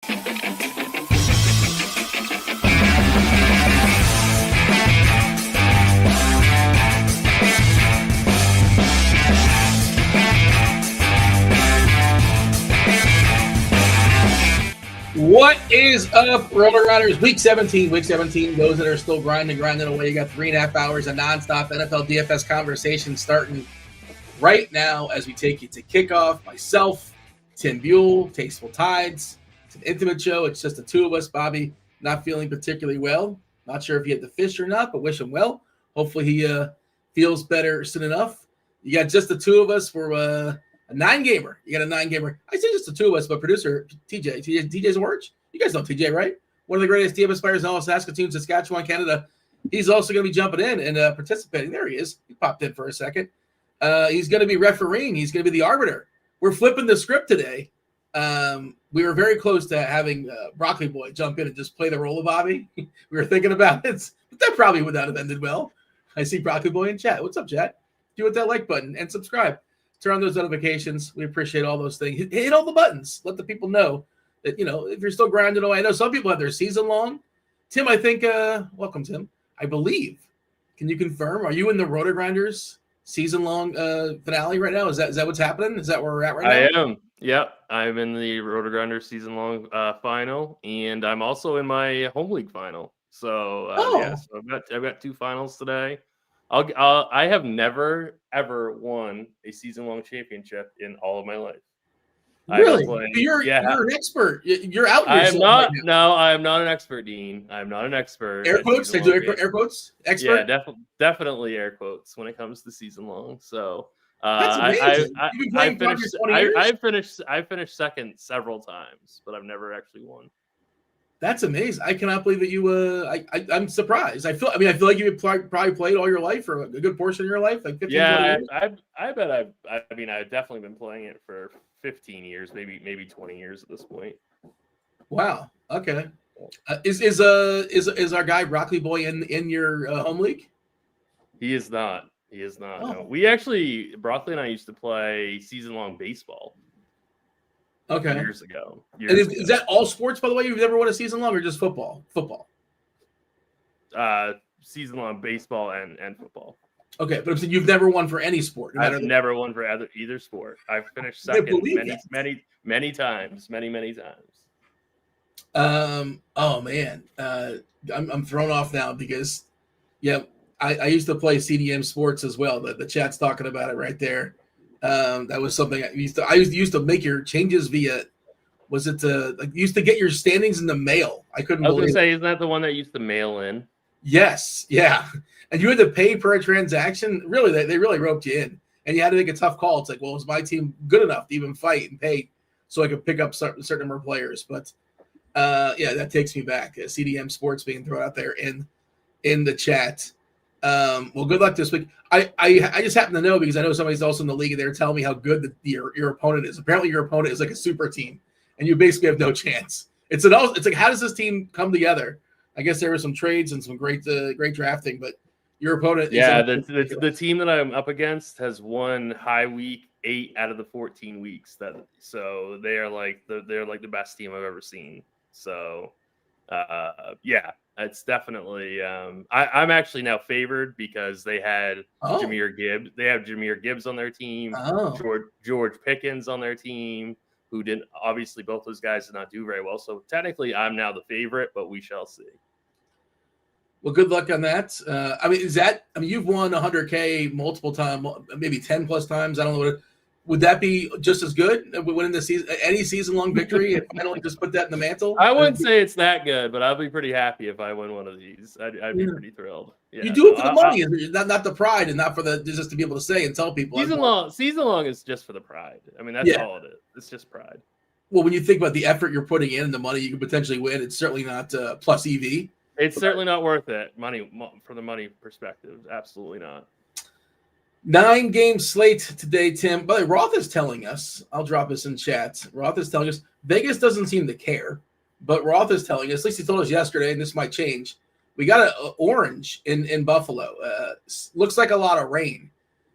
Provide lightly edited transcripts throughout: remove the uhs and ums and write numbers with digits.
What is up, RotoGrinders? Week 17. Those that are still grinding away. You got 3.5 hours of nonstop NFL DFS conversation starting right now as we take you to kickoff. Myself, Tim Buell, TastefulTides. It's an intimate show. It's just the two of us. Bobby not feeling particularly well. Not sure if he had the fish or not, but wish him well. Hopefully he feels better soon enough. You got just the two of us for a 9-gamer. You got a 9-gamer. I say just the two of us, but producer TJ Zwarych. You guys know TJ, right? One of the greatest DFS players in all of Saskatoon, Saskatchewan, Canada. He's also going to be jumping in and participating. There he is. He popped in for a second. He's going to be refereeing. He's going to be the arbiter. We're flipping the script today. We were very close to having Broccoli Boy jump in and just play the role of Bobby. We were thinking about it, but that probably would not have ended well. I see Broccoli Boy in chat. What's up, chat? Do hit that like button and subscribe. Turn on those notifications. We appreciate all those things. Hit all the buttons. Let the people know that, if you're still grinding away. I know some people have their season long. Tim, I think, welcome, Tim. I believe. Can you confirm? Are you in the RotoGrinders season long finale right now? Is that what's happening? Is that where we're at right now? I am. Yep. I'm in the RotoGrinders season long final, and I'm also in my home league final. So, so I've got 2 finals today. I have never ever won a season-long championship in all of my life. Really? You're an expert. You're out here. I am not. Right, no, I am not an expert, Dean. I am not an expert. Air quotes. They do air quotes. Expert. Yeah, definitely air quotes when it comes to season long. So that's amazing. I finished second several times, but I've never actually won. That's amazing. I cannot believe that you. I'm surprised. I feel like you probably played all your life, or a good portion of your life, like 15, 20 years. I bet I've definitely been playing it for 15 years, maybe 20 years at this point. Wow. Okay. Is our guy Broccoli Boy in your home league? He is not. Oh. No. We actually, Broccoli and I used to play season long baseball. Okay. Years ago. Is that all sports, by the way? You've never won a season long, or just football? Football. Season long baseball and football. Okay, but you've never won for any sport. I've never won for either sport. I've finished second many times. Oh man, I'm thrown off now because, I used to play CDM sports as well. The chat's talking about it right there. That was something I used to make your changes via. Was it used to get your standings in the mail? I was going to say, isn't that the one that used to mail in? Yes, yeah, and you had to pay per transaction. Really, they really roped you in, and you had to make a tough call. It's like, well, is my team good enough to even fight and pay so I could pick up certain number of players? But that takes me back. CDM sports being thrown out there in the chat. Well, good luck this week. I just happen to know because I know somebody's also in the league and they're telling me how good your opponent is. Apparently, your opponent is like a super team, and you basically have no chance. It's like, how does this team come together? I guess there were some trades and some great drafting, but your opponent. Yeah, the team that I'm up against has won high week 8 out of the 14 weeks. So they are like the best team I've ever seen. So, it's definitely. I'm actually now favored because they had Jahmyr Gibbs. They have Jahmyr Gibbs on their team. George Pickens on their team. Who didn't, obviously both those guys did not do very well. So technically I'm now the favorite, but we shall see. Well, good luck on that. You've won 100K multiple times, maybe 10 plus times. I don't know would that be just as good winning the season, any season long victory? If I don't just put that in the mantle, I wouldn't say it's that good, but I'll be pretty happy if I win one of these. I'd be pretty thrilled. Yeah, you do it for the money, not the pride, and not for just to be able to say and tell people. Season long is just for the pride. I mean, that's all it is. It's just pride. Well, when you think about the effort you're putting in and the money you can potentially win, it's certainly not plus EV. It's certainly not worth it. From the money perspective, absolutely not. 9-game slate today, Tim. But Roth is telling us, I'll drop this in chat. Roth is telling us Vegas doesn't seem to care, but Roth is telling us, at least he told us yesterday, and this might change. We got an orange in Buffalo. Looks like a lot of rain.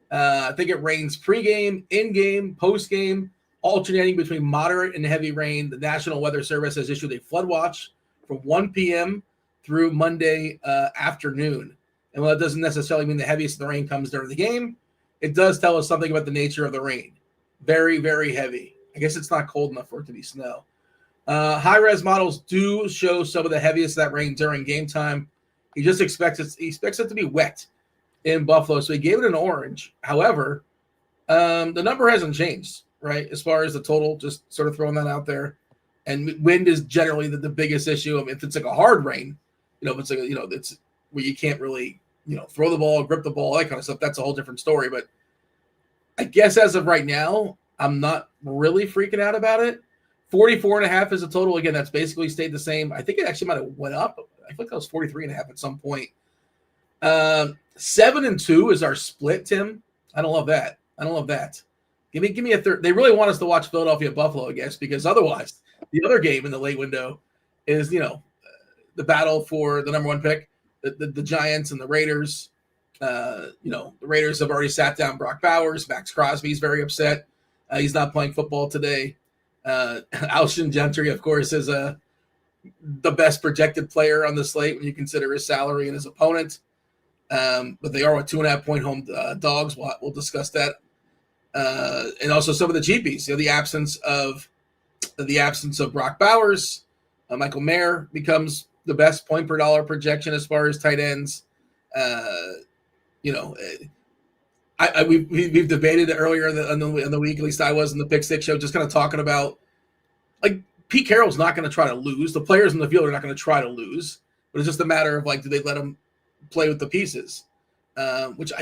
I think it rains pregame, in-game, post-game, alternating between moderate and heavy rain. The National Weather Service has issued a flood watch from 1 p.m. through Monday afternoon. And while it doesn't necessarily mean the heaviest of the rain comes during the game, it does tell us something about the nature of the rain. Very, very heavy. I guess it's not cold enough for it to be snow. High-res models do show some of the heaviest of that rain during game time. He expects it to be wet in Buffalo, so he gave it an orange. However, the number hasn't changed, right? As far as the total, just sort of throwing that out there. And wind is generally the biggest issue. I mean, if it's like a hard rain, if it's like it's where you can't really throw the ball, grip the ball, that kind of stuff. That's a whole different story. But I guess as of right now, I'm not really freaking out about it. 44.5 is a total. Again, that's basically stayed the same. I think it actually might have went up. I think that was 43.5 at some point. 7-2 is our split, Tim. I don't love that. Give me a third. They really want us to watch Philadelphia Buffalo, I guess, because otherwise the other game in the late window is, the battle for the number one pick, the Giants and the Raiders. The Raiders have already sat down Brock Bowers. Max Crosby's very upset. He's not playing football today. Alshon Gentry, of course, is the best projected player on the slate when you consider his salary and his opponent. But they are 2.5 point home dogs. We'll discuss that. And also some of the GPs, the absence of Brock Bowers. Michael Mayer becomes the best point per dollar projection as far as tight ends. We've debated it earlier in the week, at least I was in the Pick Six show, just kind of talking about, like, Pete Carroll's not going to try to lose. The players in the field are not going to try to lose, but it's just a matter of, like, do they let him play with the pieces? Which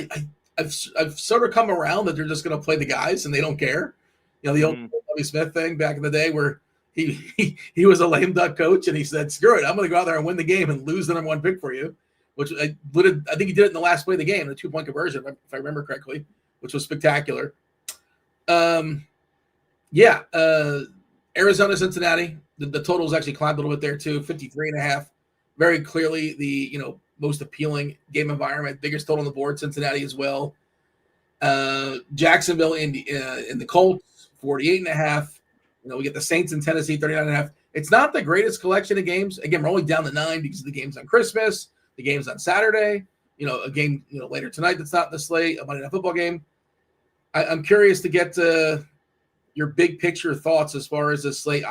I've sort of come around that they're just going to play the guys and they don't care. The old Bobby Smith thing back in the day where he was a lame duck coach and he said, "Screw it, I'm going to go out there and win the game and lose the number one pick for you." Which I think he did it in the last play of the game, the 2-point conversion, if I remember correctly, which was spectacular. Arizona, Cincinnati, the totals actually climbed a little bit there too, 53.5. Very clearly the most appealing game environment, biggest total on the board, Cincinnati as well. Jacksonville in the Colts, 48.5. We get the Saints in Tennessee, 39.5. It's not the greatest collection of games. Again, we're only down to 9 because of the games on Christmas. The game's on Saturday, a game, later tonight that's not in the slate, a Monday Night Football game. I'm curious to get your big picture thoughts as far as the slate.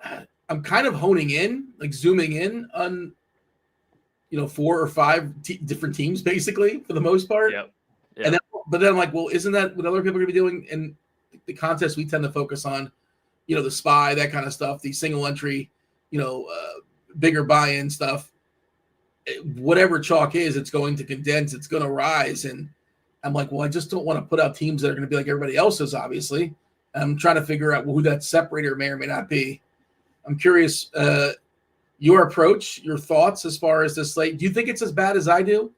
I'm kind of honing in, like zooming in on, 4 or 5 different teams, basically, for the most part. Yep. And then I'm like, well, isn't that what other people are going to be doing? And the contests we tend to focus on, the SPY, that kind of stuff, the single entry, bigger buy-in stuff. Whatever chalk is, it's going to condense, it's going to rise. And I'm like, well, I just don't want to put out teams that are going to be like everybody else's, obviously. I'm trying to figure out who that separator may or may not be. I'm curious, your approach, your thoughts as far as this slate. Do you think it's as bad as I do?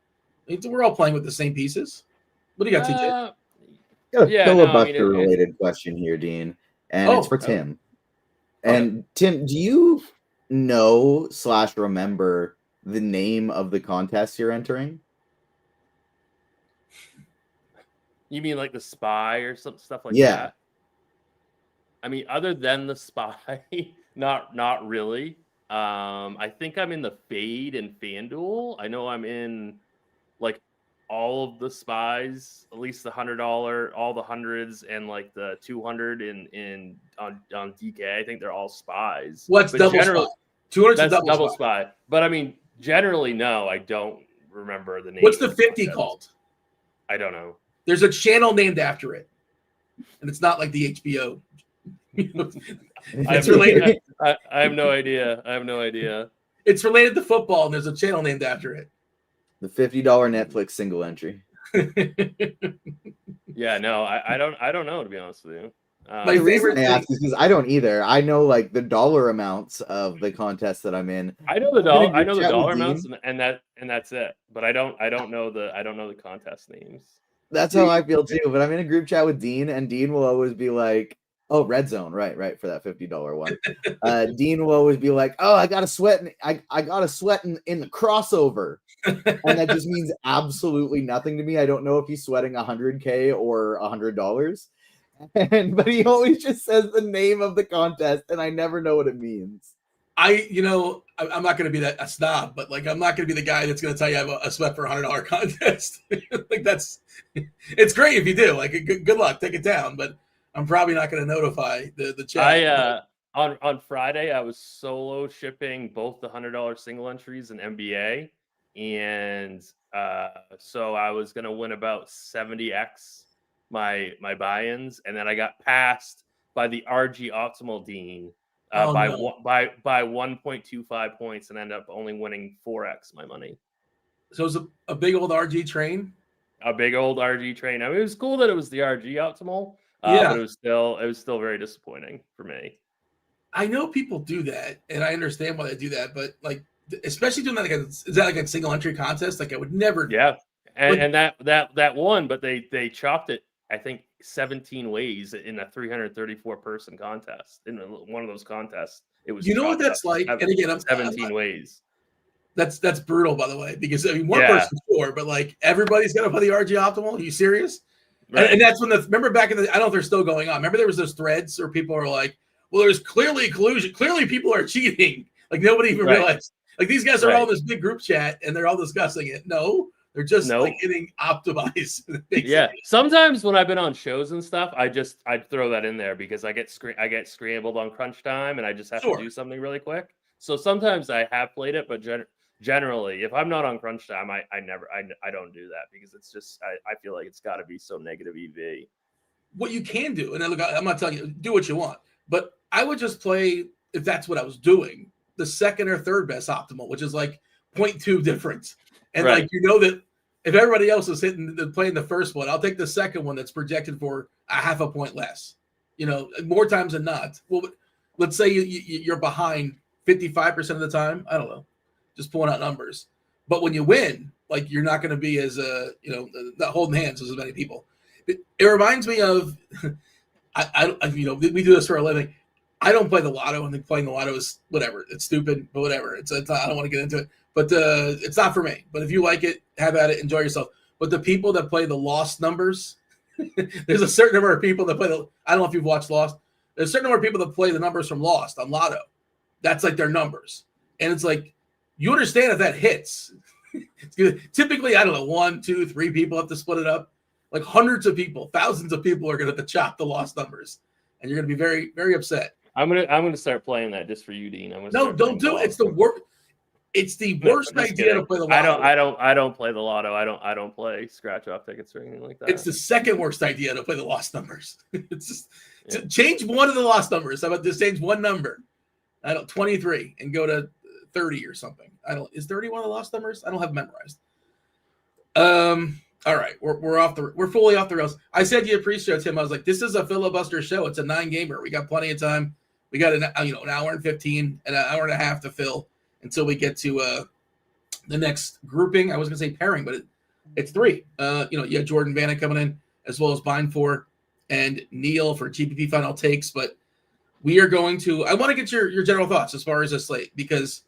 We're all playing with the same pieces. What do you got, TJ? Filibuster-related question here, Dean, and it's for Tim. And Tim, do you know/remember the name of the contest you're entering? You mean like the SPY or some stuff like that? I mean, other than the SPY, not really. I think I'm in the Fade and FanDuel. I know I'm in like all of the SPYs, at least the $100, all the hundreds, and like the 200 on DK. I think they're all SPYs. What's double SPY? 200 that's double SPY. But I mean, generally, no, I don't remember the name. What's the 50 called? I don't know. There's a channel named after it, and it's not like the HBO. It's related. I have no idea. It's related to football, and there's a channel named after it. The $50 Netflix single entry. Yeah, no, I don't know, to be honest with you. My favorite thing is because I don't either. I know like the dollar amounts of the contest that I'm in. I know the dollar amounts, and that's it. But I don't know the contest names. That's how I feel too. But I'm in a group chat with Dean, and Dean will always be like, "Oh, red zone, right for that $50 one." Dean will always be like, "Oh, I got a sweat, I got a sweat in the crossover," and that just means absolutely nothing to me. I don't know if he's sweating $100K or $100. but he always just says the name of the contest, and I never know what it means. I'm not going to be a snob, but like I'm not going to be the guy that's going to tell you I have a sweat for $100 contest. Like it's great if you do. Like good luck, take it down. But I'm probably not going to notify the chat. On Friday I was solo shipping both the $100 single entries and NBA, and so I was going to win about 70x my buy-ins, and then I got passed by the RG Optimal Dean. By 1.25 points and end up only winning 4x my money. So it was a big old RG train. A big old RG train. I mean, it was cool that it was the RG Optimal, yeah. But it was still very disappointing for me. I know people do that, and I understand why they do that, but like, especially doing that is that like a single entry contest? Like I would never. Yeah, and that won, but they chopped it, I think, 17 ways in a 334 person contest. In one of those contests, it was. You know what that's like? And again, 17 ways. That's brutal, by the way, because I mean one person sure, but like everybody's got to play the RG Optimal. Are you serious? Right. And that's when remember back in the, I don't know if they're still going on. Remember there was those threads where people are like, well, there's clearly collusion. Clearly people are cheating. Like nobody even realized. Like these guys are all in this big group chat and they're all discussing it. No. They're just like getting optimized. Yeah. Sometimes when I've been on shows and stuff, I'd throw that in there because I get scrambled on crunch time and I just have to do something really quick. So sometimes I have played it, but generally, if I'm not on crunch time, I don't do that because it's just I feel like it's got to be so negative EV. What you can do, and look, I'm not telling you do what you want, but I would just play, if that's what I was doing, the second or third best optimal, which is like 0.2 difference. And like, you know that if everybody else is playing the first one, I'll take the second one that's projected for a half a point less, you know, more times than not. Well, let's say you're behind 55% of the time. I don't know, just pulling out numbers. But when you win, like you're not going to be as, not holding hands with as many people. It reminds me of, we do this for a living. I don't play the lotto, and playing the lotto is whatever. It's stupid, but whatever. It's not, I don't want to get into it, but it's not for me. But if you like it, have at it, enjoy yourself. But the people that play the lost numbers, there's a certain number of people that play I don't know if you've watched Lost. There's a certain number of people that play the numbers from Lost on lotto. That's like their numbers, and it's like you understand if that hits. Typically, I don't know, 1, 2, 3 people have to split it up. Like hundreds of people, thousands of people are going to have to chop the lost numbers, and you're going to be very, very upset. I'm gonna start playing that just for you, Dean. No, don't do it. It's the worst. It's the worst idea to play the lotto. I don't play the lotto. I don't play scratch off tickets or anything like that. It's the second worst idea to play the lost numbers. It's just change one of the lost numbers. How about just change one number? 23 and go to 30 or something. Is 30 one of the lost numbers? I don't have memorized. All right, we're fully off the rails. I said you pre-show, Tim. I was like, this is a filibuster show. It's a 9-gamer. We got plenty of time. We got an hour and 15 and an hour and a half to fill until we get to the next grouping. I was gonna say pairing, but it's 3. You have Jordan Vanek coming in as well as Beimfohr and Neil for GPP Final Takes. But we are going to. I want to get your general thoughts as far as this slate because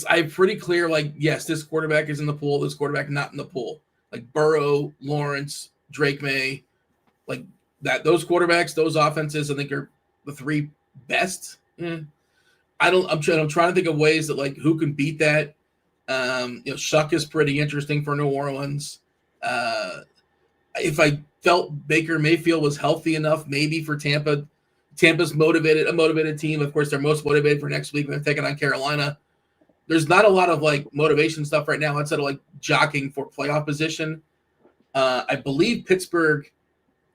I'm pretty clear. Like, yes, this quarterback is in the pool. This quarterback not in the pool. Like Burrow, Lawrence, Drake May, like that. Those quarterbacks, those offenses, I think are the 3 best. I'm trying to think of ways that like who can beat that. Shuck is pretty interesting for New Orleans. If I felt Baker Mayfield was healthy enough, maybe for Tampa. Tampa's a motivated team. Of course, they're most motivated for next week when they're taking on Carolina. There's not a lot of like motivation stuff right now outside of like jockeying for playoff position. I believe Pittsburgh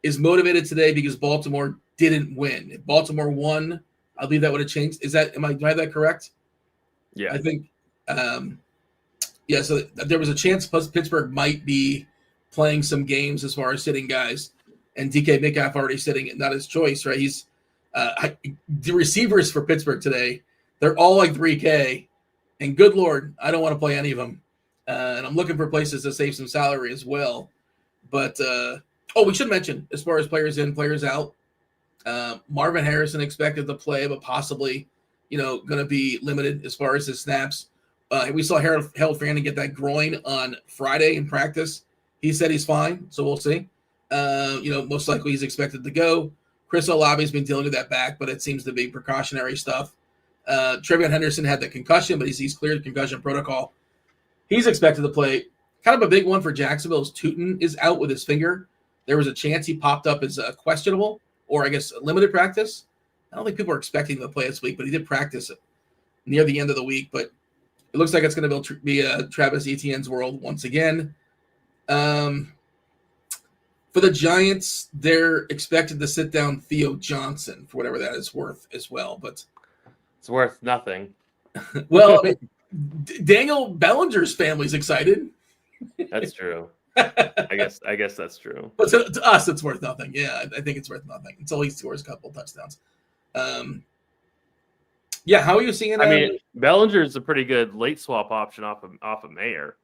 is motivated today because Baltimore didn't win. If Baltimore won, I believe that would have changed. Do I have that correct? Yeah. I think, so there was a chance Pittsburgh might be playing some games as far as sitting guys, and DK Metcalf already sitting, not his choice, right? He's the receivers for Pittsburgh today. They're all like 3K, and good Lord, I don't want to play any of them. And I'm looking for places to save some salary as well. But, we should mention, as far as players in, players out, Marvin Harrison expected to play, but possibly, going to be limited as far as his snaps. We saw Harold Fanning get that groin on Friday in practice. He said he's fine, so we'll see. Most likely he's expected to go. Chris Olave's been dealing with that back, but it seems to be precautionary stuff. Trevion Henderson had the concussion, but he's cleared concussion protocol. He's expected to play. Kind of a big one for Jacksonville is Tootin is out with his finger. There was a chance he popped up as questionable, or I guess limited practice. I don't think people are expecting him to play this week, but he did practice it near the end of the week. But it looks like it's going to be Travis Etienne's world once again. For the Giants, they're expected to sit down Theo Johnson for whatever that is worth as well. But it's worth nothing. Well, Daniel Bellinger's family's excited. That's true. I guess that's true. But to us, it's worth nothing. Yeah, I think it's worth nothing until he scores a couple touchdowns. How are you seeing it? I mean, Bellinger is a pretty good late swap option off of Mayer.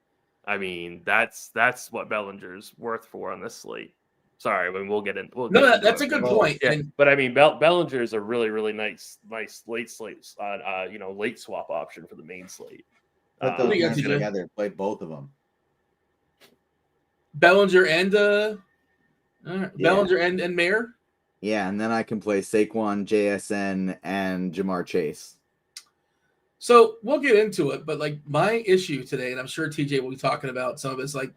I mean, that's what Bellinger's worth for on this slate. Sorry, I mean, we'll get in. That's a good point. Yeah, but I mean, Bellinger is a really, really nice late slate, late swap option for the main slate. Put those together, play both of them. Bellinger and Bellinger and Mayer. Yeah, and then I can play Saquon, JSN, and Jamar Chase. So we'll get into it, but like my issue today, and I'm sure TJ will be talking about some of it's like,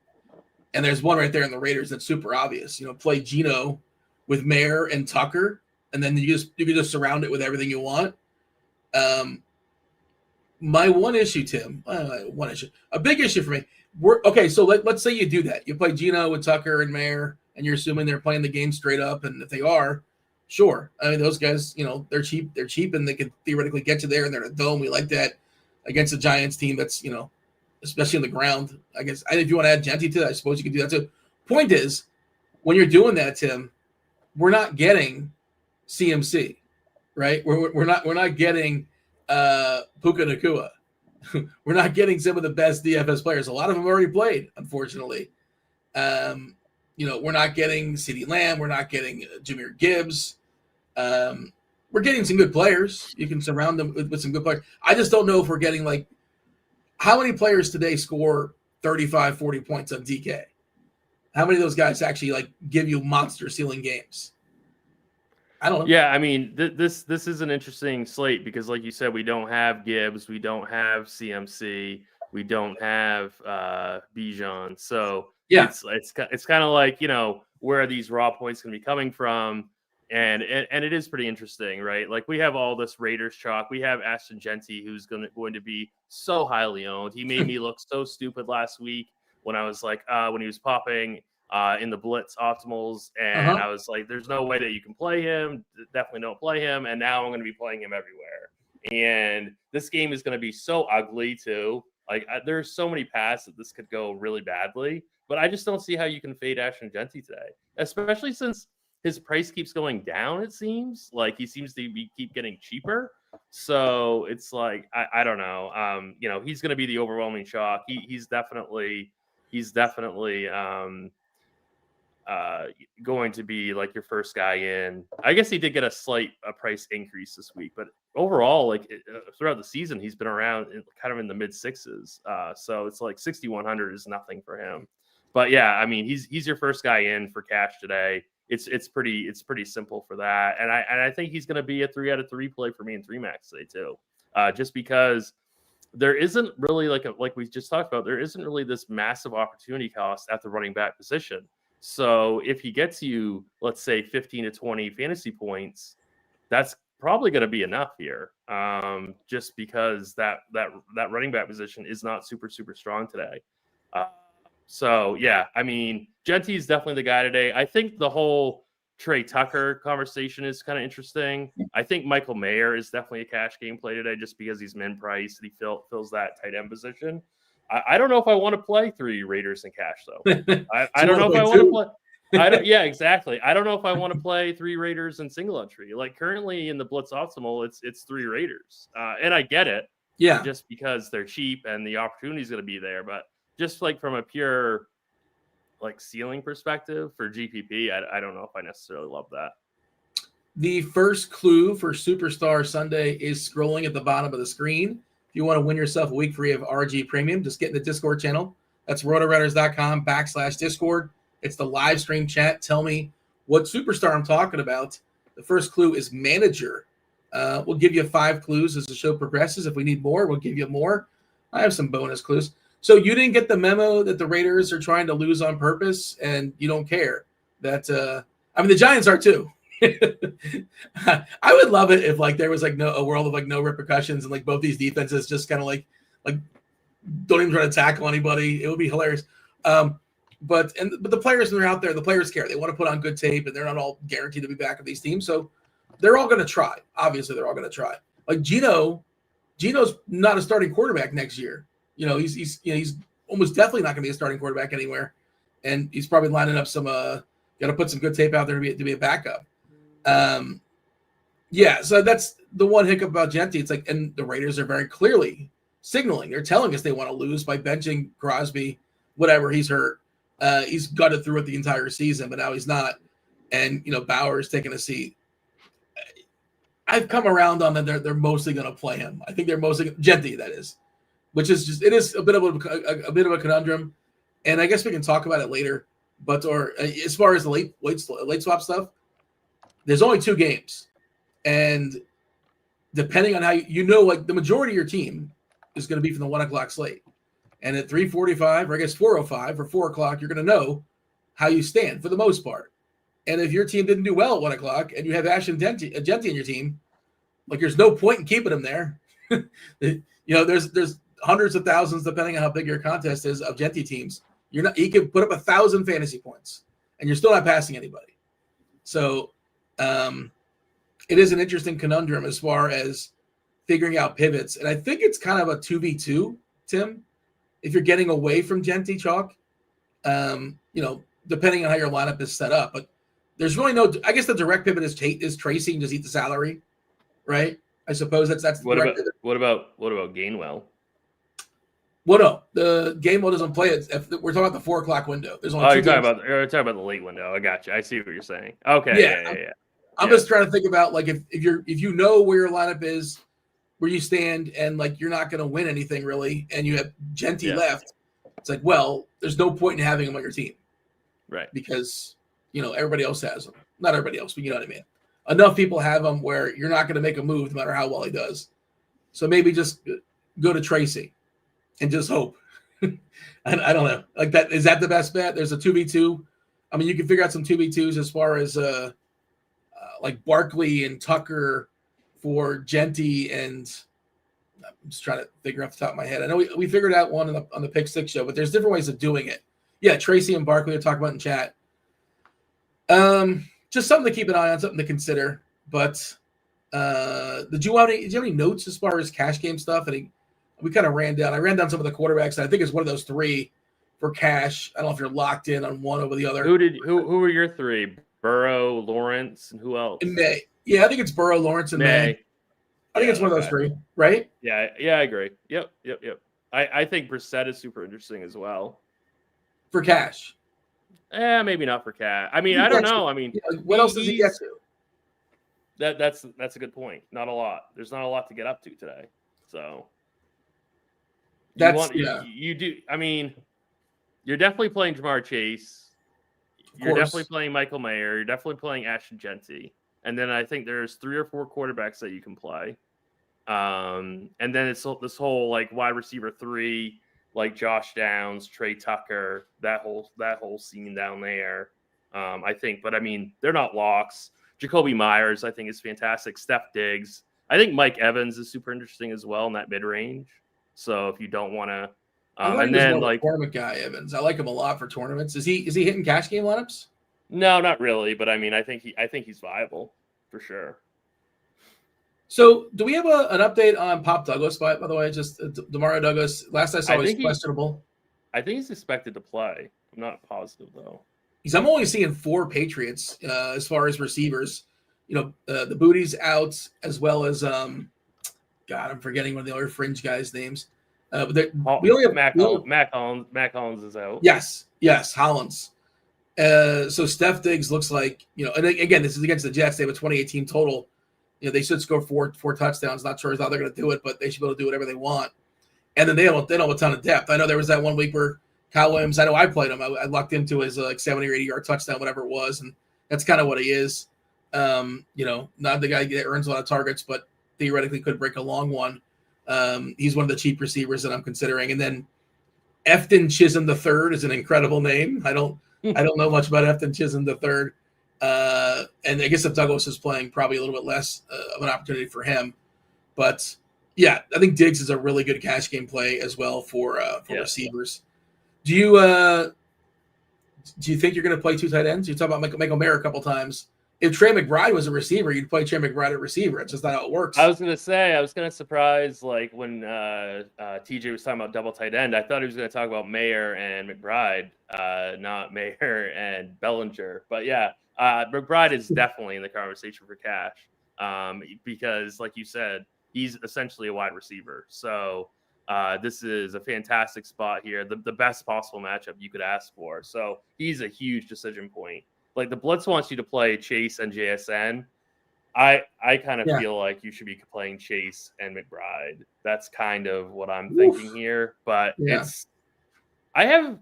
and there's one right there in the Raiders that's super obvious. Play Geno with Mayer and Tucker, and then you can just surround it with everything you want. My one issue, Tim, a big issue for me. So let's say you do that. You play Geno with Tucker and Mayer, and you're assuming they're playing the game straight up. And if they are, sure. I mean, those guys, they're cheap. They're cheap, and they could theoretically get you there. And they're in a dome. We like that against a Giants team that's, especially on the ground. I guess if you want to add Genty to that, I suppose you could do that too. Point is, when you're doing that, Tim, we're not getting CMC, right? We're not getting Puka Nacua. We're not getting some of the best DFS players. A lot of them already played, unfortunately. We're not getting CeeDee Lamb. We're not getting Jahmyr Gibbs. We're getting some good players. You can surround them with some good players. I just don't know if we're getting how many players today score 35, 40 points on DK? How many of those guys actually give you monster ceiling games? I don't know. Yeah, I mean, this is an interesting slate because, like you said, we don't have Gibbs, we don't have CMC, we don't have Bijan. So yeah, it's kind of like where are these raw points going to be coming from? And it is pretty interesting, right? Like we have all this Raiders chalk. We have Ashton Genty, who's going to be so highly owned. He made me look so stupid last week when I was when he was popping in the blitz optimals, and I was like, "There's no way that you can play him. Definitely don't play him." And now I'm going to be playing him everywhere. And this game is going to be so ugly too. There's so many paths that this could go really badly. But I just don't see how you can fade Ashton Genty today, especially since his price keeps going down. It seems like he seems to keep getting cheaper. So it's I don't know. He's going to be the overwhelming chalk. He's definitely going to be your first guy in. I guess he did get a price increase this week, but overall, throughout the season, he's been around kind of in the mid sixes. So it's 6,100 is nothing for him. But yeah, I mean, he's your first guy in for cash today. It's pretty simple for that, and I think he's going to be a 3 out of 3 play for me in 3 max today too, just because there isn't really like we just talked about, there isn't really this massive opportunity cost at the running back position. So if he gets you, let's say 15 to 20 fantasy points, that's probably going to be enough here, just because that running back position is not super strong today. So, yeah, I mean, Genty is definitely the guy today. I think the whole Trey Tucker conversation is kind of interesting. I think Michael Mayer is definitely a cash game play today just because he's min-priced and he fills that tight end position. I don't know if I want to play 3 Raiders in cash, though. I don't know if I want to play. Yeah, exactly. I don't know if I want to play 3 Raiders in single entry. Currently in the Blitz Optimal, it's 3 Raiders. And I get it. Yeah. Just because they're cheap and the opportunity is going to be there. But just from a pure ceiling perspective for GPP, I don't know if I necessarily love that. The first clue for Superstar Sunday is scrolling at the bottom of the screen. If you want to win yourself a week free of RG Premium, just get in the Discord channel. That's RotoGrinders.com/Discord. It's the live stream chat. Tell me what superstar I'm talking about. The first clue is manager. We'll give you 5 clues as the show progresses. If we need more, we'll give you more. I have some bonus clues. So you didn't get the memo that the Raiders are trying to lose on purpose, and you don't care. The Giants are too. I would love it if like there was like a world of like no repercussions and like both these defenses just kind of like don't even try to tackle anybody. It would be hilarious. But the players when they're out there, the players care. They want to put on good tape, and they're not all guaranteed to be back with these teams. So they're all going to try. Obviously, they're all going to try. Like Geno's not a starting quarterback next year. He's almost definitely not going to be a starting quarterback anywhere, and he's probably lining up some. Got to put some good tape out there to be a backup. So that's the one hiccup about Genty. It's like, and the Raiders are very clearly signaling. They're telling us they want to lose by benching Crosby, whatever, he's hurt. He's gutted through it the entire season, but now he's not. And, Bauer's taking a seat. I've come around on that they're mostly going to play him. I think they're mostly Genty, that is, which is just, it is a bit of a conundrum. And I guess we can talk about it later. But as far as the late swap stuff, there's only 2 games, and depending on how like the majority of your team is going to be from the 1 o'clock slate, and at 3:45 or I guess 4:05 or 4 o'clock, you're going to know how you stand for the most part. And if your team didn't do well at 1 o'clock and you have Ashton Genty in your team, like there's no point in keeping him there. There's hundreds of thousands, depending on how big your contest is, of Genty teams. He could put up 1,000 fantasy points, and you're still not passing anybody. So it is an interesting conundrum as far as figuring out pivots. And I think it's kind of a 2v2, Tim, if you're getting away from Genty chalk, depending on how your lineup is set up. But there's really I guess the direct pivot is Tracy and just eat the salary, right? I suppose that's what about Gainwell? Well, no, the game mode doesn't play it. We're talking about the 4 o'clock window. There's only you're talking about the late window. I got you. I see what you're saying. Okay. Yeah. I'm just trying to think about like if you know where your lineup is, where you stand, and like you're not going to win anything really, and you have Genty left. It's like, well, there's no point in having him on your team, right? Because everybody else has him. Not everybody else, but you know what I mean. Enough people have him where you're not going to make a move no matter how well he does. So maybe just go to Tracy. And just hope. I don't know. Like that, is that the best bet? There's a 2v2. I mean, you can figure out some 2v2s as far as like Barkley and Tucker for Genty, and I'm just trying to figure off the top of my head. I know we figured out one on the Pick Six show, but there's different ways of doing it. Yeah, Tracy and Barkley will talk about in chat. Just something to keep an eye on, something to consider. But did you have any notes as far as cash game stuff? We kind of ran down some of the quarterbacks. I think it's one of those 3 for cash. I don't know if you're locked in on one over the other. Who were your 3? Burrow, Lawrence, and who else? In May. Yeah, I think it's Burrow, Lawrence, and May. I think it's one of those 3, right? Yeah, I agree. Yep. I think Brissett is super interesting as well. For cash. Maybe not for cash. I mean, I don't know. I mean, what else does he get to? That's a good point. Not a lot. There's not a lot to get up to today. So you do. I mean, you're definitely playing Jamar Chase. You're definitely playing Michael Mayer. You're definitely playing Ashton Genty. And then I think there's 3 or 4 quarterbacks that you can play. And then it's this whole like wide receiver 3, like Josh Downs, Trey Tucker, that whole scene down there. I think, but I mean, they're not locks. Jacoby Myers, I think, is fantastic. Steph Diggs. I think Mike Evans is super interesting as well in that mid range. So if you don't want to, and then like tournament guy Evans, I like him a lot for tournaments. Is he hitting cash game lineups? No, not really. But I mean, I think he's viable for sure. So do we have an update on Pop Douglas? By the way, just Demario Douglas. Last I saw, he's questionable. I think he's expected to play. I'm not positive though. I'm only seeing 4 Patriots as far as receivers. The Booty's out, as well as God, I'm forgetting one of the other fringe guys' names. We only have Mac Hollins. Mac Hollins is out. Yes, Hollins. So Steph Diggs looks like, and again, this is against the Jets. They have a 2018 total. They should score four touchdowns. Not sure how they're going to do it, but they should be able to do whatever they want. And then they don't have a ton of depth. I know there was that one week where Kyle Williams, I know I played him. I lucked into his like 70 or 80-yard touchdown, whatever it was, and that's kind of what he is. Not the guy that earns a lot of targets, but theoretically could break a long one. He's one of the cheap receivers that I'm considering. And then Efton Chisholm III is an incredible name. I don't know much about Efton Chisholm III. And I guess if Douglas is playing, probably a little bit less of an opportunity for him. But yeah, I think Diggs is a really good cash game play as well for receivers. Do you think you're going to play two tight ends? You talk about Michael Mayer a couple times. If Trey McBride was a receiver, you'd play Trey McBride at receiver. It's just not how it works. I was going to surprise, like when TJ was talking about double tight end, I thought he was going to talk about Mayer and McBride, not Mayer and Bellinger. But yeah, McBride is definitely in the conversation for cash because, like you said, he's essentially a wide receiver. So this is a fantastic spot here, the best possible matchup you could ask for. So he's a huge decision point. Like the Blitz wants you to play Chase and JSN. I kind of feel like you should be playing Chase and McBride. That's kind of what I'm thinking here. But I'm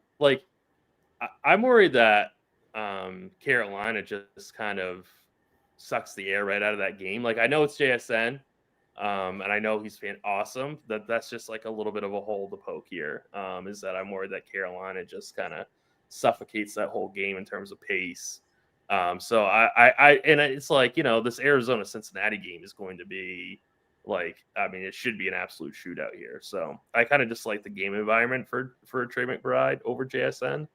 worried that Carolina just kind of sucks the air right out of that game. Like I know it's JSN. And I know he's awesome. That's just like a little bit of a hole to poke here. Is that I'm worried that Carolina just kind of suffocates that whole game in terms of pace. So it's like, this Arizona Cincinnati game is going to be like, it should be an absolute shootout here. So I kind of just like the game environment for Trey McBride over JSN.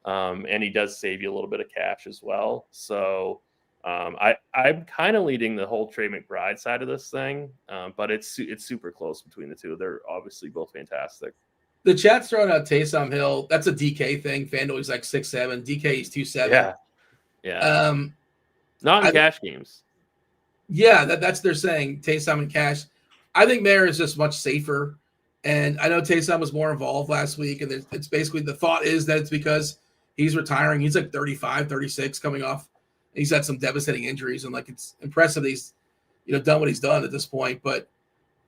And he does save you a little bit of cash as well. So I'm kind of leading the whole Trey McBride side of this thing, but it's super close between the two. They're obviously both fantastic. The chat's throwing out Taysom Hill. That's a DK thing. FanDuel is like 6'7". DK is 2'7". Yeah. Not in cash games. Yeah, that's they're saying Taysom in cash. I think Mayer is just much safer, and I know Taysom was more involved last week, and it's basically the thought is that it's because he's retiring. He's like 35, 36 coming off. He's had some devastating injuries, and like it's impressive that he's done what he's done at this point. But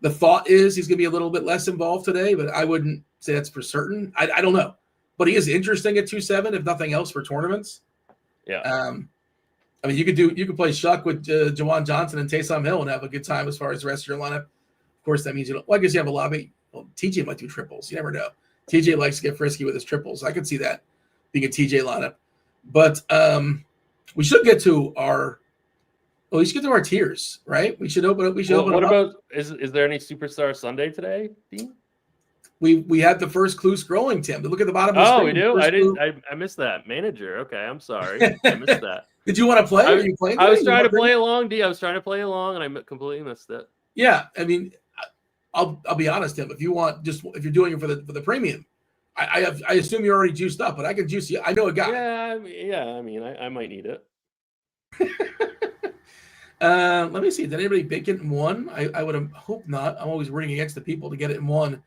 the thought is he's going to be a little bit less involved today, but I wouldn't say that's for certain. I don't know, but he is interesting at 2.7 if nothing else for tournaments. Yeah. You could play Shuck with Jawan Johnson and Taysom Hill and have a good time as far as the rest of your lineup. Of course, that means you don't. Well, I guess you have a lobby. Well, TJ might do triples. You never know. TJ likes to get frisky with his triples. I could see that being a TJ lineup, but we should get to our tiers, right? We should open up. What about is there any Superstar Sunday today, Dean? We had the first clue scrolling, Tim. Look at the bottom of the screen. We do? I missed that. Manager. Okay, I'm sorry. I missed that. Did you want to play? Are you playing? I was trying to play along, D. I was trying to play along, and I completely missed it. Yeah, I'll be honest, Tim. If you want, if you're doing it for the premium, I assume you're already juiced up, but I can juice you. I know a guy. I might need it. Let me see. Did anybody bake it in one? I would hope not. I'm always rooting against the people to get it in one.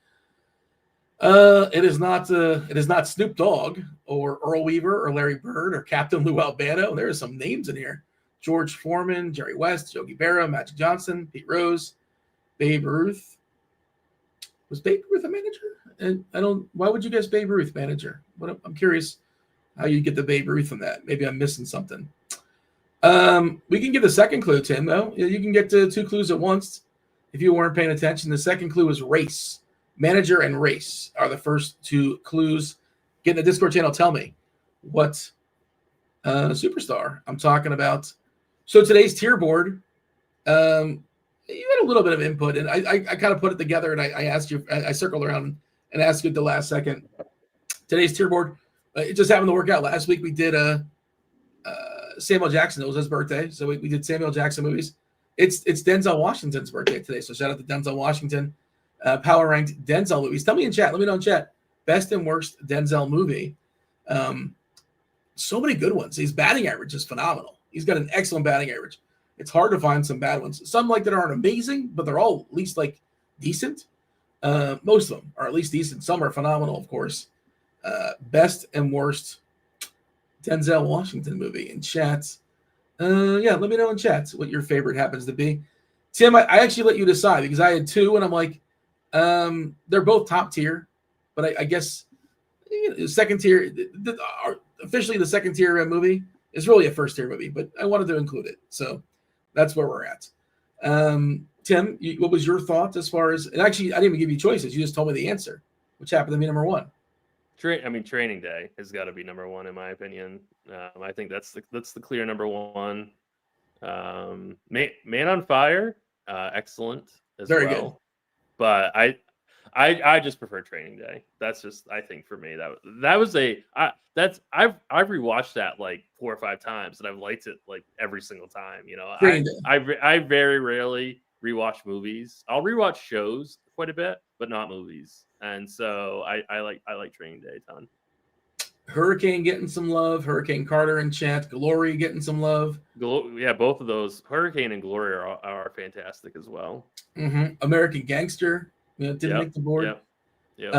It is not Snoop Dogg or Earl Weaver or Larry Bird or Captain Lou Albano. There are some names in here: George Foreman, Jerry West, Yogi Berra, Magic Johnson, Pete Rose, Babe Ruth. Was Babe Ruth a manager? And why would you guess Babe Ruth manager? I'm curious how you get the Babe Ruth from that. Maybe I'm missing something. We can give the second clue, Tim, though. You can get to two clues at once if you weren't paying attention. The second clue is race. Manager and race are the first two clues. Get in the Discord channel. Tell me what superstar I'm talking about. So today's tier board, you had a little bit of input, and I kind of put it together, and I asked you, I circled around and asked you at the last second. Today's tier board, it just happened to work out. Last week we did Samuel Jackson. It was his birthday, so we did Samuel Jackson movies. It's Denzel Washington's birthday today, so shout out to Denzel Washington. Power ranked Denzel movies. Tell me in chat. Let me know in chat. Best and worst Denzel movie. So many good ones. His batting average is phenomenal. He's got an excellent batting average. It's hard to find some bad ones. Some that aren't amazing, but they're all at least decent. Most of them are at least decent. Some are phenomenal, of course. Best and worst Denzel Washington movie in chat. Let me know in chat what your favorite happens to be. Tim, I actually let you decide because I had two, and I'm like, they're both top tier, but I guess second tier, officially the second tier movie is really a first tier movie, but I wanted to include it. So that's where we're at. Tim, what was your thought as far as, and actually, I didn't even give you choices. You just told me the answer, which happened to be number one. Training day has got to be number one, in my opinion. I think that's the clear number one. Man on Fire, excellent as Very well. good. But I just prefer Training Day. That's just, I think for me I've rewatched that like 4 or 5 times and I've liked it like every single time. I very rarely rewatch movies. I'll rewatch shows quite a bit, but not movies. And so I like Training Day a ton. Hurricane getting some love. Hurricane Carter in chat. Glory getting some love. Yeah, both of those, Hurricane and Glory, are fantastic as well. Mm-hmm. American Gangster, didn't make the board. Yep.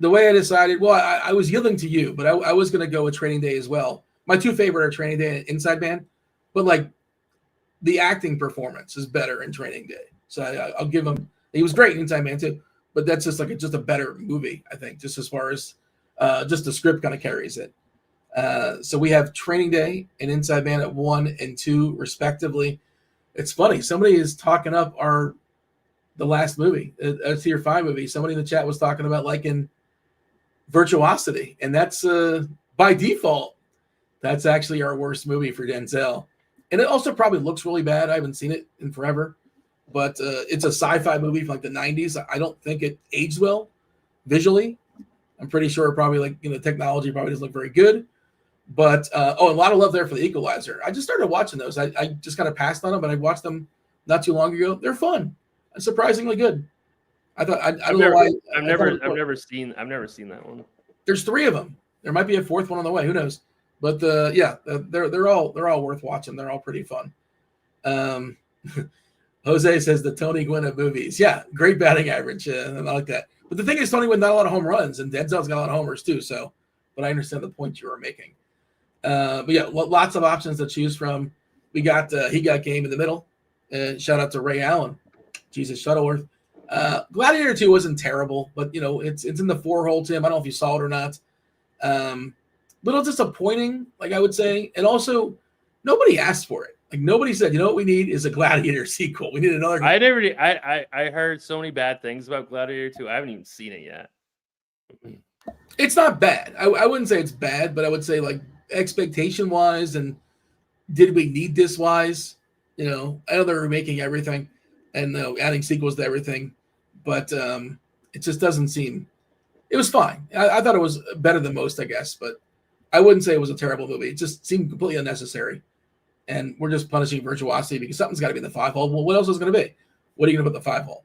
The way I decided, well, I was yielding to you, but I was going to go with Training Day as well. My two favorite are Training Day and Inside Man, but like the acting performance is better in Training Day. So I'll give him. He was great in Inside Man too, but that's just like just a better movie, I think, just as far as just the script kind of carries it. So we have Training Day and Inside Man at 1 and 2 respectively. It's funny. Somebody is talking up the last movie, a tier 5 movie. Somebody in the chat was talking about liking Virtuosity, and that's by default. That's actually our worst movie for Denzel, and it also probably looks really bad. I haven't seen it in forever, but it's a sci-fi movie from like the 90s. I don't think it aged well visually. I'm pretty sure probably technology probably doesn't look very good. But a lot of love there for The Equalizer. I just started watching those. I just kind of passed on them, but I watched them not too long ago. They're fun and surprisingly good. I thought I don't know why. I've never seen that one. There's 3 of them. There might be a 4th one on the way. Who knows? But they're all worth watching. They're all pretty fun. Jose says the Tony Gwynn of movies. Yeah, great batting average. And I like that. But the thing is, Tony Gwynn not a lot of home runs, and Denzel's got a lot of homers too. So, but I understand the point you were making. But yeah, lots of options to choose from. We got He Got Game in the middle. Shout out to Ray Allen. Jesus Shuttleworth. Gladiator 2 wasn't terrible, but it's in the 4-hole, Tim. I don't know if you saw it or not. Little disappointing, like I would say. And also, nobody asked for it. Like nobody said, what we need is a Gladiator sequel. We need another. I heard so many bad things about Gladiator 2. I haven't even seen it yet. It's not bad. I wouldn't say it's bad, but I would say like expectation wise and did we need this wise? I know they're remaking everything and adding sequels to everything, but it just doesn't seem. It was fine. I thought it was better than most, I guess, but I wouldn't say it was a terrible movie. It just seemed completely unnecessary. And we're just punishing Virtuosity because something's got to be in the 5-hole. Well, what else is going to be? What are you going to put in the 5-hole?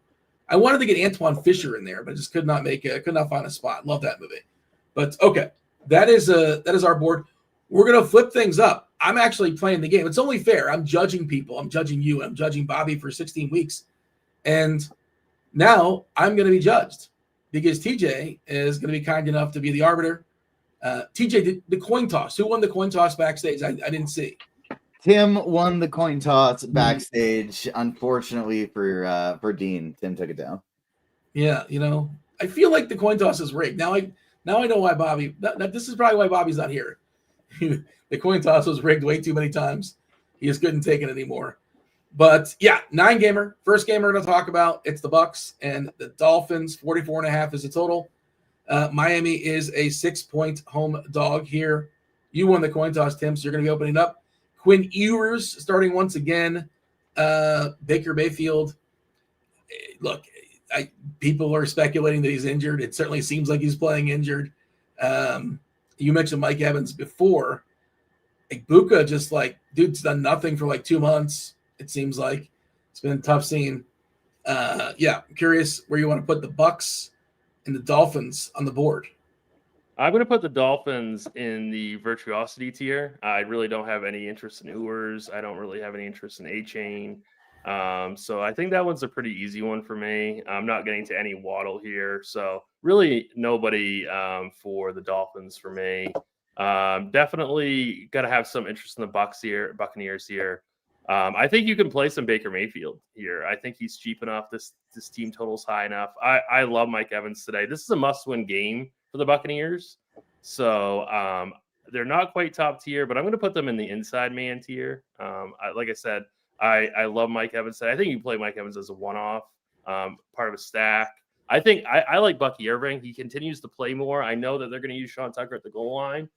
I wanted to get Antoine Fisher in there, but I just could not find a spot. Love that movie. But okay, that is our board. We're going to flip things up. I'm actually playing the game. It's only fair. I'm judging people. I'm judging you. I'm judging Bobby for 16 weeks. And now I'm going to be judged because TJ is going to be kind enough to be the arbiter. TJ did the coin toss. Who won the coin toss backstage? I didn't see. Tim won the coin toss backstage. Unfortunately for Dean, Tim took it down. Yeah, I feel like the coin toss is rigged. Now I know why Bobby. This is probably why Bobby's not here. The coin toss was rigged way too many times. He just couldn't take it anymore. But yeah, 9-gamer. First game we're going to talk about. It's the Bucks and the Dolphins. 44.5 is the total. Miami is a 6-point home dog here. You won the coin toss, Tim, so you're going to be opening up. Quinn Ewers starting once again. Baker Mayfield. Look, people are speculating that he's injured. It certainly seems like he's playing injured. You mentioned Mike Evans before. Buka just dude's done nothing for 2 months. It seems like it's been a tough scene. I'm curious where you want to put the Bucks and the Dolphins on the board. I'm going to put the Dolphins in the Virtuosity tier. I really don't have any interest in Ewers. I don't really have any interest in A-Chain. So I think that one's a pretty easy one for me. I'm not getting to any Waddle here. So really nobody for the Dolphins for me. Definitely got to have some interest in the Buccaneers here. I think you can play some Baker Mayfield here. I think he's cheap enough. This team total's high enough. I love Mike Evans today. This is a must-win game for the Buccaneers. So they're not quite top tier, but I'm going to put them in the inside man tier. Like I said, I love Mike Evans. I think you play Mike Evans as a one-off, part of a stack. I think I like Bucky Irving. He continues to play more. I know that they're going to use Sean Tucker at the goal line,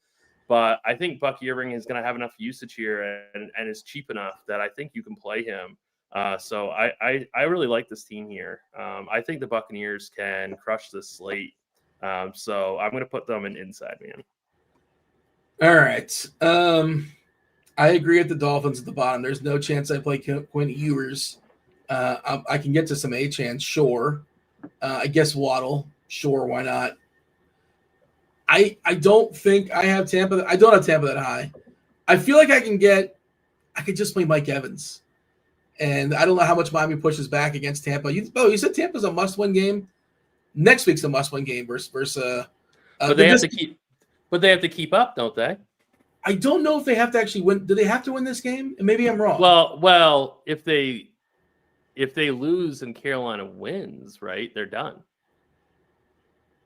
but I think Bucky Irving is going to have enough usage here and is cheap enough that I think you can play him. So I really like this team here. I think the Buccaneers can crush this slate. So I'm going to put them in inside man. All right. I agree with the Dolphins at the bottom. There's no chance I play Quinn Ewers. I can get to some A chance, sure. I guess Waddle, sure, why not? I don't think I have Tampa. I don't have Tampa that high. I feel like I could just play Mike Evans. And I don't know how much Miami pushes back against Tampa. You said Tampa's a must-win game. Next week's a must-win game versus. But they have to keep up, don't they? I don't know if they have to actually win. Do they have to win this game? And maybe I'm wrong. Well, if they lose and Carolina wins, right, they're done.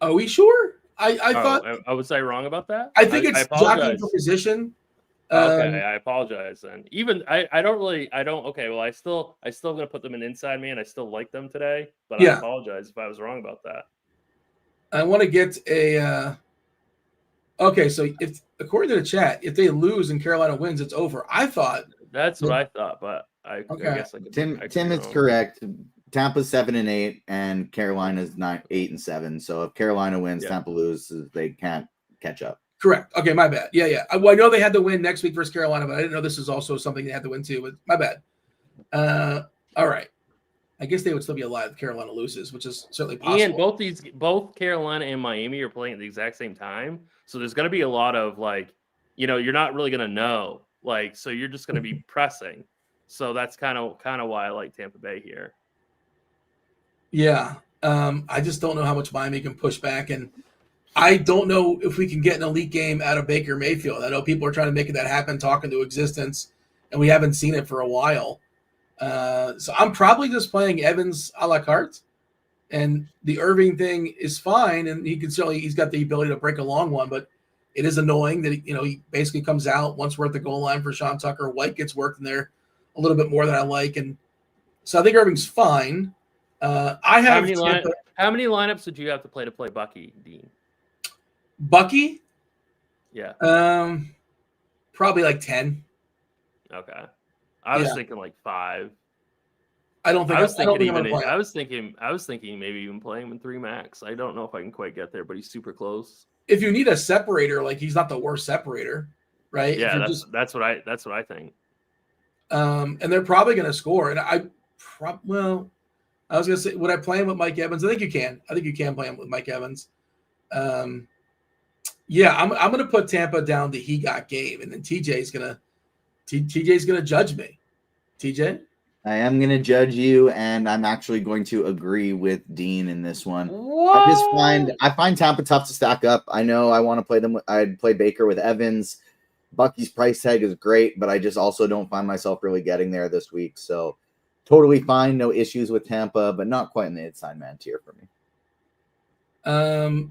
Are we sure? I thought. Was I wrong about that? I think it's jockeying for position. Okay, I apologize then. Even I don't. Okay, well, I still gonna put them in inside man. I still like them today, but I apologize if I was wrong about that. I want to get a. Okay, so if according to the chat, if they lose and Carolina wins, it's over. I thought that's what I thought, but I guess I could. Tim is correct. Tampa's 7-8, and Carolina's 8-7. So if Carolina wins, Tampa loses, they can't catch up. Correct. Okay, my bad. Yeah. I know they had to win next week versus Carolina, but I didn't know this was also something they had to win too. But my bad. All right. I guess they would still be alive if Carolina loses, which is certainly possible. And both Carolina and Miami are playing at the exact same time, so there's going to be a lot of you're not really going to know, so you're just going to be pressing. So that's kind of why I like Tampa Bay here. Yeah. I just don't know how much Miami can push back, and I don't know if we can get an elite game out of Baker Mayfield. I know people are trying to make that happen, talking to existence, and we haven't seen it for a while. So I'm probably just playing Evans a la carte, and the Irving thing is fine, and he's got the ability to break a long one, but it is annoying that he basically comes out once we're at the goal line for Sean Tucker. White gets worked in there a little bit more than I like, and so I think Irving's fine. I have how many lineups did you have to play Bucky, Dean? Bucky? Yeah. Probably like 10. Okay. I was thinking like 5. I was thinking maybe even playing him in 3 max. I don't know if I can quite get there, but he's super close. If you need a separator, he's not the worst separator, right? Yeah, that's what I think. And they're probably going to score. And I was going to say, would I play him with Mike Evans? I think you can. I think you can play him with Mike Evans. I'm going to put Tampa down the he got game, and then TJ's going to judge me. TJ? I am going to judge you, and I'm actually going to agree with Dean in this one. What? I find Tampa tough to stack up. I know I want to play them. I'd play Baker with Evans. Bucky's price tag is great, but I just also don't find myself really getting there this week. So totally fine. No issues with Tampa, but not quite in the inside man tier for me.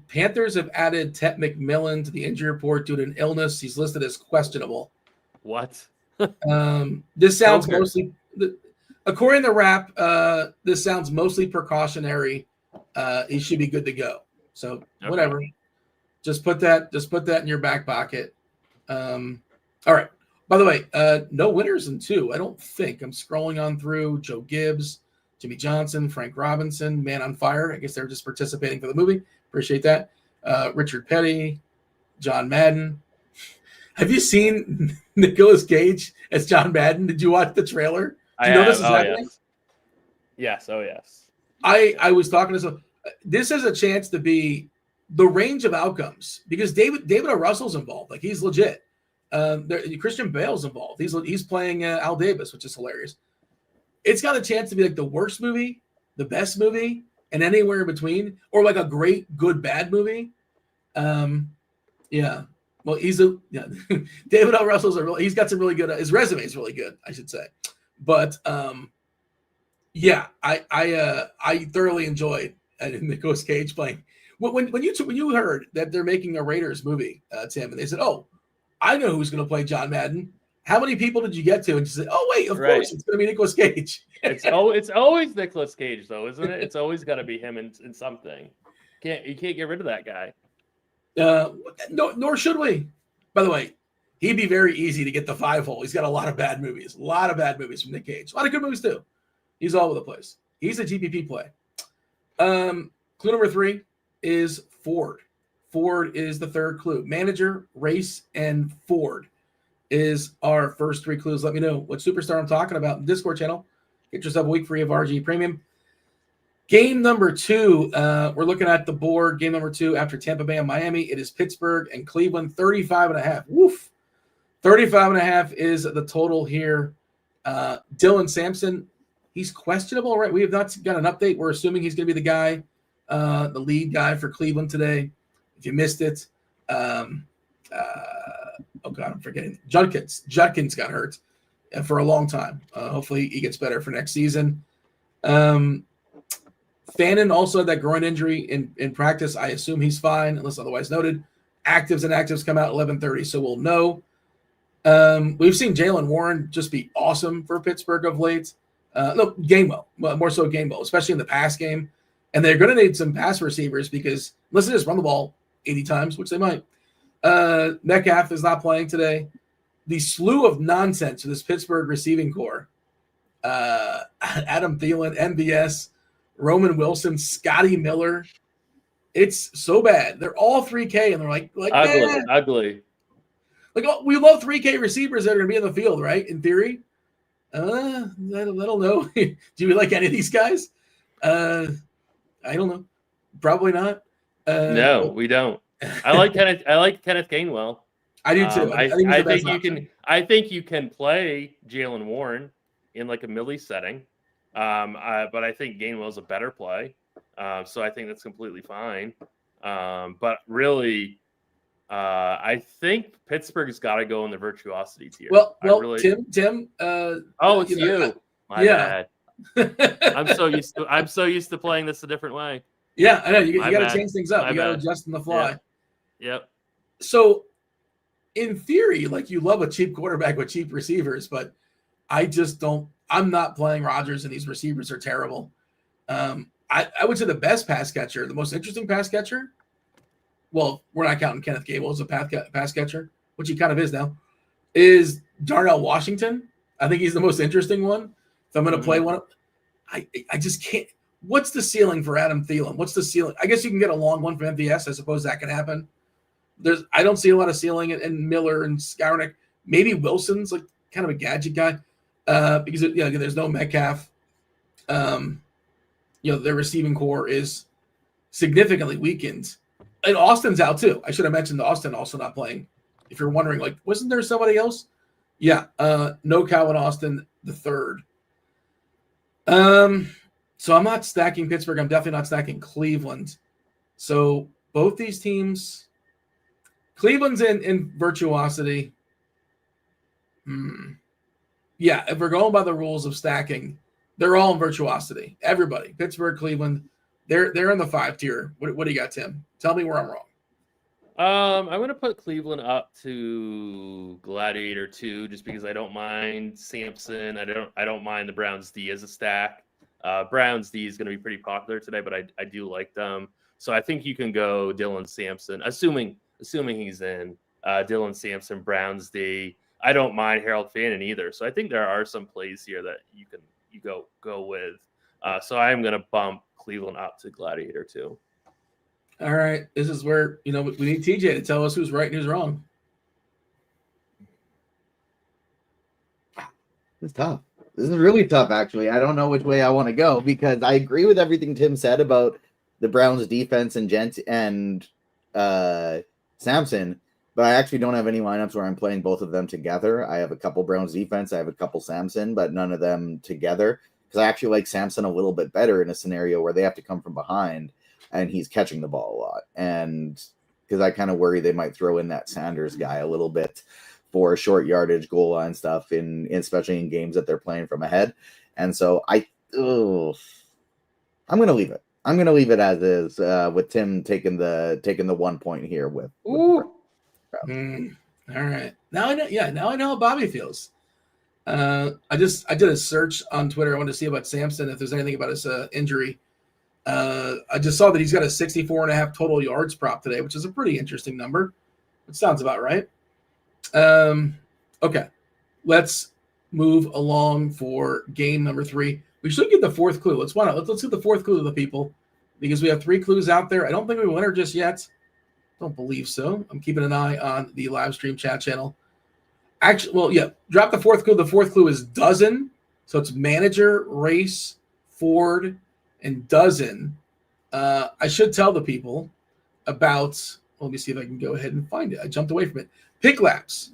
Panthers have added Ted McMillan to the injury report due to an illness. He's listed as questionable. What? This sounds mostly, according to Rap, this sounds mostly precautionary. He should be good to go. So whatever. Just put that in your back pocket. All right. By the way, no winners in 2. I don't think. I'm scrolling on through. Joe Gibbs, Jimmy Johnson, Frank Robinson, Man on Fire. I guess they're just participating for the movie. Appreciate that. Richard Petty, John Madden. Have you seen Nicolas Cage as John Madden? Did you watch the trailer? Do you know this is happening? Yes. Oh, yes. I was talking to some. This has a chance to be the range of outcomes because David O. Russell's involved. He's legit. Christian Bale's involved. He's playing Al Davis, which is hilarious. It's got a chance to be the worst movie, the best movie, and anywhere in between, or a great, good, bad movie. Yeah. Well, David L. Russell's he's got some really good. His resume is really good, I should say. But I thoroughly enjoyed Nicolas Cage playing. When you heard that they're making a Raiders movie, Tim, and they said, "Oh, I know who's going to play John Madden." How many people did you get to? And you said, "Oh, wait, of course, it's going to be Nicolas Cage." It's always Nicolas Cage, though, isn't it? It's always got to be him in something. You can't get rid of that guy. No, nor should we. By the way, he'd be very easy to get the 5-hole. He's got a lot of bad movies. A lot of bad movies from Nick Cage. A lot of good movies, too. He's all over the place. He's a GPP play. Clue number 3 is Ford. Ford is the third clue. Manager, race, and Ford is our first 3 clues. Let me know what superstar I'm talking about in the Discord channel. Get yourself a week free of RG Premium. Game number 2, we're looking at the board. Game number 2 after Tampa Bay and Miami. It is Pittsburgh and Cleveland, 35.5. Woof. 35.5 is the total here. Dylan Sampson, he's questionable, right? We have not got an update. We're assuming he's going to be the guy, the lead guy for Cleveland today. If you missed it, oh God, I'm forgetting. Judkins got hurt for a long time. Hopefully he gets better for next season. Fannin also had that groin injury in practice. I assume he's fine, unless otherwise noted. Actives come out 11:30, so we'll know. We've seen Jaylen Warren just be awesome for Pittsburgh of late. No, Gainwell, more so Gainwell, especially in the pass game. And they're going to need some pass receivers because unless they just run the ball 80 times, which they might. Metcalf is not playing today. The slew of nonsense for this Pittsburgh receiving core. Adam Thielen, MVS, Roman Wilson, Scotty Miller. It's so bad. They're all 3K, and they're like ugly. Like, oh, we love 3K receivers that are going to be in the field, right? In theory. I don't know. Do you like any of these guys? I don't know. Probably not. No, we don't. I like Kenneth Gainwell. I do too. I think you can play Jaylen Warren in like a Millie setting. But I think Gainwell's a better play. So I think that's completely fine. But really, I think Pittsburgh's got to go in the virtuosity tier. Well, Tim. It's you. My bad. I'm so used to playing this a different way. Yeah, I know. You got to change things up. You got to adjust on the fly. Yep. So, in theory, like you love a cheap quarterback with cheap receivers, but I just don't. I'm not playing Rodgers, and these receivers are terrible. I would say the best pass catcher, the most interesting pass catcher. Well, we're not counting Kenneth Gable as a pass catcher, which he kind of is now. Is Darnell Washington? I think he's the most interesting one. If I'm going to play one, I just can't. What's the ceiling for Adam Thielen? What's the ceiling? I guess you can get a long one from MVS. I suppose that can happen. I don't see a lot of ceiling in Miller and Skowronek. Maybe Wilson's like kind of a gadget guy because there's no Metcalf. Their receiving core is significantly weakened. And Austin's out too. I should have mentioned Austin also not playing. If you're wondering, like, wasn't there somebody else? Yeah, no Calvin Austin the third. So I'm not stacking Pittsburgh. I'm definitely not stacking Cleveland. So both these teams, Cleveland's in virtuosity. Yeah, if we're going by the rules of stacking, they're all in virtuosity. Everybody, Pittsburgh, Cleveland, they're in the 5 tier. What do you got, Tim? Tell me where I'm wrong. I'm going to put Cleveland up to Gladiator 2 just because I don't mind Sampson. I don't mind the Browns D as a stack. Browns D is going to be pretty popular today, but I do like them. So I think you can go Dylan Sampson, assuming he's in. Dylan Sampson, Browns D. I don't mind Harold Fannin either. So I think there are some plays here that you go with. So I am going to bump Cleveland up to Gladiator 2. All right. This is where, we need TJ to tell us who's right and who's wrong. It's tough. This is really tough, actually. I don't know which way I want to go because I agree with everything Tim said about the Browns defense and Sampson, but I actually don't have any lineups where I'm playing both of them together. I have a couple Browns defense. I have a couple Sampson, but none of them together because I actually like Sampson a little bit better in a scenario where they have to come from behind and he's catching the ball a lot. And because I kind of worry they might throw in that Sanders guy a little bit for short yardage, goal line stuff, especially in games that they're playing from ahead. And so I'm going to leave it. I'm gonna leave it as is with Tim taking the 1 point here with Ooh. All right. Now I know. Yeah, now I know how Bobby feels. I did a search on Twitter. I wanted to see about Samson if there's anything about his injury. I just saw that he's got a 64.5 total yards prop today, which is a pretty interesting number. It sounds about right. Okay, let's move along for game number 3. We should get the fourth clue. Let's get the fourth clue to the people because we have 3 clues out there. I don't think we have a winner just yet. Don't believe so. I'm keeping an eye on the live stream chat channel. Actually, well, yeah, drop the fourth clue. The fourth clue is dozen. So it's manager, race, Ford, and dozen. I should tell the people about, let me see if I can go ahead and find it. I jumped away from it. PickLabs.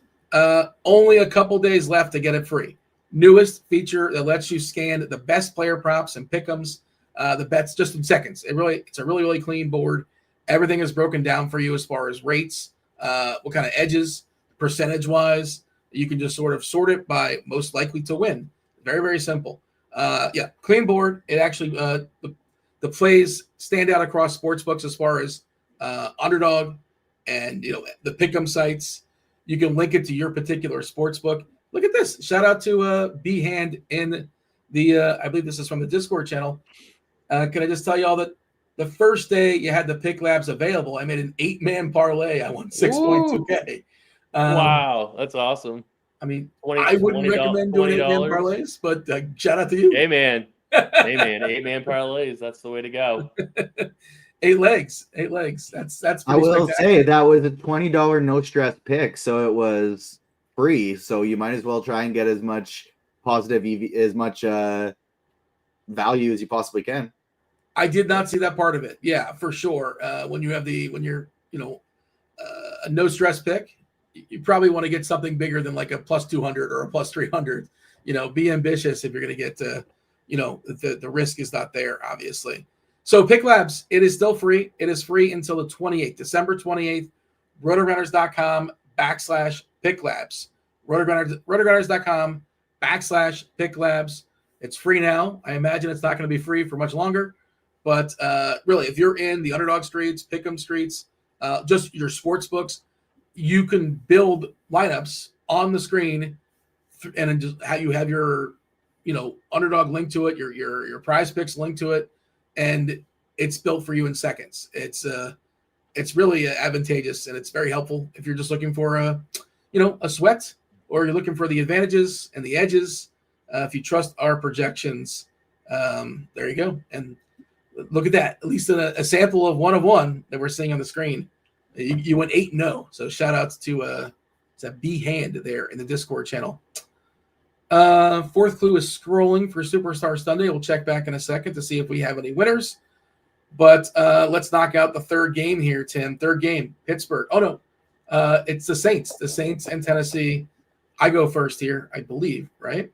Only a couple days left to get it free. Newest feature that lets you scan the best player props and pick'ems, the bets just in seconds. It's a really clean board. Everything is broken down for you as far as rates, what kind of edges, percentage-wise. You can just sort of sort it by most likely to win. Very, very simple. Yeah, clean board. It actually the plays stand out across sports books as far as underdog and the pick'em sites. You can link it to your particular sports book. Look at this. Shout out to B-Hand in the I believe this is from the Discord channel. Can I just tell you all that the first day you had the PickLabs available, I made an 8-man parlay. I won 6.2K. Wow, that's awesome. I mean, I wouldn't recommend doing 8-man parlays, but shout out to you. Hey, man. 8-man parlays. That's the way to go. 8 legs. That's I will say that was a $20 no stress pick, so it was free. So you might as well try and get as much positive EV, as much value as you possibly can. I did not see that part of it. Yeah, for sure. When you're a no stress pick, you probably want to get something bigger than like a plus 200 or a plus 300. Be ambitious if you're going to get to, the risk is not there, obviously. So PickLabs, it is still free. It is free until the 28th, December 28th, RotoGrinders.com/PickLabs. RotoGrinders.com/PickLabs. It's free now. I imagine it's not going to be free for much longer. But really, if you're in the underdog streets, pick'em streets, just your sports books, you can build lineups on the screen, and then just how you have your, underdog link to it, your prize picks link to it, and it's built for you in seconds. It's really advantageous, and it's very helpful if you're just looking for a sweat, or you're looking for the advantages and the edges. If you trust our projections, there you go. And look at that. At least a sample of 1 of 1 that we're seeing on the screen. You went 8-0. So shout outs to B-Hand there in the Discord channel. Fourth clue is scrolling for Superstar Sunday. We'll check back in a second to see if we have any winners. But let's knock out the third game here, Tim. Third game, Pittsburgh. Oh, no. It's the Saints. The Saints and Tennessee. I go first here, I believe, right?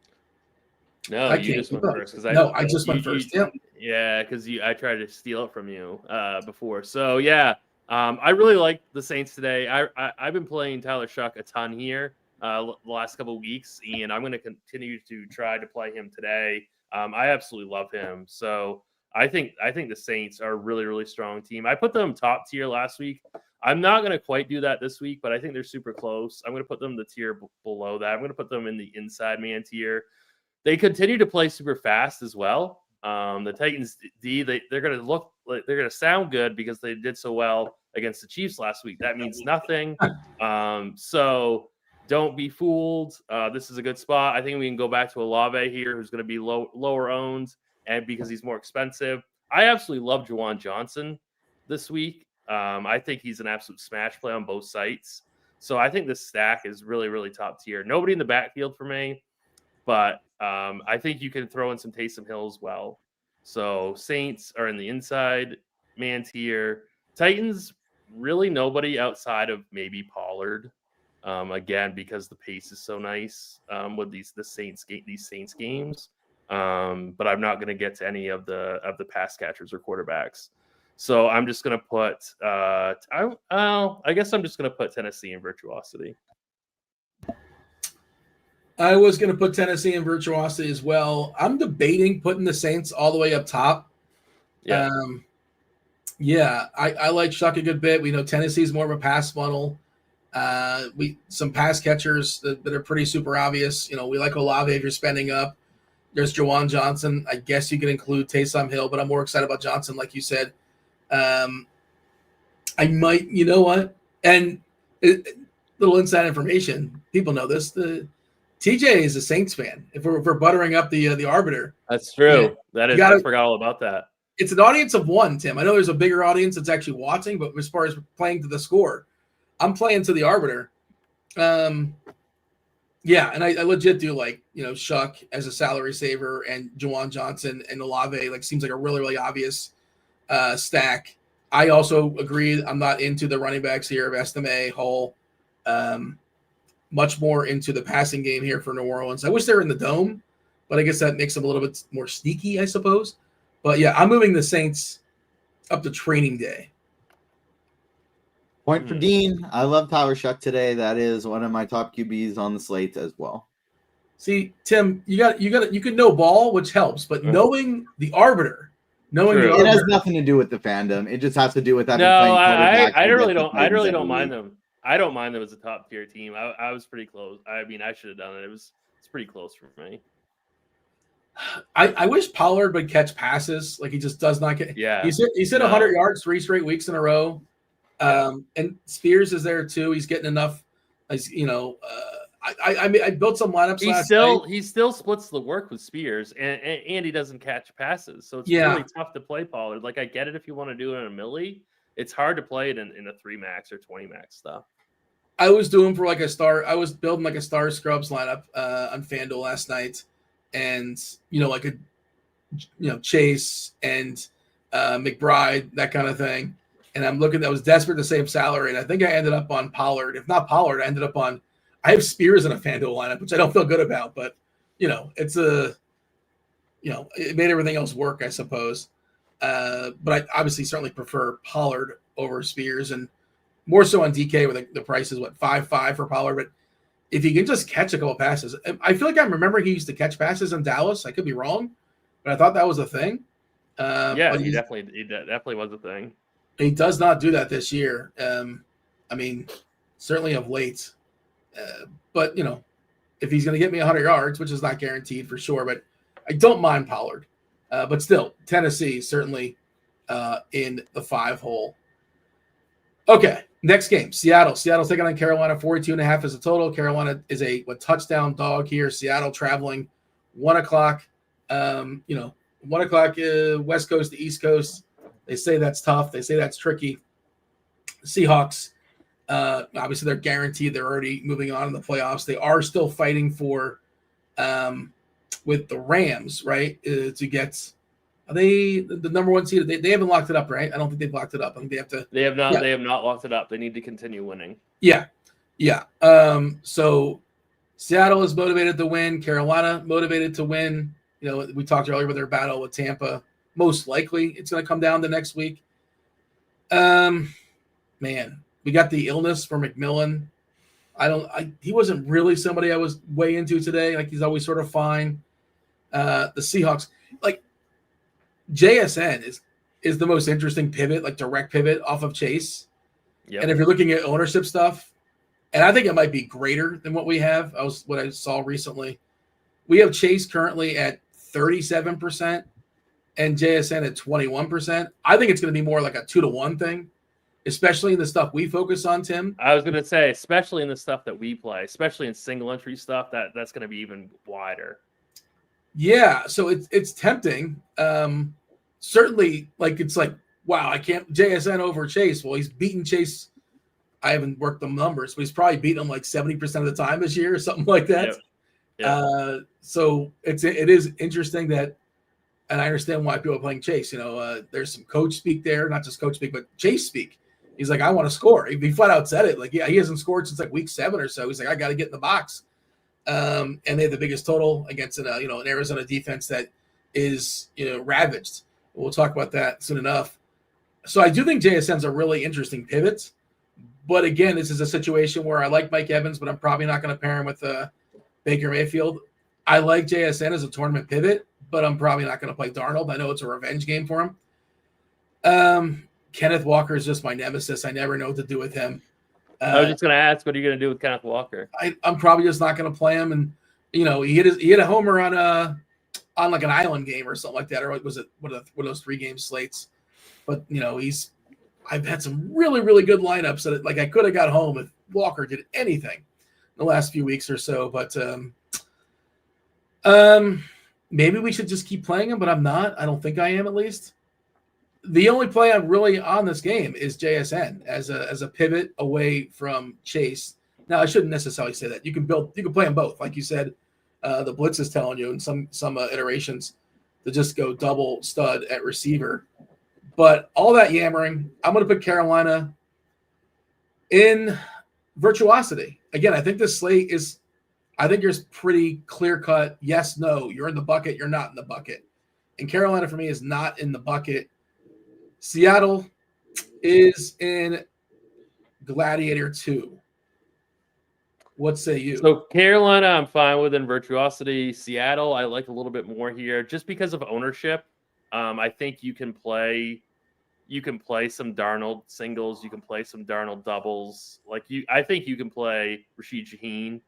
No, you just went first. I just went first. Yeah, because I tried to steal it from you before. So, yeah, I really like the Saints today. I've been playing Tyler Shuck a ton here the last couple of weeks, and I'm going to continue to try to play him today. I absolutely love him. So I think the Saints are a really, really strong team. I put them top tier last week. I'm not going to quite do that this week, but I think they're super close. I'm going to put them the tier below that. I'm going to put them in the inside man tier. They continue to play super fast as well. The Titans D, they're going to look like they're going to sound good because they did so well against the Chiefs last week. That means nothing. So don't be fooled. This is a good spot. I think we can go back to Olave here, who's going to be lower owned, and because he's more expensive. I absolutely love Juwan Johnson this week. I think he's an absolute smash play on both sites. So I think this stack is really, really top tier. Nobody in the backfield for me, but I think you can throw in some Taysom Hill as well. So Saints are in the inside man tier. Titans, really nobody outside of maybe Pollard. Again, because the pace is so nice with these Saints games. But I'm not going to get to any of the pass catchers or quarterbacks. So I'm just going to put I guess I'm just going to put Tennessee in Virtuosity. I was going to put Tennessee in Virtuosity as well. I'm debating putting the Saints all the way up top. Yeah. Yeah, I like Shuck a good bit. We know Tennessee's more of a pass funnel. Some pass catchers that are pretty super obvious. We like Olave if you're spending up. There's Jawan Johnson. I guess you could include Taysom Hill, but I'm more excited about Johnson, like you said. I might, you know what? And little inside information. People know this. The TJ is a Saints fan. If we're buttering up the arbiter, that's true. I forgot all about that. It's an audience of one, Tim. I know there's a bigger audience that's actually watching, but as far as playing to the score, I'm playing to the arbiter. Yeah, and I legit do like, Shuck as a salary saver and Jawan Johnson and Olave, seems like a really, really obvious stack. I also agree. I'm not into the running backs here of Estime, Hull. Much more into the passing game here for New Orleans. I wish they were in the dome, but I guess that makes them a little bit more sneaky, I suppose. But yeah, I'm moving the Saints up to training day. Point for Dean. I love Tyler Shuck today. That is one of my top QBs on the slate as well. See, Tim, you can know ball, which helps, but knowing the arbiter, it has nothing to do with the fandom. It just has to do with that. No, I really don't mind them. I don't mind them as a top tier team. I was pretty close. I mean, I should have done it. It's pretty close for me. I wish Pollard would catch passes. He just does not get. Yeah, he's hit 100 yards 3 straight weeks in a row. And Spears is there too. He's getting enough. I built some lineups last night. He still splits the work with Spears, and he doesn't catch passes. So it's really tough to play Pollard. I get it if you want to do it in a millie. It's hard to play it in a 3 max or 20 max stuff. I was doing for a star. I was building a star scrubs lineup on FanDuel last night, and Chase and McBride, that kind of thing. And I'm looking. I was desperate to save salary, and I think I ended up on Pollard. If not Pollard, I ended up on. I have Spears in a FanDuel lineup, which I don't feel good about, but it's it made everything else work, I suppose. But I obviously certainly prefer Pollard over Spears, and more so on DK where the price is 5.5 for Pollard. But if he can just catch a couple passes, I feel like I'm remembering he used to catch passes in Dallas. I could be wrong, but I thought that was a thing. Yeah, he definitely was a thing. He does not do that this year. I mean, certainly of late. But if he's going to get me 100 yards, which is not guaranteed for sure, but I don't mind Pollard. But still, Tennessee certainly in the 5 hole. Okay, next game, Seattle. Seattle's taking on Carolina. 42.5 is a total. Carolina is a touchdown dog here. Seattle traveling 1 o'clock. 1 o'clock West Coast to East Coast. They say that's tough. They say that's tricky. Seahawks, obviously they're guaranteed. They're already moving on in the playoffs. They are still fighting for with the Rams, right? To get are they the number 1 seed? They haven't locked it up, right? I don't think they've locked it up. I think they have to. They have not. Yeah. They have not locked it up. They need to continue winning. Yeah. So Seattle is motivated to win. Carolina motivated to win. We talked earlier about their battle with Tampa. Most likely, it's going to come down to next week. Man, we got the illness for McMillan. He wasn't really somebody I was way into today. He's always sort of fine. The Seahawks, JSN is the most interesting pivot, direct pivot off of Chase. Yep. And if you're looking at ownership stuff, and I think it might be greater than what we have. What I saw recently. We have Chase currently at 37% and JSN at 21%. I think it's going to be more like a 2-to-1 thing, especially in the stuff we focus on, Tim. I was going to say, especially in the stuff that we play, especially in single entry stuff, that's going to be even wider. Yeah, so it's tempting. Certainly, wow, I can't JSN over Chase. Well, he's beaten Chase. I haven't worked the numbers, but he's probably beaten him 70% of the time this year or something like that. Yep. So it is interesting that, and I understand why people are playing Chase. There's some coach speak there, not just coach speak, but Chase speak. He's like, I want to score. He flat out said it. He hasn't scored since week 7 or so. He's like, I got to get in the box. And they have the biggest total against an Arizona defense that is ravaged. We'll talk about that soon enough. So I do think JSN's a really interesting pivot. But again, this is a situation where I like Mike Evans, but I'm probably not going to pair him with Baker Mayfield. I like JSN as a tournament pivot, but I'm probably not going to play Darnold. I know it's a revenge game for him. Kenneth Walker is just my nemesis. I never know what to do with him. I was just going to ask, what are you going to do with Kenneth Walker? I'm probably just not going to play him. And he hit a homer on like an island game or something like that, or was it one of those 3-game slates? But I've had some really, really good lineups that I could have got home if Walker did anything in the last few weeks or so. But maybe we should just keep playing him, but I'm not. I don't think I am, at least. The only play I'm really on this game is JSN as a pivot away from Chase. Now, I shouldn't necessarily say that. You can play them both, like you said. The blitz is telling you in some iterations to just go double stud at receiver. But all that yammering, I'm going to put Carolina in virtuosity. Again, I think this slate is – I think there's pretty clear-cut yes, no. You're in the bucket. You're not in the bucket. And Carolina, for me, is not in the bucket. Seattle is in Gladiator 2. What say you? So Carolina, I'm fine with in virtuosity. Seattle, I like a little bit more here just because of ownership. I think you can play some Darnold singles. You can play some Darnold doubles. I think you can play Rashid Shaheen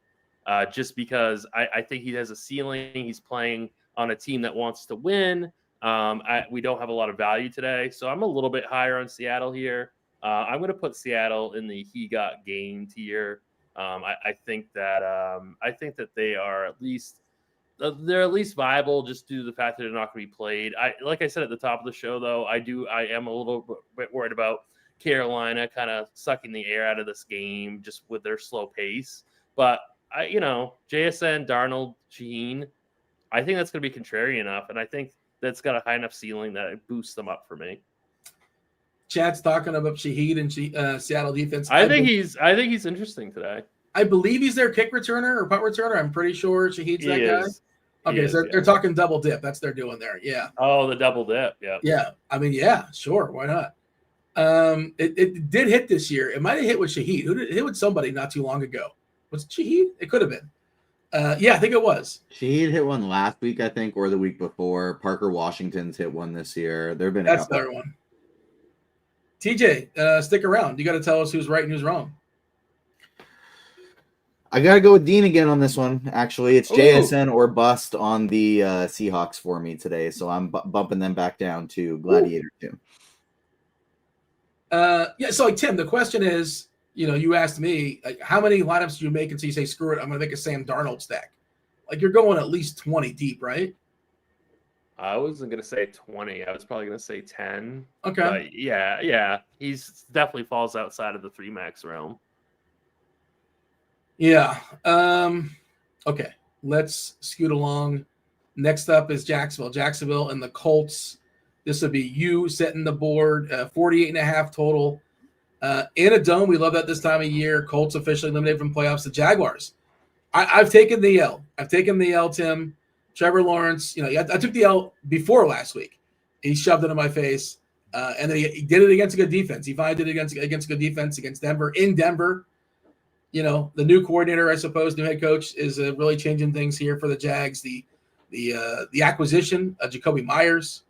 just because I think he has a ceiling. He's playing on a team that wants to win. We don't have a lot of value today, so I'm a little bit higher on Seattle here. I'm going to put Seattle in the he got game tier. I think that they are at least viable just due to the fact that they're not going to be played. Like I said at the top of the show, though, I am a little bit worried about Carolina kind of sucking the air out of this game just with their slow pace. But JSN, Darnold, Shaheen, I think that's going to be contrarian enough, and I think that's got a high enough ceiling that it boosts them up for me. Chad's talking about Shaheed and Seattle defense. I think he's interesting today. I believe he's their kick returner or punt returner. I'm pretty sure Shaheed's that guy. Okay, so they're talking double dip. That's what they're doing there. Yeah. Oh, the double dip. Yeah. Yeah. I mean, yeah, sure. Why not? It did hit this year. It might have hit with Shaheed. Who did it hit with somebody not too long ago? Was it Shaheed? It could have been. Yeah, I think it was. Shaheed hit one last week, I think, or the week before. Parker Washington's hit one this year. There have been That's their one. TJ, stick around. You got to tell us who's right and who's wrong. I got to go with Dean again on this one, actually. It's JSN or bust on the Seahawks for me today, so I'm bumping them back down to Gladiator 2. Yeah, so Tim, the question is, you asked me, how many lineups do you make until you say, screw it, I'm going to make a Sam Darnold stack? You're going at least 20 deep, right? I wasn't going to say 20. I was probably going to say 10. Okay. But yeah. He's definitely falls outside of the 3 max realm. Yeah. Okay. Let's scoot along. Next up is Jacksonville and the Colts. This will be you setting the board, 48.5 total. In a dome, we love that this time of year. Colts officially eliminated from playoffs. The Jaguars. I've taken the L. Tim. Trevor Lawrence, I took the L before last week. He shoved it in my face, and then he did it against a good defense. He finally did it against a good defense against Denver. In Denver, the new coordinator, I suppose, new head coach, is really changing things here for the Jags. The acquisition of Jacoby Myers.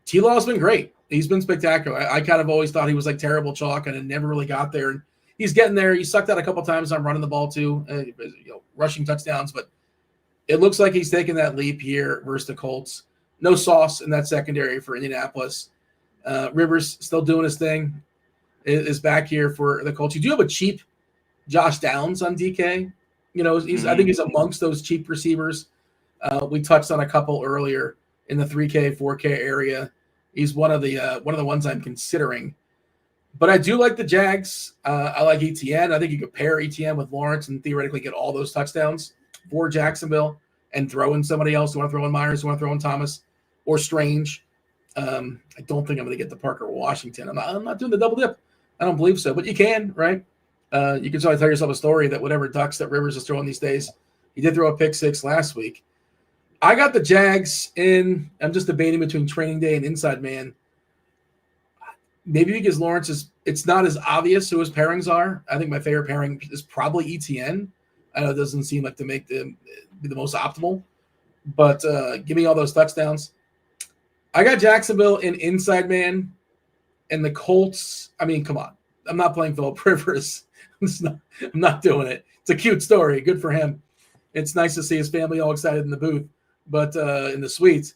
T-Law's been great. He's been spectacular. I kind of always thought he was like terrible chalk and it never really got there. And he's getting there. He sucked out a couple times on running the ball too, rushing touchdowns. But it looks like he's taking that leap here versus the Colts. No sauce in that secondary for Indianapolis. Rivers still doing his thing. Is back here for the Colts. You do have a cheap Josh Downs on DK. I think he's amongst those cheap receivers. We touched on a couple earlier in the 3K, 4K area. He's one of the ones I'm considering. But I do like the Jags. I like ETN. I think you could pair ETN with Lawrence and theoretically get all those touchdowns for Jacksonville and throw in somebody else. You want to throw in Myers, you want to throw in Thomas or Strange. I don't think I'm going to get the Parker Washington. I'm not doing the double dip. I don't believe so, but you can, right? You can sort of tell yourself a story that whatever ducks that Rivers is throwing these days, he did throw a pick 6 last week. I got the Jags in. I'm just debating between training day and inside man. Maybe because Lawrence it's not as obvious who his pairings are. I think my favorite pairing is probably ETN. I know it doesn't seem like to make be the most optimal, but give me all those touchdowns. I got Jacksonville in inside man, and the Colts. I mean, come on. I'm not playing Phillip Rivers. I'm not doing it. It's a cute story. Good for him. It's nice to see his family all excited in the booth, but in the suites,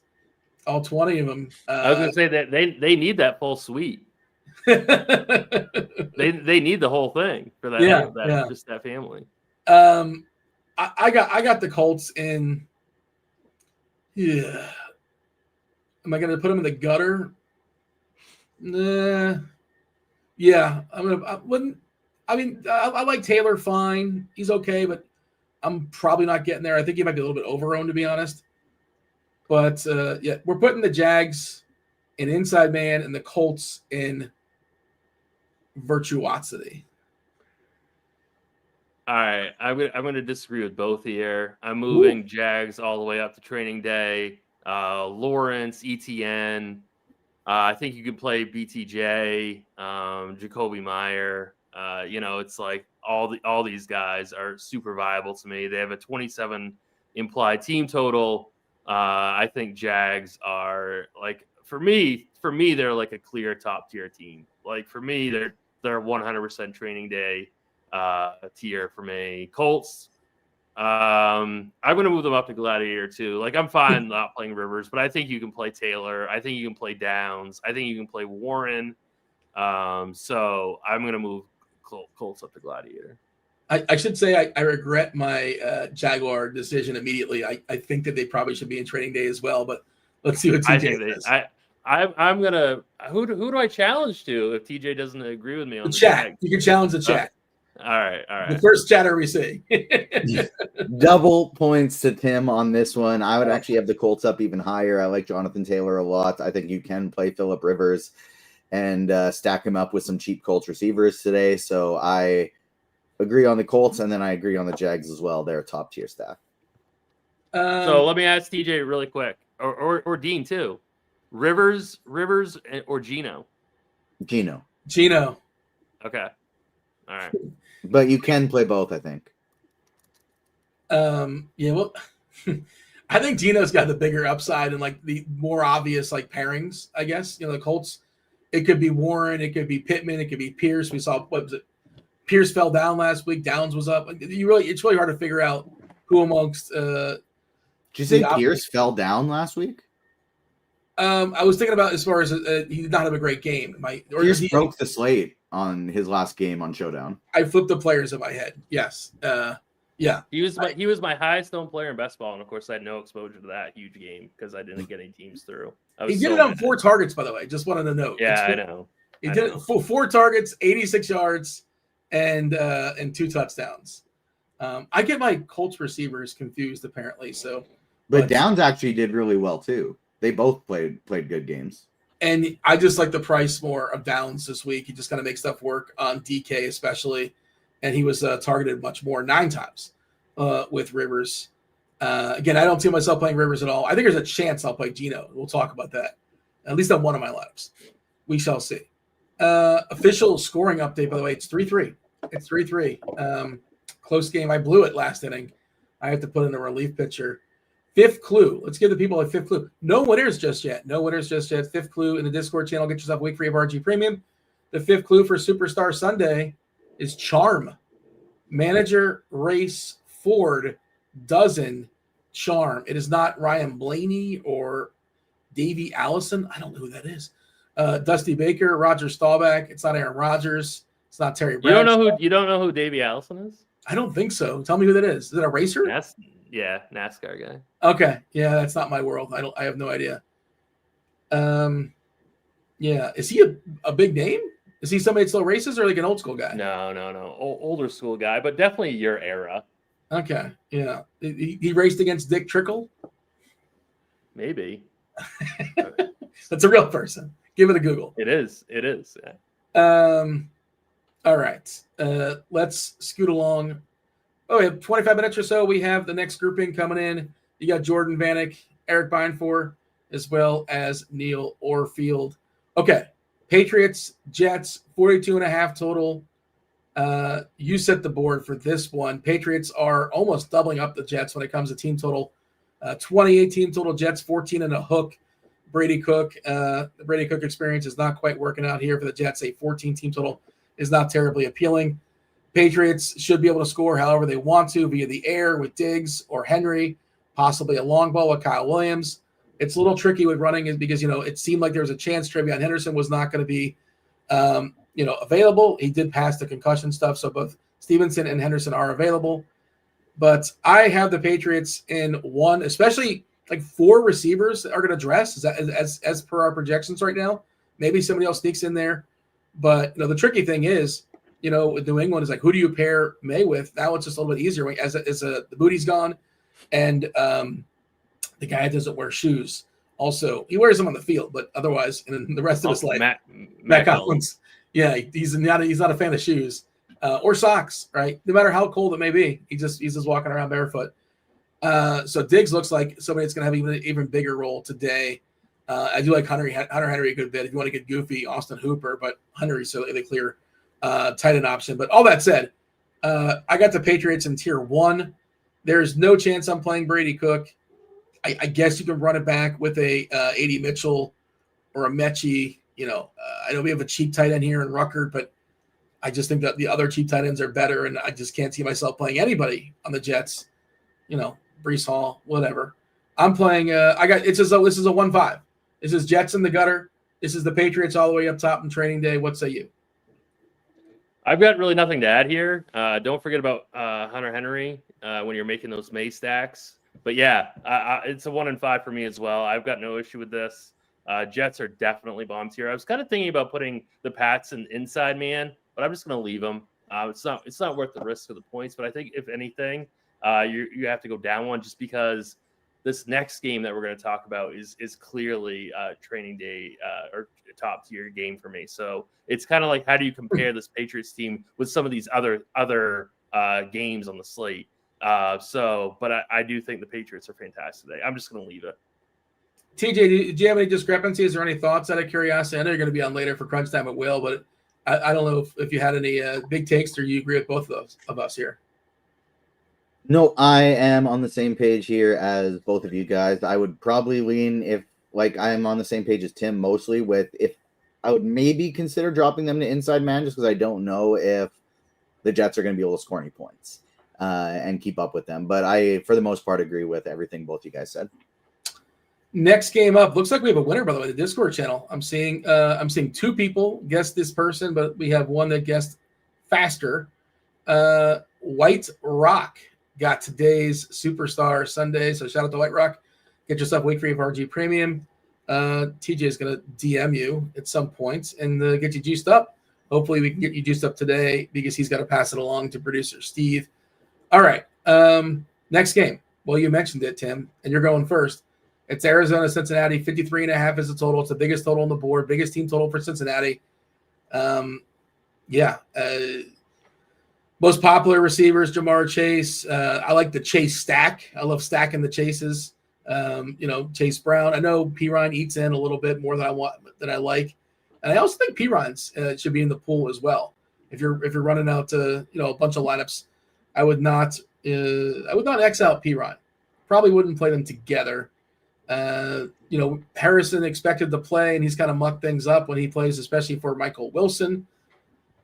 all 20 of them. I was going to say that they need that full suite. They need the whole thing for that. Just that family. I got the Colts in. Yeah. Am I going to put them in the gutter? Nah. Yeah. I like Taylor fine. He's okay, but I'm probably not getting there. I think he might be a little bit overowned, to be honest. But we're putting the Jags in inside man and the Colts in virtuosity. All right, I'm going to disagree with both here. I'm moving Jags all the way up to training day. Lawrence, ETN. I think you can play BTJ, Jacoby Meyer. It's like all these guys are super viable to me. They have a 27 implied team total. I think Jags are like for me they're like a clear top tier team. Like for me they're 100% training day tier for me. Colts. I'm going to move them up to Gladiator too. Like I'm fine not playing Rivers, but I think you can play Taylor. I think you can play Downs. I think you can play Warren. So I'm going to move Colts up to Gladiator. I should say I regret my Jaguar decision immediately. I think that they probably should be in training day as well, but let's see what TJ says. I'm going to who do I challenge to if TJ doesn't agree with me on the chat? You can challenge the chat. All right. The first chatter we see. Double points to Tim on this one. I would actually have the Colts up even higher. I like Jonathan Taylor a lot. I think you can play Phillip Rivers and stack him up with some cheap Colts receivers today. So I agree on the Colts, and then I agree on the Jags as well. They're a top tier staff. So let me ask TJ really quick, or Dean too. Rivers, or Geno? Geno. Okay. All right. But you can play both, I think. I think Geno's got the bigger upside and like the more obvious like pairings, I guess. The Colts, it could be Warren, it could be Pittman, it could be Pierce. We saw Pierce fell down last week, Downs was up. It's really hard to figure out who amongst Did you say Pierce fell down last week? I was thinking about as far as he did not have a great game. Pierce broke the slate on his last game on Showdown. I flipped the players in my head. Yes. Yeah. He was my highest owned player in best ball, and of course I had no exposure to that huge game because I didn't get any teams through. He did it on 4 targets, by the way. Just wanted to note. Yeah, I know. He did it for 4 targets, 86 yards, and 2 touchdowns. I get my Colts receivers confused apparently. But Downs actually did really well too. They both played good games. And I just like the price more of Downs this week. He just kind of makes stuff work on DK especially. And he was targeted much more 9 times with Rivers. Again, I don't see myself playing Rivers at all. I think there's a chance I'll play Geno. We'll talk about that. At least on one of my lineups. We shall see. Official scoring update, by the way, it's 3-3. It's 3-3. Close game. I blew it last inning. I have to put in a relief pitcher. 5th clue. Let's give the people a 5th clue. No winners just yet. 5th clue in the Discord channel. Get yourself a week free of RG Premium. The 5th clue for Superstar Sunday is Charm. Manager, race, Ford, dozen, Charm. It is not Ryan Blaney or Davey Allison. I don't know who that is. Dusty Baker, Roger Staubach. It's not Aaron Rodgers. It's not Terry Bradshaw. You don't know who Davey Allison is? I don't think so. Tell me who that is. Is it a racer? NASCAR guy. Okay. Yeah, that's not my world. I have no idea. Is he a big name? Is he somebody that still races or like an old school guy? No. Older school guy, but definitely your era. Okay. Yeah. He raced against Dick Trickle? Maybe. That's a real person. Give it a Google. It is. Yeah. All right. Let's scoot along. Oh, we have 25 minutes or so. We have the next grouping coming in. You got Jordan Vanek, Erik Beimfohr, as well as Neil Orfield. Okay. Patriots, Jets, 42.5 total. You set the board for this one. Patriots are almost doubling up the Jets when it comes to team total. 28 team total, Jets 14 and a hook. Brady Cook. The Brady Cook experience is not quite working out here for the Jets. A 14-team total is not terribly appealing. Patriots should be able to score however they want to via the air with Diggs or Henry, possibly a long ball with Kyle Williams. It's a little tricky with running is because, it seemed like there was a chance TreVeyon Henderson was not going to be, available. He did pass the concussion stuff, so both Stevenson and Henderson are available. But I have the Patriots in one, especially like 4 receivers that are going to dress as per our projections right now. Maybe somebody else sneaks in there. But, the tricky thing is, with New England is like, who do you pair May with? Now it's just a little bit easier as the booty's gone. And the guy doesn't wear shoes. Also, he wears them on the field, but otherwise, in the rest of his life, Matt Collins. Yeah, he's not a fan of shoes or socks, right? No matter how cold it may be, he's just walking around barefoot. So Diggs looks like somebody that's going to have even bigger role today. I do like Hunter Henry a good bit. If you want to get goofy, Austin Hooper, but Henry's so the clear tight end option. But all that said, I got the Patriots in tier 1. There's no chance I'm playing Brady Cook. I guess you can run it back with a A.D. Mitchell or a Mechie. I know we have a cheap tight end here in Ruckert, but I just think that the other cheap tight ends are better, and I just can't see myself playing anybody on the Jets. Breece Hall, whatever. I'm playing. This is a 1-5. This is Jets in the gutter. This is the Patriots all the way up top in training day. What say you? I've got really nothing to add here. Don't forget about Hunter Henry when you're making those May stacks. But yeah, it's a 1-5 for me as well. I've got no issue with this. Jets are definitely bomb tier. I was kind of thinking about putting the Pats in inside man, but I'm just going to leave them. It's not worth the risk of the points. But I think if anything, you have to go down one just because this next game that we're going to talk about is clearly training day or top tier game for me. So it's kind of like, how do you compare this Patriots team with some of these other games on the slate? But I do think the Patriots are fantastic today. I'm just going to leave it. TJ, do you have any discrepancies or any thoughts out of curiosity? I know you're going to be on later for Crunch Time at Will, but I don't know if you had any big takes or you agree with both of us here. No, I am on the same page here as both of you guys. I would probably lean I am on the same page as Tim mostly if I would maybe consider dropping them to inside man just because I don't know if the Jets are going to be able to score any points and keep up with them. But I, for the most part, agree with everything both you guys said. Next game up. Looks like we have a winner, by the way, the Discord channel. I'm seeing 2 people guess this person, but we have one that guessed faster. White Rock got today's Superstar Sunday. So shout out to White Rock. Get yourself week free of RG Premium. TJ is going to DM you at some point and get you juiced up. Hopefully we can get you juiced up today because he's got to pass it along to producer Steve. All right. Next game. Well, you mentioned it, Tim, and you're going first. It's Arizona, Cincinnati, 53.5 is the total. It's the biggest total on the board, biggest team total for Cincinnati. Most popular receivers, Jamar Chase. I like the Chase stack. I love stacking the Chases. Chase Brown. I know Pirine eats in a little bit more than I like. And I also think Pirine's should be in the pool as well. If you're running out a bunch of lineups, I would not X out Pirine. Probably wouldn't play them together. Harrison expected to play, and he's kind of mucked things up when he plays, especially for Michael Wilson.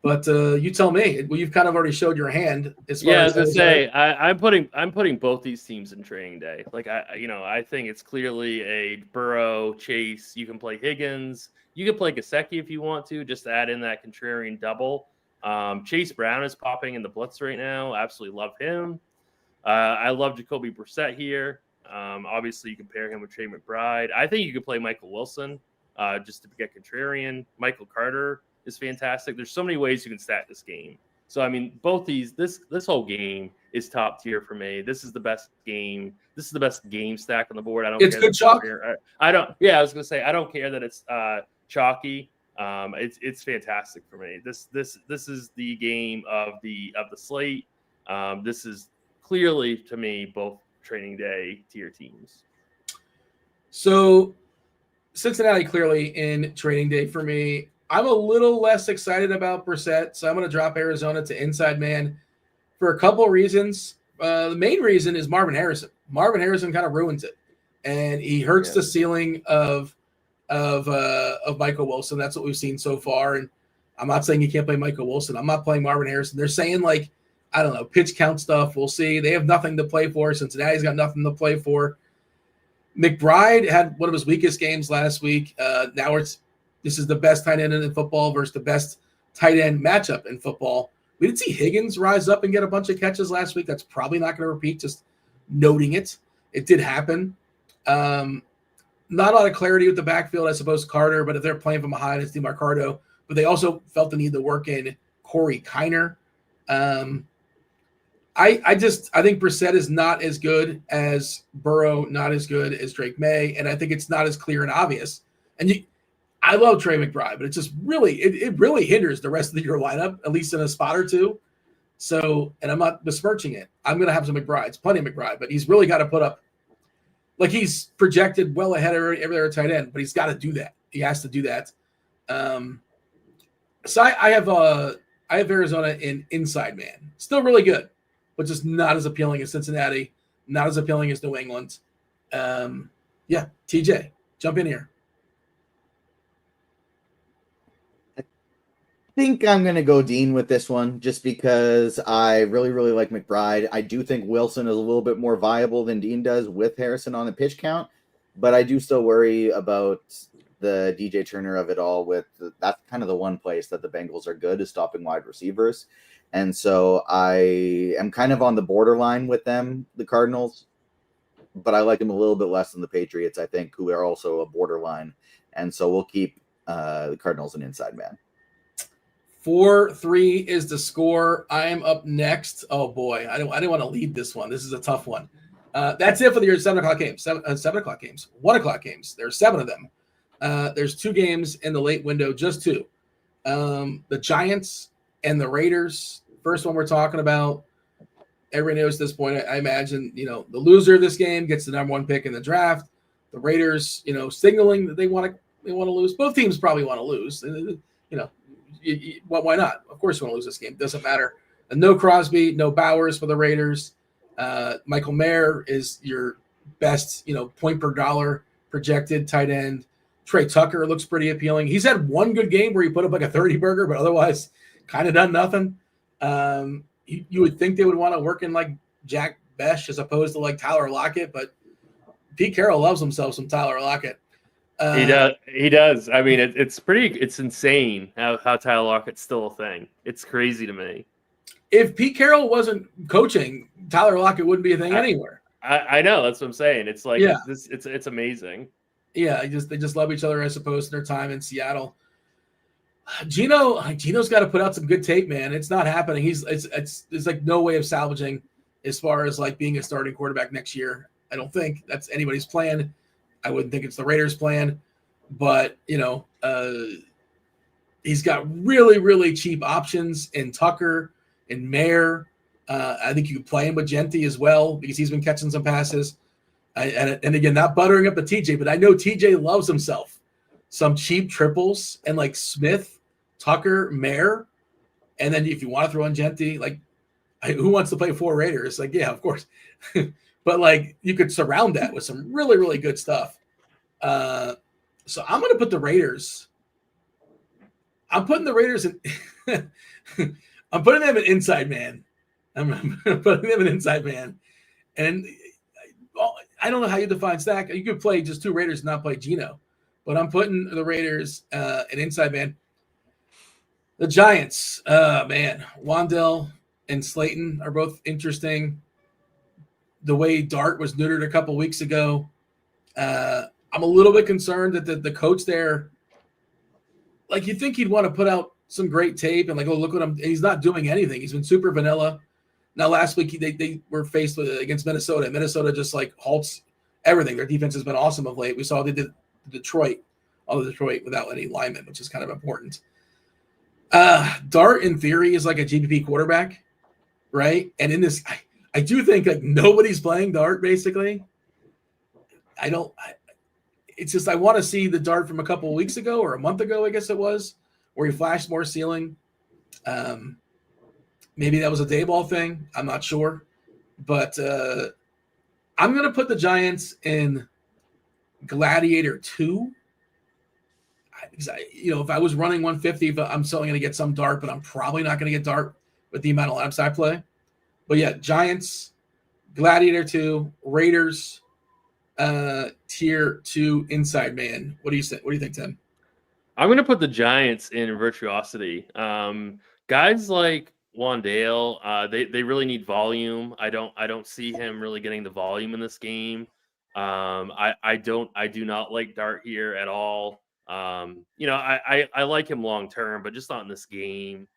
But you tell me. Well, you've kind of already showed your hand. As far as I was gonna say, I'm putting both these teams in training day. Like I think it's clearly a Burrow, Chase. You can play Higgins. You can play Gesicki if you want to, just to add in that contrarian double. Chase Brown is popping in the blitz right now. Absolutely love him. I love Jacoby Brissett here. Obviously, you can pair him with Trey McBride. I think you could play Michael Wilson just to get contrarian. Michael Carter is fantastic. There's so many ways you can stack this game. So, I mean, both these, this whole game is top tier for me. This is the best game. This is the best game stack on the board. It's good chalk. I was going to say, I don't care that it's chalky. It's fantastic for me. This is the game of the slate. This is clearly, to me, both training day tier teams. So Cincinnati clearly in training day for me. I'm a little less excited about Brissett, so I'm going to drop Arizona to inside man for a couple of reasons. The main reason is Marvin Harrison. Marvin Harrison kind of ruins it, and he hurts the ceiling of of Michael Wilson. That's what we've seen so far. And I'm not saying you can't play Michael Wilson. I'm not playing Marvin Harrison. They're saying, like, I don't know, pitch count stuff. We'll see. They have nothing to play for. Cincinnati's got nothing to play for. McBride had one of his weakest games last week. Now this is the best tight end in football versus the best tight end matchup in football. We did see Higgins rise up and get a bunch of catches last week. That's probably not going to repeat, just noting it. It did happen. Not a lot of clarity with the backfield, I suppose, Carter, but if they're playing from behind, it's DeMarcado. But they also felt the need to work in Corey Kiner. I think Brissett is not as good as Burrow, not as good as Drake May, and I think it's not as clear and obvious. And I love Trey McBride, but it just really it really hinders the rest of your lineup, at least in a spot or two. So, and I'm not besmirching it. I'm going to have some McBrides, plenty of McBride, but he's really got to put up, like, he's projected well ahead of every other tight end, but he's got to do that. He has to do that. So I have Arizona in inside man, still really good, but just not as appealing as Cincinnati, not as appealing as New England. TJ, jump in here. I think I'm going to go Dean with this one just because I really, really like McBride. I do think Wilson is a little bit more viable than Dean does with Harrison on the pitch count, but I do still worry about the DJ Turner of it all. That's kind of the one place that the Bengals are good, is stopping wide receivers. And so I am kind of on the borderline with them, the Cardinals, but I like them a little bit less than the Patriots, I think, who are also a borderline. And so we'll keep the Cardinals an inside man. 4-3 is the score. I am up next. Oh boy, I didn't want to lead this one. This is a tough one. That's it for your 7 o'clock games. 7 o'clock games. 1 o'clock games. There's 7 of them. There's 2 games in the late window, just 2. The Giants and the Raiders. First one we're talking about. Everybody knows at this point. I imagine, the loser of this game gets the number 1 pick in the draft. The Raiders, signaling that they want to lose. Both teams probably want to lose. Why not? Of course you want to lose this game. Doesn't matter. And no Crosby, no Bowers for the Raiders. Michael Mayer is your best, point per dollar projected tight end. Trey Tucker looks pretty appealing. He's had one good game where he put up like a 30-burger, but otherwise kind of done nothing. You would think they would want to work in like Jack Besh as opposed to like Tyler Lockett, but Pete Carroll loves himself some Tyler Lockett. He does. I mean, it's insane how Tyler Lockett's still a thing. It's crazy to me. If Pete Carroll wasn't coaching, Tyler Lockett wouldn't be a thing anywhere. I know. That's what I'm saying. It's like, it's amazing. Yeah. They just love each other, I suppose, in their time in Seattle. Gino's got to put out some good tape, man. It's not happening. There's like no way of salvaging as far as like being a starting quarterback next year. I don't think that's anybody's plan. I wouldn't think it's the Raiders' plan, but he's got really, really cheap options in Tucker and Mayer. I think you could play him with Genti as well because he's been catching some passes. And again, not buttering up the TJ, but I know TJ loves himself some cheap triples and like Smith, Tucker, Mayer, and then if you want to throw in Genti, like who wants to play 4 Raiders? Like, yeah, of course. But like you could surround that with some really, really good stuff. So I'm going to put the Raiders. I'm putting the Raiders in. I'm putting them in inside man. I'm putting them in inside man. And I don't know how you define stack. You could play just 2 Raiders and not play Geno. But I'm putting the Raiders an inside man. The Giants, man, Wandell and Slayton are both interesting. The way Dart was neutered a couple weeks ago, I'm a little bit concerned that the coach there, like you'd think he'd want to put out some great tape and like, oh, look what I'm. He's not doing anything. He's been super vanilla. Now last week they were faced with against Minnesota. Minnesota just like halts everything. Their defense has been awesome of late. We saw they did Detroit without any linemen, which is kind of important. Dart in theory is like a GPP quarterback, right? And in this. I do think like nobody's playing Dart basically. It's just I want to see the Dart from a couple of weeks ago or a month ago, I guess it was, where he flashed more ceiling. Maybe that was a Dayball thing. I'm not sure. But I'm going to put the Giants in Gladiator 2. if I was running 150, I'm still going to get some dart, but I'm probably not going to get dart with the amount of lineups I play. But yeah, Giants, Gladiator 2, Raiders, tier 2 inside man. What do you think? What do you think, Tim? I'm going to put the Giants in virtuosity. Guys like Wandale, they really need volume. I don't see him really getting the volume in this game. I do not like Dart here at all. I like him long term, but just not in this game.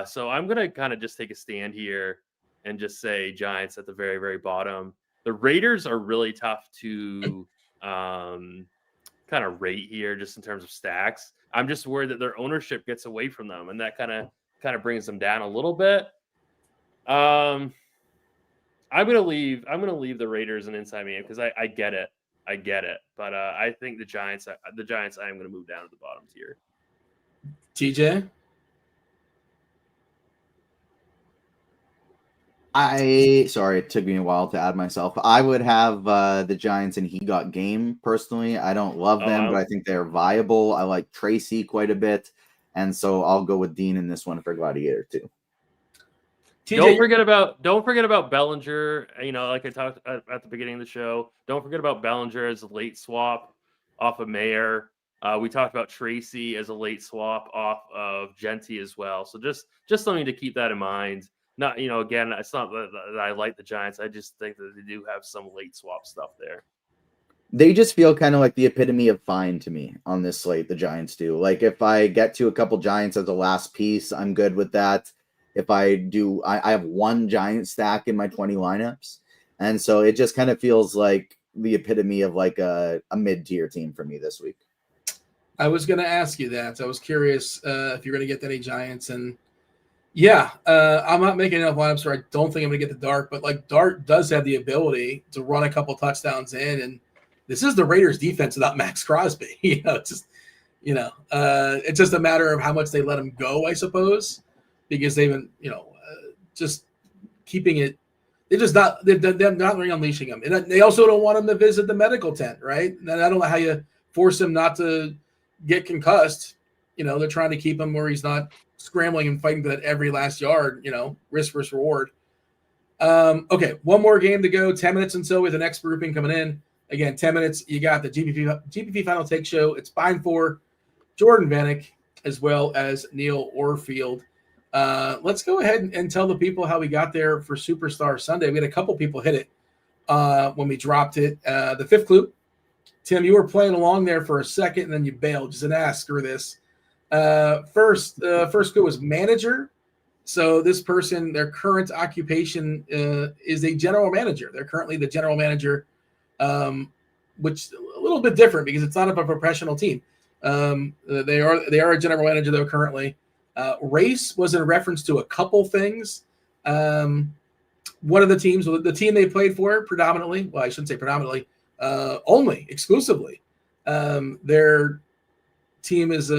So I'm going to kind of just take a stand here and just say Giants at the very, very bottom. The Raiders are really tough to kind of rate here just in terms of stacks. I'm just worried that their ownership gets away from them, and that kind of brings them down a little bit. I'm gonna leave the Raiders and inside man because I get it. But I think the Giants I am gonna move down to the bottom tier. TJ? Sorry, it took me a while to add myself. I would have the Giants and he got game personally. I don't love them, but I think they're viable. I like Tracy quite a bit, and so I'll go with Dean in this one for Gladiator too. TJ, don't forget about Bellinger. Like I talked at the beginning of the show. Don't forget about Bellinger as a late swap off of Mayer. We talked about Tracy as a late swap off of Genty as well. So just something to keep that in mind. Not, again, it's not that I like the Giants. I just think that they do have some late swap stuff there. They just feel kind of like the epitome of fine to me on this slate, the Giants do. Like if I get to a couple Giants as a last piece, I'm good with that. If I do, I have one Giant stack in my 20 lineups. And so it just kind of feels like the epitome of like a mid-tier team for me this week. I was going to ask you that. I was curious if you're going to get any Giants. And yeah, I'm not making enough lineups where I don't think I'm going to get the Dart, but like Dart does have the ability to run a couple touchdowns in, and this is the Raiders defense without Max Crosby. It's just a matter of how much they let him go, I suppose, because they've been, just keeping it. They're not really unleashing him. And they also don't want him to visit the medical tent, right? And I don't know how you force him not to get concussed. They're trying to keep him where he's not scrambling and fighting to that every last yard, risk versus reward. Okay, one more game to go, 10 minutes until with the next grouping coming in. Again, 10 minutes, you got the GPP Final Take show. It's Beimfohr, Jordan Vanek, as well as Neil Orfield. Let's go ahead and tell the people how we got there for Superstar Sunday. We had a couple people hit it when we dropped it. The fifth clue, Tim, you were playing along there for a second, and then you bailed. Just screw this. First clue was manager. So this person, their current occupation is a general manager. They're currently the general manager, which a little bit different because it's not of a professional team. They are a general manager though currently. Race was in reference to a couple things. One of the teams, the team they played for predominantly, well, I shouldn't say predominantly, only exclusively. Their team is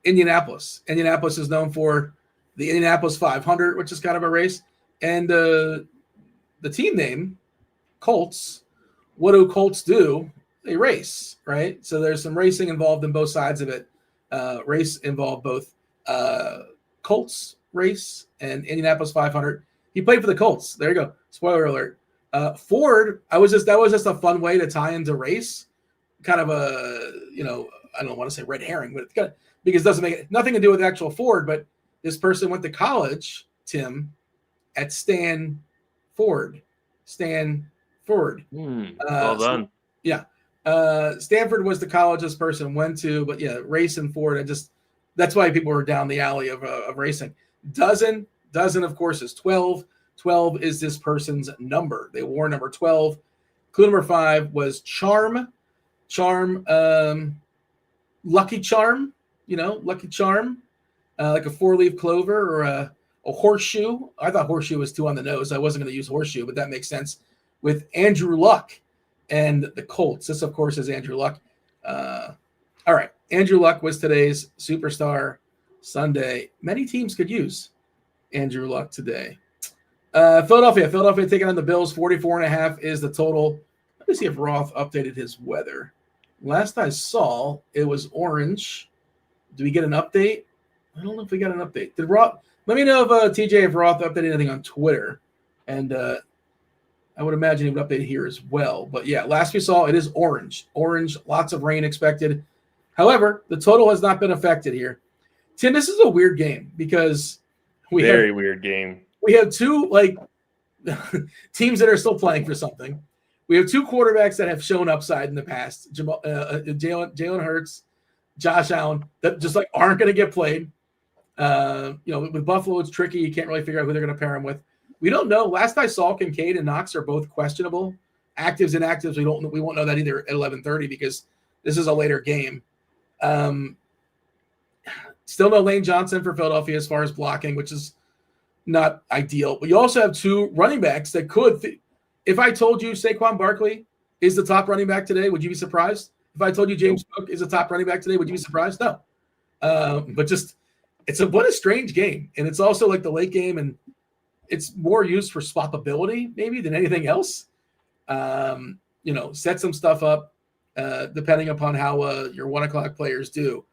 Indianapolis. Indianapolis is known for the Indianapolis 500, which is kind of a race, and the team name Colts. What do Colts do? They race, right? So there's some racing involved in both sides of it. Race involved both Colts race and Indianapolis 500. He played for the Colts. There you go. Spoiler alert. Ford. That was just a fun way to tie into race. Kind of a, I don't want to say red herring, but it's got, because it doesn't make nothing to do with actual Ford. But this person went to college, Tim, at Stanford. Well done. Stanford was the college this person went to, but yeah, race and Ford. That's why people were down the alley of racing. Dozen, of course, is 12. 12 is this person's number. They wore number 12. Clue number 5 was charm. Lucky Charm, Lucky Charm, like a 4-leaf clover or a horseshoe. I thought horseshoe was too on the nose. I wasn't going to use horseshoe, but that makes sense with Andrew Luck and the Colts. This, of course, is Andrew Luck. All right. Andrew Luck was today's Superstar Sunday. Many teams could use Andrew Luck today. Philadelphia taking on the Bills. 44.5 is the total. Let me see if Roth updated his weather Last I saw, it was orange. Do we get an update? I don't know if we got an update. Did Roth? Let me know if TJ if Roth updated anything on Twitter, and I would imagine he would update here as well. But yeah, last we saw, it is orange. Orange, lots of rain expected. However, the total has not been affected here. Tim, this is a weird game because weird game. We have two teams that are still playing for something. We have two quarterbacks that have shown upside in the past: Jalen Hurts, Josh Allen, that just aren't going to get played. With Buffalo, it's tricky. You can't really figure out who they're going to pair him with. We don't know. Last I saw, Kincaid and Knox are both questionable. Actives and actives, we won't know that either at 11:30 because this is a later game. Still no Lane Johnson for Philadelphia as far as blocking, which is not ideal. But you also have two running backs that could. If I told you Saquon Barkley is the top running back today, would you be surprised? If I told you James Cook is the top running back today, would you be surprised? No. But just what a strange game, and it's also the late game, and it's more used for swappability maybe than anything else. Set some stuff up depending upon how your 1 o'clock players do.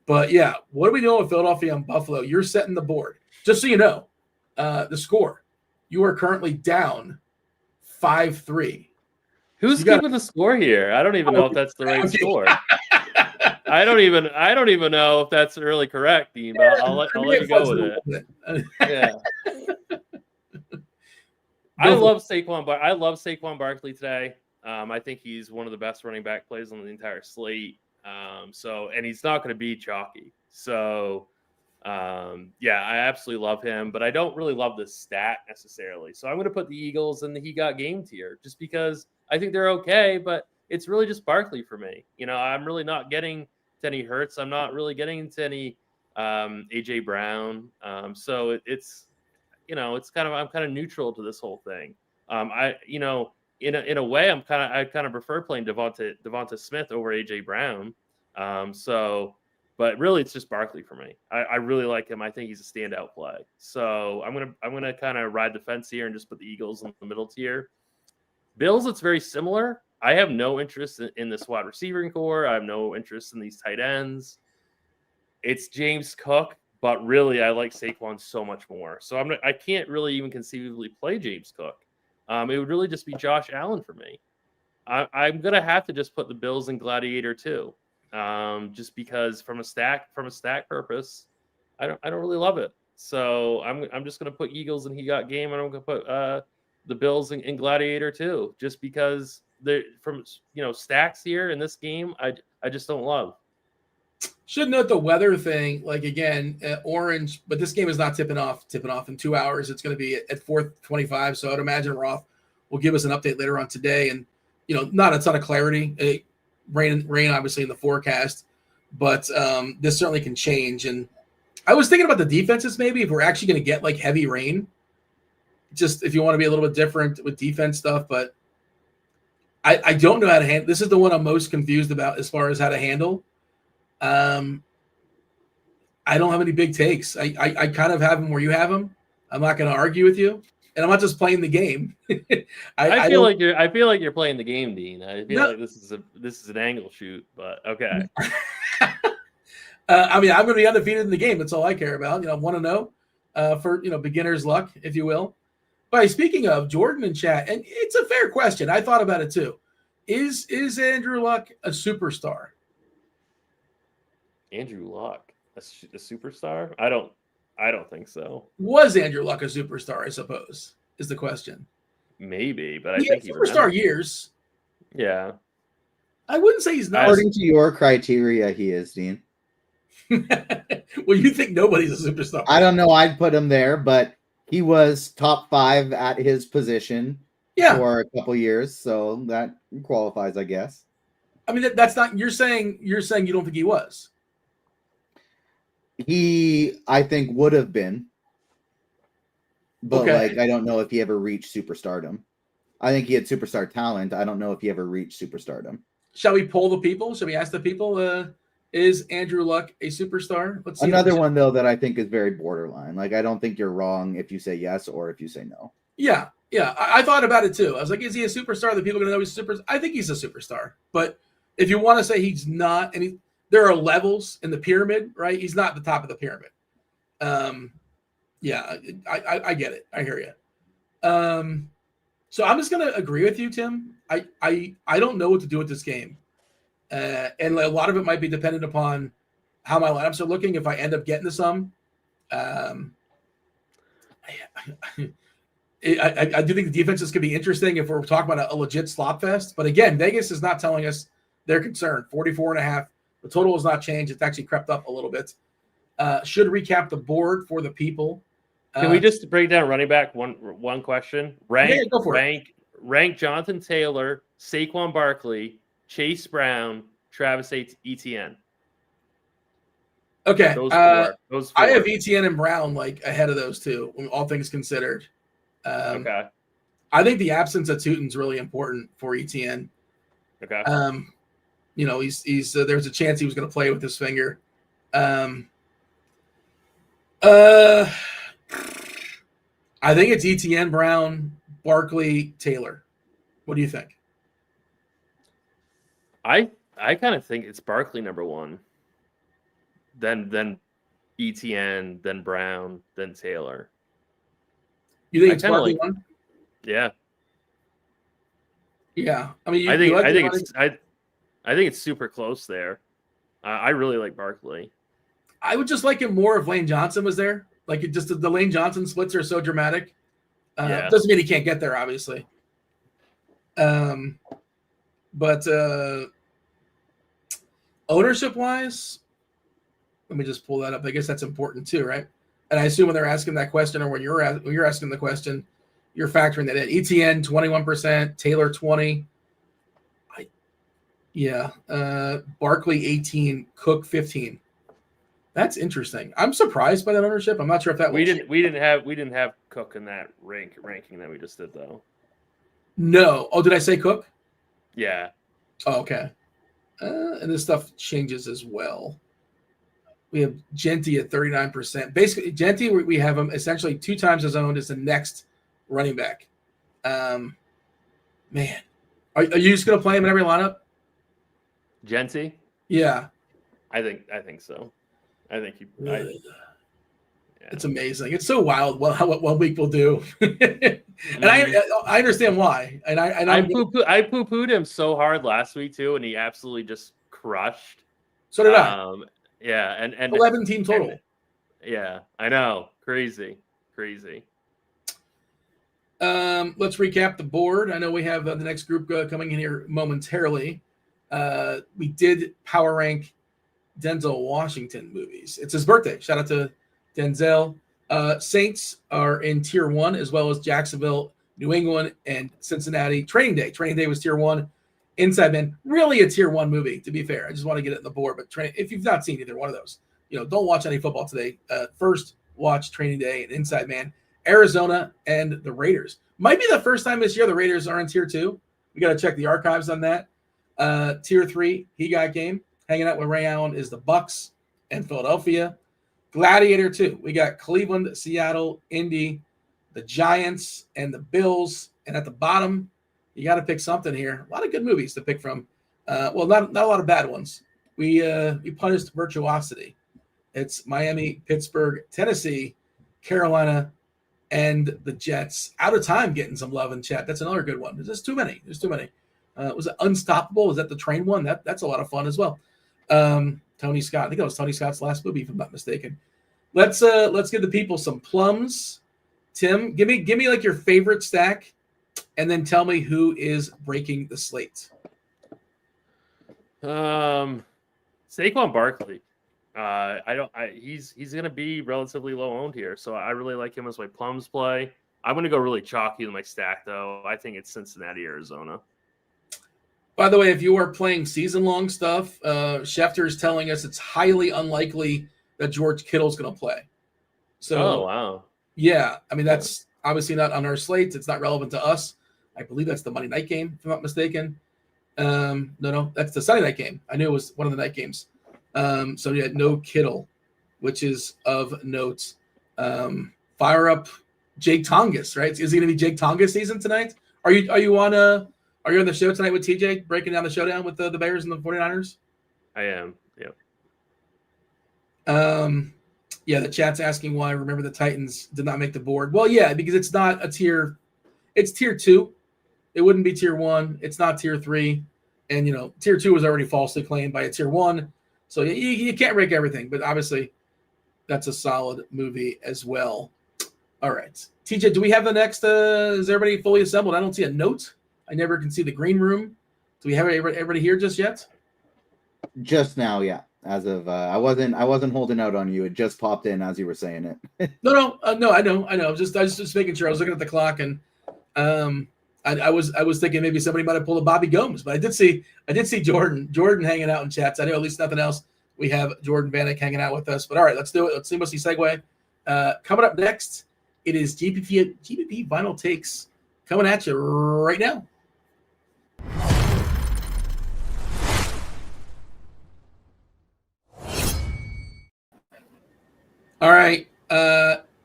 But yeah, what do we know of Philadelphia and Buffalo? You're setting the board. Just so you know, the score. You are currently down 5-3. Who's keeping the score here? I don't even know if that's the right score. I don't even know if that's really correct, Dean. But I'll let you go with it. Yeah. I love Saquon Barkley today. I think he's one of the best running back plays on the entire slate. And he's not going to be chalky. So, I absolutely love him, but I don't really love the stat necessarily. So I'm going to put the Eagles in the he got game tier just because I think they're okay, but it's really just Barkley for me. I'm really not getting to any Hurts. I'm not really getting to any AJ Brown. So it's I'm kind of neutral to this whole thing. In a way, I kind of prefer playing Devonta Smith over AJ Brown. But really, it's just Barkley for me. I really like him. I think he's a standout play. So I'm gonna kind of ride the fence here and just put the Eagles in the middle tier. Bills, it's very similar. I have no interest in this wide receiving core. I have no interest in these tight ends. It's James Cook, but really, I like Saquon so much more. So I can't really even conceivably play James Cook. It would really just be Josh Allen for me. I'm gonna have to just put the Bills in Gladiator too, just because from a stack purpose, I don't really love it. So I'm just gonna put Eagles and he got game, and I'm gonna put the Bills in Gladiator too, just because they're from stacks here in this game. I just don't love. Should note the weather thing, orange, but this game is not tipping off in 2 hours. It's going to be at 4:25. So I'd imagine Roth will give us an update later on today. And, not a ton of clarity. Rain obviously in the forecast, but this certainly can change. And I was thinking about the defenses, maybe if we're actually going to get heavy rain, just if you want to be a little bit different with defense stuff, but I don't know how to handle. This is the one I'm most confused about as far as how to handle. I don't have any big takes. I kind of have them where you have them. I'm not going to argue with you, and I'm not just playing the game. I feel like you're playing the game, Dean. I feel like this is an angle shoot, but okay. I'm going to be undefeated in the game. That's all I care about. I want to know for beginner's luck, if you will. But speaking of Jordan in chat, and it's a fair question. I thought about it too. Is Andrew Luck a superstar? Andrew Luck, a superstar? I don't think so. Was Andrew Luck a superstar, I suppose, is the question. Maybe, but I think superstar years. Yeah. I wouldn't say he's not. According to your criteria, he is, Dean. Well, you think nobody's a superstar. I don't know. I'd put him there, but he was top 5 at his position for a couple years, so that qualifies, I guess. I mean, that's not. You're saying you don't think he was. He, I think, would have been, but I don't know if he ever reached superstardom. I think he had superstar talent. I don't know if he ever reached superstardom. Shall we poll the people? Shall we ask the people? Is Andrew Luck a superstar? Let's see. Another one though that I think is very borderline. I don't think you're wrong if you say yes or if you say no. Yeah. I thought about it too. I was like, is he a superstar that people are going to know he's a superstar? I think he's a superstar, but if you want to say he's not, and there are levels in the pyramid, right? He's not at the top of the pyramid. Yeah, I get it. I hear you. So I'm just going to agree with you, Tim. I don't know what to do with this game. And a lot of it might be dependent upon how my lineups are looking. If I end up getting to some, I do think the defenses could be interesting if we're talking about a legit slop fest. But again, Vegas is not telling us they're concerned. 44.5. The total has not changed. It's actually crept up a little bit. Should recap the board for the people. Can we just break down running back? One question. Rank Jonathan Taylor, Saquon Barkley, Chase Brown, Travis Etienne. Okay. Those four. I have Etienne and Brown like ahead of those two, all things considered. Okay. I think the absence of Tutin's really important for Etienne. Okay. He's there's a chance he was going to play with his finger. I think it's Etienne, Brown, Barkley, Taylor. What do you think? I kind of think it's Barkley number one, then Etienne, then Brown, then Taylor. You think it's Barkley one? Yeah. Yeah. I mean, I think it's super close there. I really like Barkley. I would just like him more if Lane Johnson was there. Like the Lane Johnson splits are so dramatic. Doesn't mean he can't get there, obviously. But ownership wise, let me just pull that up. I guess that's important too, right? And I assume when they're asking that question, or when you're asking the question, you're factoring that in. ETN 21%, Taylor 20%. Barkley 18%, Cook 15%. That's interesting. I'm surprised by that ownership. I'm not sure if that we didn't have Cook in that ranking that we just did though. No. Oh, did I say Cook? Yeah. Oh, okay. And this stuff changes as well. We have Genty at 39%. Basically, Genty, we have him essentially 2 times as owned as the next running back. Man, are you just going to play him in every lineup? Genty? Yeah. I think so. I think he. It's amazing. It's so wild what 1 week will do, and I understand why. And I poo-pooed him so hard last week too, and he absolutely just crushed. So did I. Yeah, and 11 team total. Yeah, I know, crazy. Let's recap the board. I know we have the next group coming in here momentarily. We did power rank Denzel Washington movies. It's his birthday. Shout out to Denzel. Saints are in tier 1, as well as Jacksonville, New England, and Cincinnati. Training Day was tier 1. Inside Man, really a tier 1 movie, to be fair. I just want to get it in the board. But if you've not seen either one of those, don't watch any football today. First, watch Training Day and Inside Man. Arizona and the Raiders. Might be the first time this year the Raiders are in tier 2. We got to check the archives on that. Tier 3, he got game. Hanging out with Ray Allen is the Bucks and Philadelphia. Gladiator 2, we got Cleveland, Seattle, Indy, the Giants, and the Bills. And at the bottom, you got to pick something here. A lot of good movies to pick from. Not a lot of bad ones. We punished virtuosity. It's Miami, Pittsburgh, Tennessee, Carolina, and the Jets. Out of time getting some love in chat. That's another good one. There's too many. Was it Unstoppable? Is that the train one? That's a lot of fun as well. Tony Scott. I think that was Tony Scott's last movie, if I'm not mistaken. Let's give the people some plums. Tim, give me like your favorite stack, and then tell me who is breaking the slate. Saquon Barkley. He's gonna be relatively low owned here, so I really like him as my plums play. I'm gonna go really chalky with my stack though. I think it's Cincinnati, Arizona. By the way, if you are playing season-long stuff, Schefter is telling us it's highly unlikely that George Kittle's going to play. So, oh, wow. Yeah, I mean, that's obviously not on our slate. It's not relevant to us. I believe that's the Monday night game, if I'm not mistaken. No, that's the Sunday night game. I knew it was one of the night games. So, yeah, no Kittle, which is of note. Fire up Jake Tongas, right? Is it going to be Jake Tongas season tonight? Are you on Are you on the show tonight with TJ, breaking down the showdown with the Bears and the 49ers? I am. Yep. Yeah, the chat's asking why. Remember, the Titans did not make the board. Well, yeah, because it's not a tier. It's tier 2. It wouldn't be tier 1. It's not tier 3. And, tier 2 was already falsely claimed by a tier 1. So you can't rank everything. But obviously, that's a solid movie as well. All right. TJ, do we have the next? Is everybody fully assembled? I don't see a note. I never can see the green room. Do we have everybody here just yet? Just now, yeah. As of I wasn't holding out on you. It just popped in as you were saying it. No. I know. I was just making sure. I was looking at the clock, and I was thinking maybe somebody might have pulled a Bobby Gomes, but I did see Jordan hanging out in chats. I know at least nothing else. We have Jordan Vanek hanging out with us. But all right, let's do it. Let's seamlessly segue. Coming up next, it is GPP Final Takes coming at you right now. All right.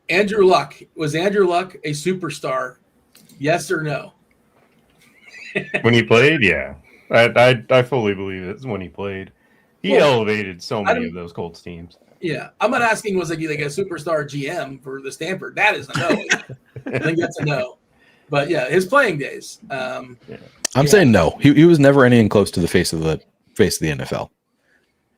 Andrew Luck. Was Andrew Luck a superstar? Yes or no? When he played, yeah. I fully believe it's when he played. He elevated so many of those Colts teams. Yeah. I'm not asking was like a superstar GM for the Stanford. That is a no. I think that's a no. But yeah, his playing days. I'm saying no. He was never anything close to the face of the NFL.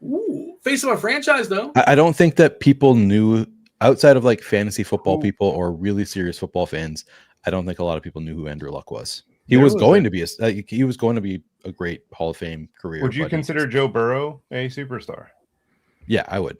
Ooh, face of a franchise, though. I don't think that people knew outside of like fantasy football people or really serious football fans. I don't think a lot of people knew who Andrew Luck was. He was going to be a great Hall of Fame career. Would you consider Joe Burrow a superstar? Yeah, I would.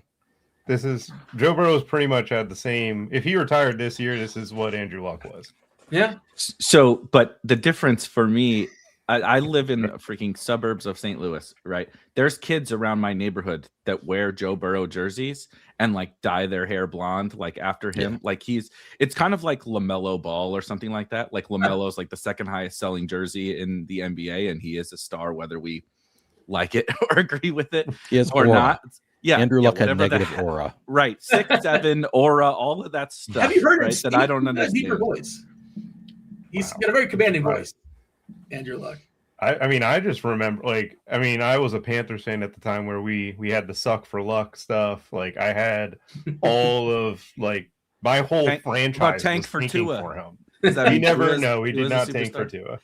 Joe Burrow's pretty much at the same. If he retired this year, this is what Andrew Luck was. Yeah. So, but the difference for me, I live in the freaking suburbs of St. Louis, right? There's kids around my neighborhood that wear Joe Burrow jerseys and like dye their hair blonde, like after him. Yeah. Like it's kind of like LaMelo Ball or something like that. Like LaMelo's like the second highest selling jersey in the NBA, and he is a star, whether we like it or agree with it or not. Yeah, Andrew Luck had negative aura. Right, 6'7" aura, all of that stuff. Have you heard right, that I don't understand. Deeper voice. He's got a very commanding voice. Andrew Luck. I just remember, I was a Panthers fan at the time where we had the suck for luck stuff. Like I had all of my whole franchise tank was for Tua for him. He did not tank for Tua.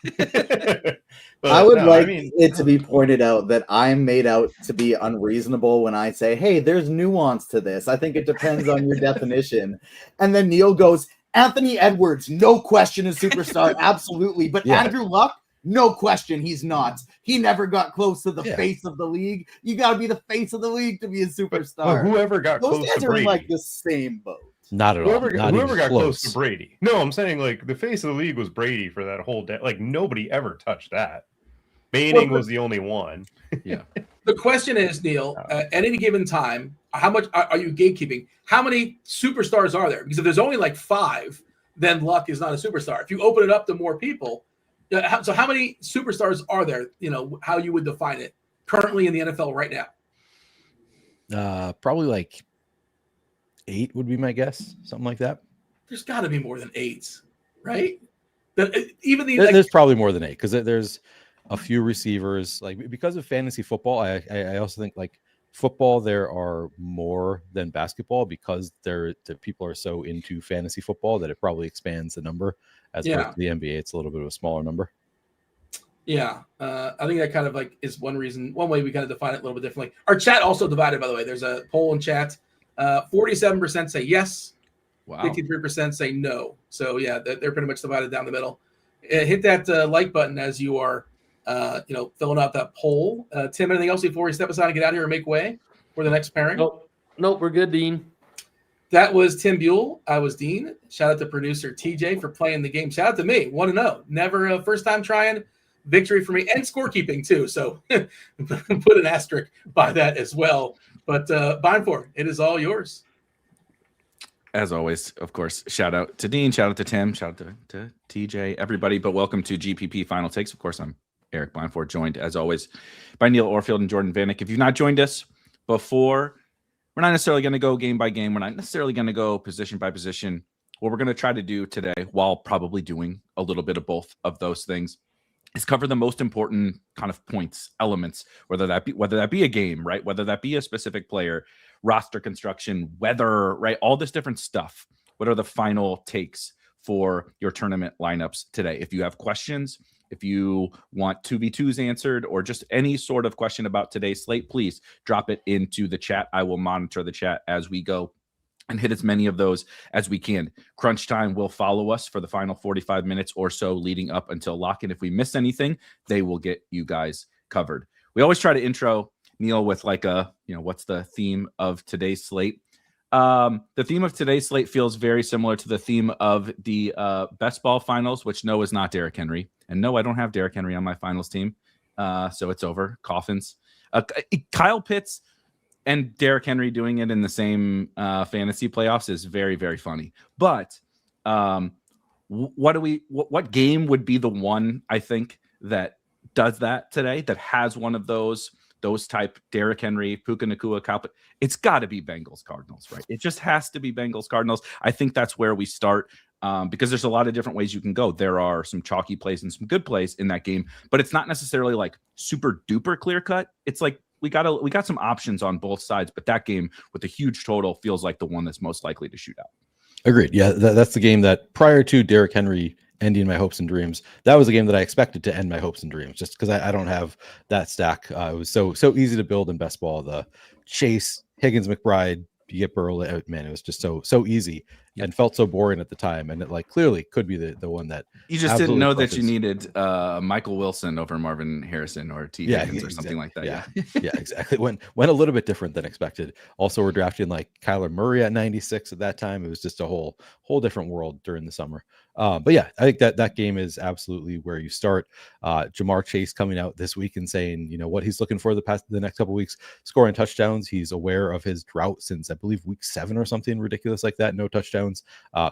But, I would it to be pointed out that I'm made out to be unreasonable when I say, hey, there's nuance to this. I think it depends on your definition. And then Neil goes, Anthony Edwards, no question, a superstar, absolutely. But Andrew Luck, no question, he's not. He never got close to the face of the league. You got to be the face of the league to be a superstar. But whoever got those close guys to Brady, are like the same boat. Not at all. Whoever got close to Brady. No, I'm saying the face of the league was Brady for that whole day. Like nobody ever touched that. Manning was the only one. Yeah. The question is, Neil, at any given time, how much are you gatekeeping? How many superstars are there? Because if there's only 5, then Luck is not a superstar. If you open it up to more people, so how many superstars are there? How you would define it currently in the NFL right now? Probably 8 would be my guess, something like that. There's got to be more than 8, right? There's probably more than 8 because there's a few receivers. Because of fantasy football, I also think football there are more than basketball because the people are so into fantasy football that it probably expands the number. As opposed to the NBA, it's a little bit of a smaller number. Yeah, I think that kind of is one way we kind of define it a little bit differently. Our chat also divided, by the way. There's a poll in chat. 47% say yes. Wow. 53% say no. So yeah, they're pretty much divided down the middle. Hit that like button as you are, filling out that poll. Tim, anything else before we step aside and get out of here and make way for the next pairing? Nope, we're good, Dean. That was Tim Buell. I was Dean. Shout out to producer TJ for playing the game. Shout out to me. 1-0. Never first time trying. Victory for me and scorekeeping too. So put an asterisk by that as well. But Beimfohr, it is all yours. As always, of course, shout out to Dean, shout out to Tim, shout out to TJ, everybody. But welcome to GPP Final Takes. Of course, I'm Erik Beimfohr, joined as always by Neil Orfield and Jordan Vanek. If you've not joined us before, we're not necessarily going to go game by game. We're not necessarily going to go position by position. What we're going to try to do today, while probably doing a little bit of both of those things, is cover the most important kind of points, elements, whether that be a game, right? Whether that be a specific player, roster construction, weather, right? All this different stuff. What are the final takes for your tournament lineups today? If you have questions, if you want 2v2s answered, or just any sort of question about today's slate, please drop it into the chat. I will monitor the chat as we go and hit as many of those as we can. Crunch time will follow us for the final 45 minutes or so leading up until lock. And if we miss anything, they will get you guys covered. We always try to intro Neil with like what's the theme of today's slate? The theme of today's slate feels very similar to the theme of the best ball finals, which no is not Derrick Henry. And no, I don't have Derrick Henry on my finals team. So it's over. Coffins. Kyle Pitts and Derrick Henry doing it in the same fantasy playoffs is very, very funny. But what game would be the one, I think, that does that today, that has one of those type Derrick Henry, Puka Nacua, Kyle Pitts? It's got to be Bengals Cardinals, right? It just has to be Bengals Cardinals. I think that's where we start. Because there's a lot of different ways you can go. There are some chalky plays and some good plays in that game, but it's not necessarily like super duper clear cut. It's like we got some options on both sides, but that game with a huge total feels like the one that's most likely to shoot out. Agreed. Yeah, that's the game that prior to Derrick Henry ending my hopes and dreams, that was a game that I expected to end my hopes and dreams, just because I don't have that stack. It was so easy to build in best ball. The Chase, Higgins, McBride, you get Burrow, man, it was just so easy and felt so boring at the time. And it like clearly could be the one that you just didn't know that you needed Michael Wilson over Marvin Harrison or T. Higgins or something like that. Yeah, yeah, exactly. Went a little bit different than expected. Also, we're drafting like Kyler Murray at 96 at that time. It was just a whole different world during the summer. But yeah, I think that game is absolutely where you start. Jamar Chase coming out this week and saying, what he's looking for the next couple of weeks, scoring touchdowns. He's aware of his drought since I believe week 7 or something ridiculous like that. No touchdowns.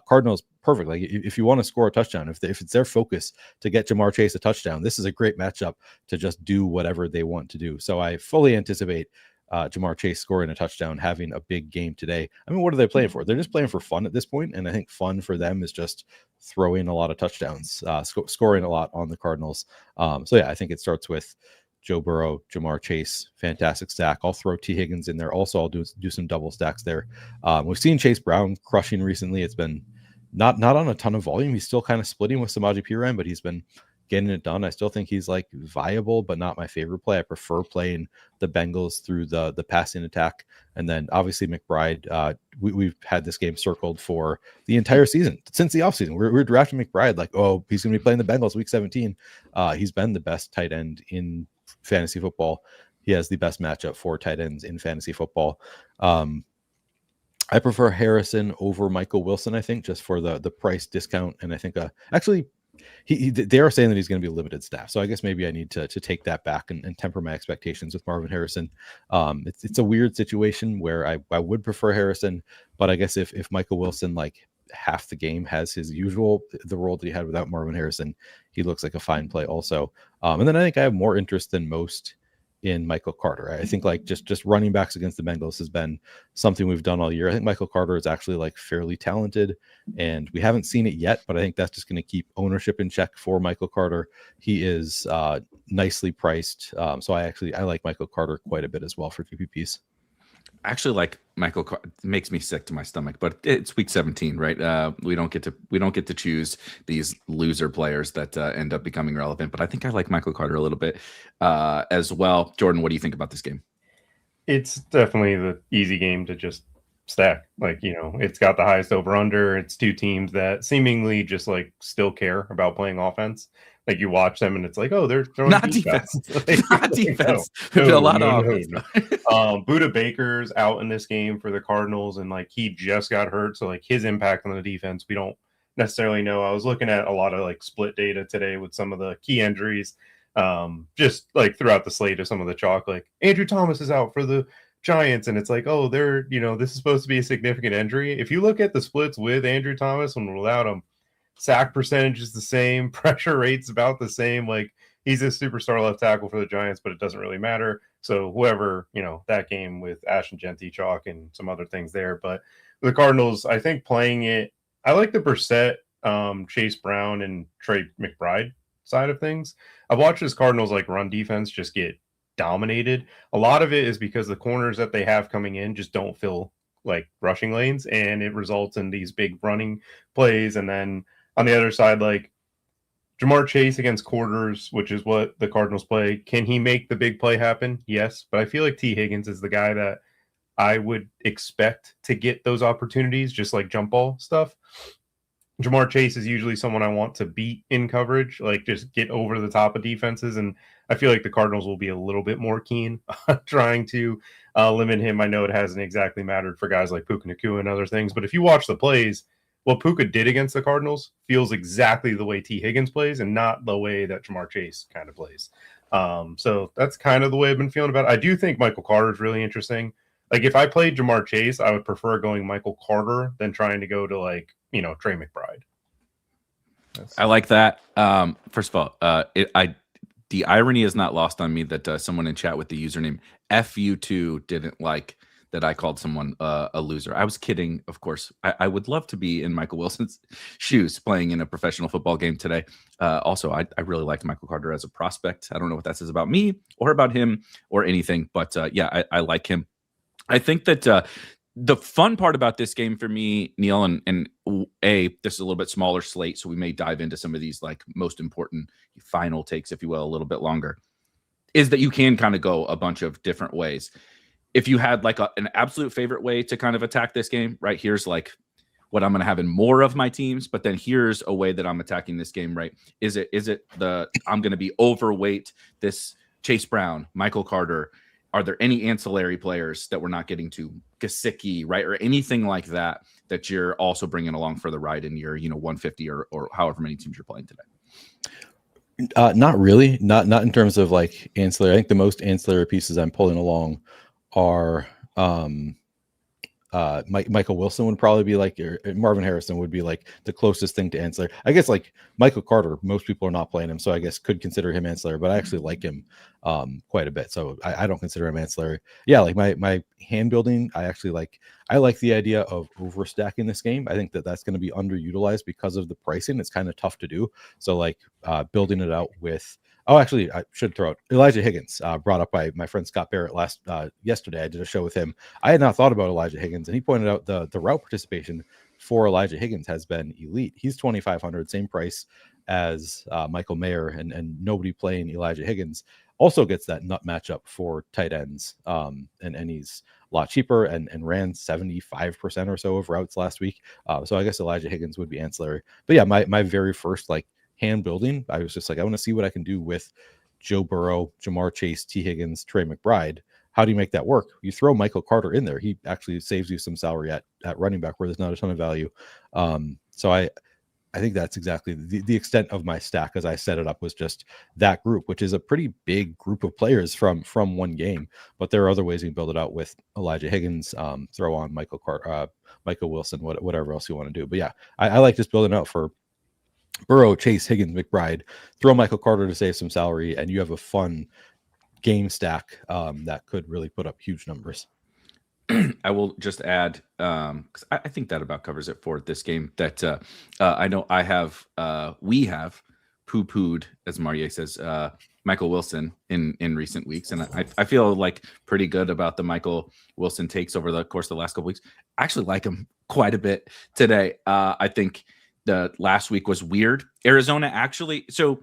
Cardinals, perfect. Like if you want to score a touchdown, if it's their focus to get Jamar Chase a touchdown, this is a great matchup to just do whatever they want to do. So I fully anticipate Jamar Chase scoring a touchdown, having a big game today. I mean, what are they playing for? They're just playing for fun at this point, and I think fun for them is just throwing a lot of touchdowns, scoring a lot on the Cardinals. So yeah, I think it starts with Joe Burrow, Jamar Chase, fantastic stack. I'll throw T. Higgins in there. Also, I'll do some double stacks there. We've seen Chase Brown crushing recently. It's been not on a ton of volume. He's still kind of splitting with Samaje Perine, but he's been getting it done. I still think he's like viable, but not my favorite play. I prefer playing the Bengals through the passing attack. And then obviously McBride, we've had this game circled for the entire season since the offseason. We're drafting McBride like, oh, he's going to be playing the Bengals week 17. He's been the best tight end in fantasy football. He has the best matchup for tight ends in fantasy football. I prefer Harrison over Michael Wilson, I think, just for the price discount. And I think actually they are saying that he's going to be limited staff. So I guess maybe I need to take that back and temper my expectations with Marvin Harrison. It's a weird situation where I would prefer Harrison, but I guess if Michael Wilson, like half the game, has his usual, the role that he had without Marvin Harrison, he looks like a fine play also. And then I think I have more interest than most in Michael Carter. I think like just running backs against the Bengals has been something we've done all year. I think Michael Carter is actually like fairly talented, and we haven't seen it yet, but I think that's just going to keep ownership in check for Michael Carter. He is nicely priced. So I like Michael Carter quite a bit as well for GPPs. Actually, like Michael Carter makes me sick to my stomach, but it's week 17, right? We don't get to choose these loser players that end up becoming relevant. But I think I like Michael Carter a little bit as well. Jordan, what do you think about this game? It's definitely the easy game to just stack. Like, it's got the highest over under. It's two teams that seemingly just like still care about playing offense. Like you watch them and it's like, oh, they're throwing not defense. Not defense. There's a lot of offense. Buda Baker's out in this game for the Cardinals, and like he just got hurt. So like his impact on the defense, we don't necessarily know. I was looking at a lot of like split data today with some of the key injuries, just like throughout the slate of some of the chalk. Like Andrew Thomas is out for the Giants, and it's like, oh, they're, this is supposed to be a significant injury. If you look at the splits with Andrew Thomas and without him, sack percentage is the same, pressure rate's about the same. Like he's a superstar left tackle for the Giants, but it doesn't really matter. So whoever, that game with Ashton Genty chalk and some other things there. But the Cardinals, I think playing it, I like the Brissett, Chase Brown, and Trey McBride side of things. I've watched this Cardinals like run defense just get dominated. A lot of it is because the corners that they have coming in just don't fill like rushing lanes, and it results in these big running plays. And then on the other side, like Jamar Chase against quarters, which is what the Cardinals play, can he make the big play happen? Yes, but I feel like T. Higgins is the guy that I would expect to get those opportunities, just like jump ball stuff. Jamar Chase is usually someone I want to beat in coverage, like just get over the top of defenses. And I feel like the Cardinals will be a little bit more keen on trying to limit him. I know it hasn't exactly mattered for guys like Puka Nacua and other things, but if you watch the plays, what Puka did against the Cardinals feels exactly the way T. Higgins plays and not the way that Jamar Chase kind of plays. So that's kind of the way I've been feeling about it. I do think Michael Carter is really interesting. Like if I played Jamar Chase, I would prefer going Michael Carter than trying to go to like, Trey McBride. I like that. First of all, the irony is not lost on me that someone in chat with the username FU2 didn't like that I called someone a loser. I was kidding, of course. I would love to be in Michael Wilson's shoes playing in a professional football game today. Also, I really liked Michael Carter as a prospect. I don't know what that says about me or about him or anything, but yeah, I like him. I think that the fun part about this game for me, Neil, and this is a little bit smaller slate, so we may dive into some of these like most important final takes, if you will, a little bit longer, is that you can kind of go a bunch of different ways. If you had like an absolute favorite way to kind of attack this game, right? Here's like what I'm going to have in more of my teams, but then here's a way that I'm attacking this game, right? Is it I'm going to be overweight this Chase Brown, Michael Carter? Are there any ancillary players that we're not getting to, Gesicki, right? Or anything like that you're also bringing along for the ride in your, 150 or however many teams you're playing today? Not really. Not in terms of like ancillary. I think the most ancillary pieces I'm pulling along are Michael Wilson would probably be like, or Marvin Harrison would be like the closest thing to ancillary. I guess like Michael Carter, most people are not playing him, so I guess could consider him ancillary, but I actually like him quite a bit, so I don't consider him ancillary. Yeah, like my hand building, I like the idea of overstacking this game. I think that's going to be underutilized because of the pricing. It's kind of tough to do. So like building it out with actually, I should throw out Elijah Higgins, brought up by my friend Scott Barrett yesterday. I did a show with him. I had not thought about Elijah Higgins, and he pointed out the route participation for Elijah Higgins has been elite. He's 2,500, same price as Michael Mayer, and nobody playing Elijah Higgins also gets that nut matchup for tight ends. And he's a lot cheaper and ran 75% or so of routes last week. So I guess Elijah Higgins would be ancillary. But yeah, my very first like hand building, I was just like, I want to see what I can do with Joe Burrow, Jamar Chase, T. Higgins, Trey McBride. How do you make that work? You throw Michael Carter in there. He actually saves you some salary at running back where there's not a ton of value. So I think that's exactly the extent of my stack as I set it up, was just that group, which is a pretty big group of players from one game. But there are other ways you can build it out with Elijah Higgins, throw on Michael Wilson, whatever else you want to do. But yeah, I like just building out for Burrow, Chase, Higgins, McBride, throw Michael Carter to save some salary, and you have a fun game stack that could really put up huge numbers. I will just add, because I think that about covers it for this game, that I know we have poo-pooed, as Marie says, Michael Wilson in recent weeks. And I feel like pretty good about the Michael Wilson takes over the course of the last couple weeks. I actually like him quite a bit today. I think the last week was weird. Arizona actually. So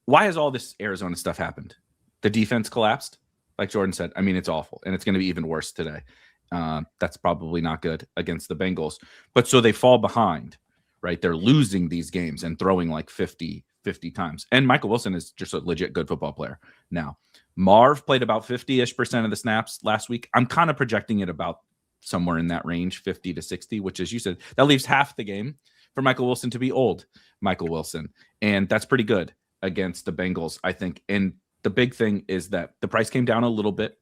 why has all this Arizona stuff happened? The defense collapsed, like Jordan said. I mean, it's awful, and it's going to be even worse today. That's probably not good against the Bengals. But so they fall behind, right? They're losing these games and throwing like 50 times. And Michael Wilson is just a legit good football player. Now, Marv played about 50-ish% of the snaps last week. I'm kind of projecting it about somewhere in that range, 50 to 60, which, as you said, that leaves half the game for Michael Wilson to be old Michael Wilson. And that's pretty good against the Bengals, I think. And the big thing is that the price came down a little bit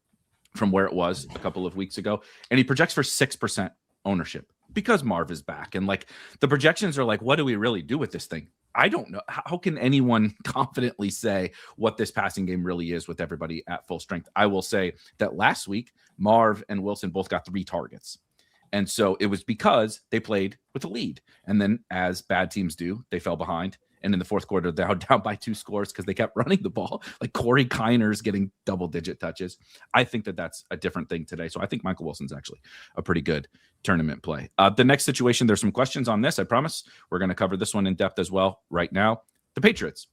from where it was a couple of weeks ago. And he projects for 6% ownership because Marv is back. And like the projections are like, what do we really do with this thing? I don't know. How can anyone confidently say what this passing game really is with everybody at full strength? I will say that last week, Marv and Wilson both got 3 targets. And so it was because they played with a lead. And then, as bad teams do, they fell behind And in the fourth quarter, they're down by 2 scores because they kept running the ball. Like Corey Kiner's getting double-digit touches. I think that that's a different thing today. So I think Michael Wilson's actually a pretty good tournament play. The next situation, there's some questions on this. I promise we're going to cover this one in depth as well right now. The Patriots.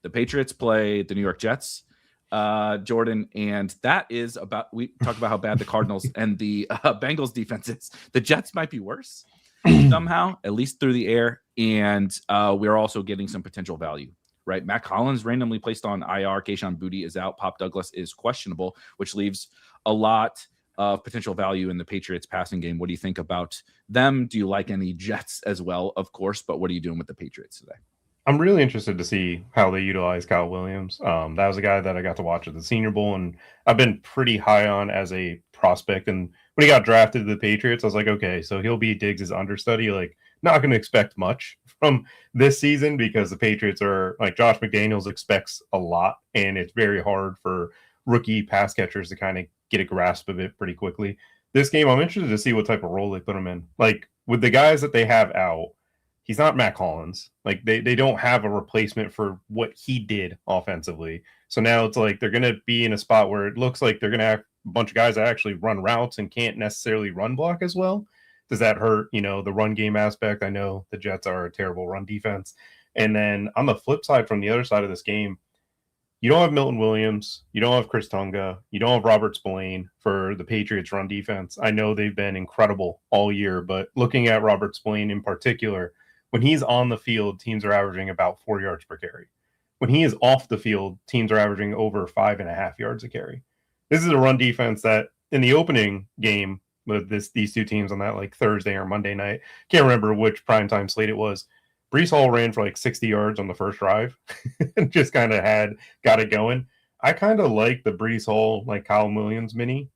The Patriots play the New York Jets, Jordan, and that is about, we talked about how bad the Cardinals and the Bengals defense is. The Jets might be worse somehow, at least through the air, and we're also getting some potential value, right? Matt Collins randomly placed on IR. Kayshon Boutte is out. Pop Douglas is questionable, which leaves a lot of potential value in the Patriots passing game. What do you think about them? Do you like any Jets as well, of course, but what are you doing with the Patriots today? I'm really interested to see how they utilize Kyle Williams. That was a guy that I got to watch at the Senior Bowl, and I've been pretty high on as a prospect. And when he got drafted to the Patriots, I was like, okay, so he'll be Diggs' understudy. Like, not going to expect much from this season because the Patriots are like Josh McDaniels expects a lot, and it's very hard for rookie pass catchers to kind of get a grasp of it pretty quickly. This game, I'm interested to see what type of role they put him in. Like, with the guys that they have out, he's not Matt Collins. Like they don't have a replacement for what he did offensively. So now it's like they're going to be in a spot where it looks like they're going to have a bunch of guys that actually run routes and can't necessarily run block as well. Does that hurt, the run game aspect? I know the Jets are a terrible run defense. And then on the flip side, from the other side of this game, you don't have Milton Williams. You don't have Chris Tunga. You don't have Robert Spillane for the Patriots run defense. I know they've been incredible all year, but looking at Robert Spillane in particular, when he's on the field, teams are averaging about 4 yards per carry. When he is off the field, teams are averaging over 5.5 yards a carry. This is a run defense that in the opening game with these two teams on that like Thursday or Monday night, can't remember which primetime slate it was, Breece Hall ran for like 60 yards on the first drive and just kind of got it going. I kind of like the Breece Hall, like Kyle Williams mini.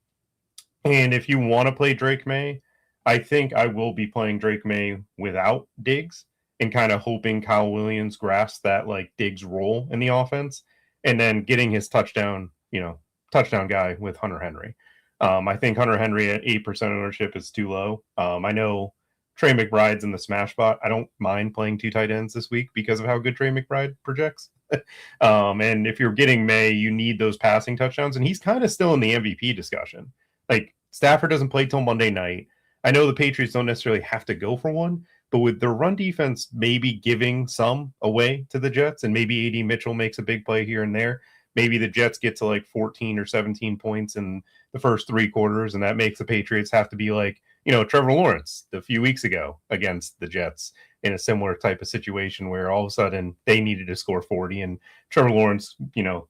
And if you want to play Drake May, I think I will be playing Drake May without Diggs and kind of hoping Kyle Williams grasps that like Diggs role in the offense and then getting his touchdown guy with Hunter Henry. I think Hunter Henry at 8% ownership is too low. I know Trey McBride's in the smash spot. I don't mind playing 2 tight ends this week because of how good Trey McBride projects. And if you're getting May, you need those passing touchdowns. And he's kind of still in the MVP discussion. Like Stafford doesn't play till Monday night. I know the Patriots don't necessarily have to go for one, but with their run defense maybe giving some away to the Jets, and maybe A.D. Mitchell makes a big play here and there, maybe the Jets get to like 14 or 17 points in the first 3 quarters, and that makes the Patriots have to be like, Trevor Lawrence a few weeks ago against the Jets in a similar type of situation where all of a sudden they needed to score 40, and Trevor Lawrence,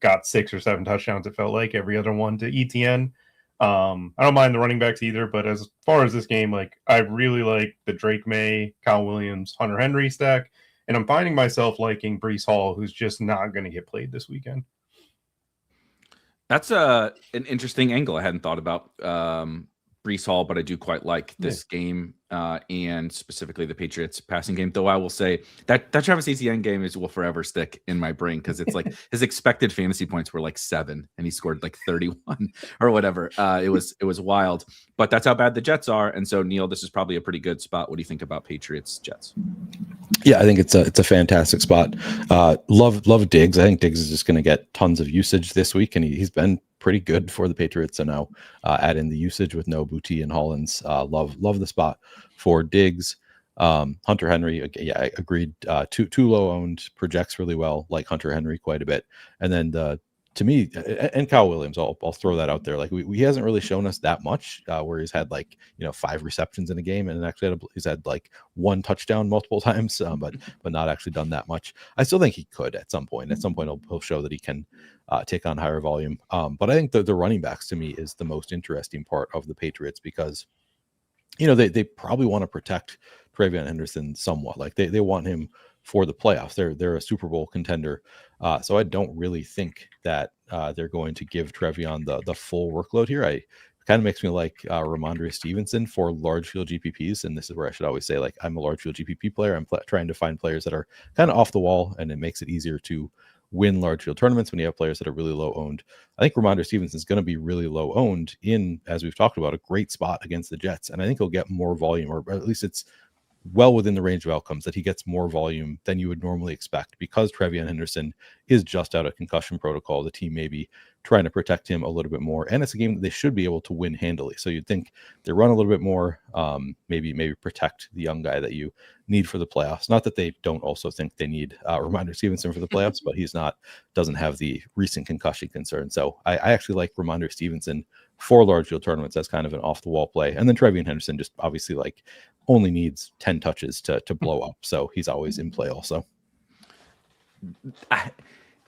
got 6 or 7 touchdowns, it felt like, every other one to ETN. I don't mind the running backs either, but as far as this game, like I really like the Drake May, Kyle Williams, Hunter Henry stack, and I'm finding myself liking Breece Hall, who's just not going to get played this weekend. That's an interesting angle I hadn't thought about. Breece Hall, but I do quite like this game and specifically the Patriots passing game. Though I will say that Travis Etienne game will forever stick in my brain because it's like his expected fantasy points were like 7 and he scored like 31 or whatever. It was wild, but that's how bad the Jets are. And so Neil, this is probably a pretty good spot. What do you think about Patriots Jets? Yeah, I think it's a fantastic spot. Love Diggs. I think Diggs is just going to get tons of usage this week, and he's been pretty good for the Patriots. So now add in the usage with no Boutte and Hollins. Love the spot for Diggs. Hunter Henry, yeah, I agreed. Too low owned, projects really well, like Hunter Henry quite a bit. And then to me, and Kyle Williams, I'll throw that out there. Like he hasn't really shown us that much where he's had like 5 receptions in a game, and actually he's had like 1 touchdown multiple times, but not actually done that much. I still think he could at some point. At some point, he'll show that he can take on higher volume. But I think the running backs to me is the most interesting part of the Patriots because they probably want to protect TreVeyon Henderson somewhat. Like they want him for the playoffs. They're a Super Bowl contender. So I don't really think that they're going to give TreVeyon the full workload here. It kind of makes me like Ramondre Stevenson for large field GPPs. And this is where I should always say, like, I'm a large field GPP player. I'm trying to find players that are kind of off the wall, and it makes it easier to win large field tournaments when you have players that are really low owned. I think Ramondre Stevenson is going to be really low owned in, as we've talked about, a great spot against the Jets. And I think he'll get more volume, or at least it's well within the range of outcomes that he gets more volume than you would normally expect because Trevion Henderson is just out of concussion protocol. The team may be trying to protect him a little bit more, and it's a game that they should be able to win handily. So you'd think they run a little bit more, maybe protect the young guy that you need for the playoffs. Not that they don't also think they need Ramondre Stevenson for the playoffs, but doesn't have the recent concussion concern. So I actually like Ramondre Stevenson for large field tournaments as kind of an off the wall play. And then Trevion Henderson just obviously only needs 10 touches to blow up. So he's always in play also.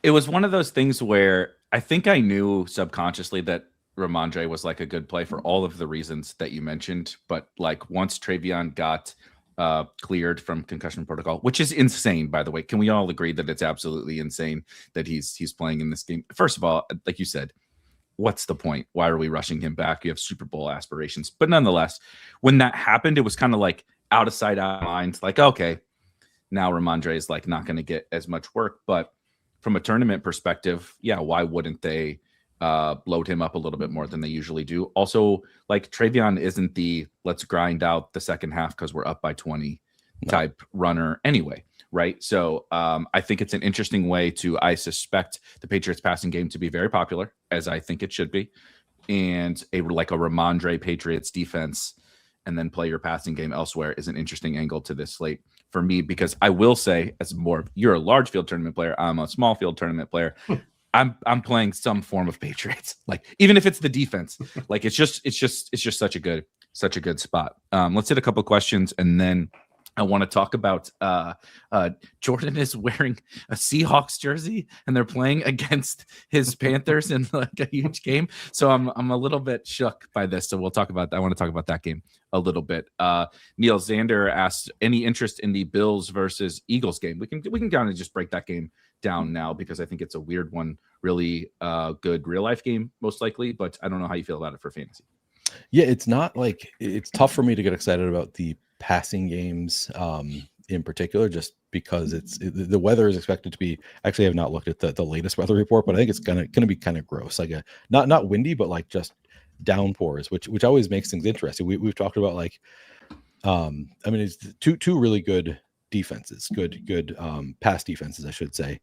It was one of those things where I think I knew subconsciously that Ramondre was a good play for all of the reasons that you mentioned. But once Trevion got cleared from concussion protocol, which is insane, by the way, can we all agree that it's absolutely insane that he's playing in this game? First of all, like you said, what's the point? Why are we rushing him back? You have Super Bowl aspirations. But nonetheless, when that happened, it was kind of out of sight, out of mind. Okay, now Ramondre is not going to get as much work. But from a tournament perspective, yeah, why wouldn't they load him up a little bit more than they usually do? Also, Trevion isn't the let's grind out the second half because we're up by 20 type runner anyway, right? So I think it's an interesting way I suspect the Patriots passing game to be very popular, as I think it should be, and a Ramondre Patriots defense and then play your passing game elsewhere is an interesting angle to this slate for me, because I will say, you're a large field tournament player, I'm a small field tournament player. I'm playing some form of Patriots, even if it's the defense. It's just such a good spot. Let's hit a couple of questions, and then I want to talk about Jordan is wearing a Seahawks jersey and they're playing against his Panthers in a huge game. So I'm a little bit shook by this. So we'll talk about that. I want to talk about that game a little bit. Neil Zander asked, any interest in the Bills versus Eagles game? We can kind of just break that game down now, because I think it's a weird one. Really good real life game, most likely, but I don't know how you feel about it for fantasy. Yeah, it's not it's tough for me to get excited about the passing games in particular, just because the weather is expected to be, actually I have not looked at the latest weather report, but I think it's gonna be kind of gross, not windy, but just downpours, which always makes things interesting. We've talked about it's two really good defenses, good pass defenses, I should say,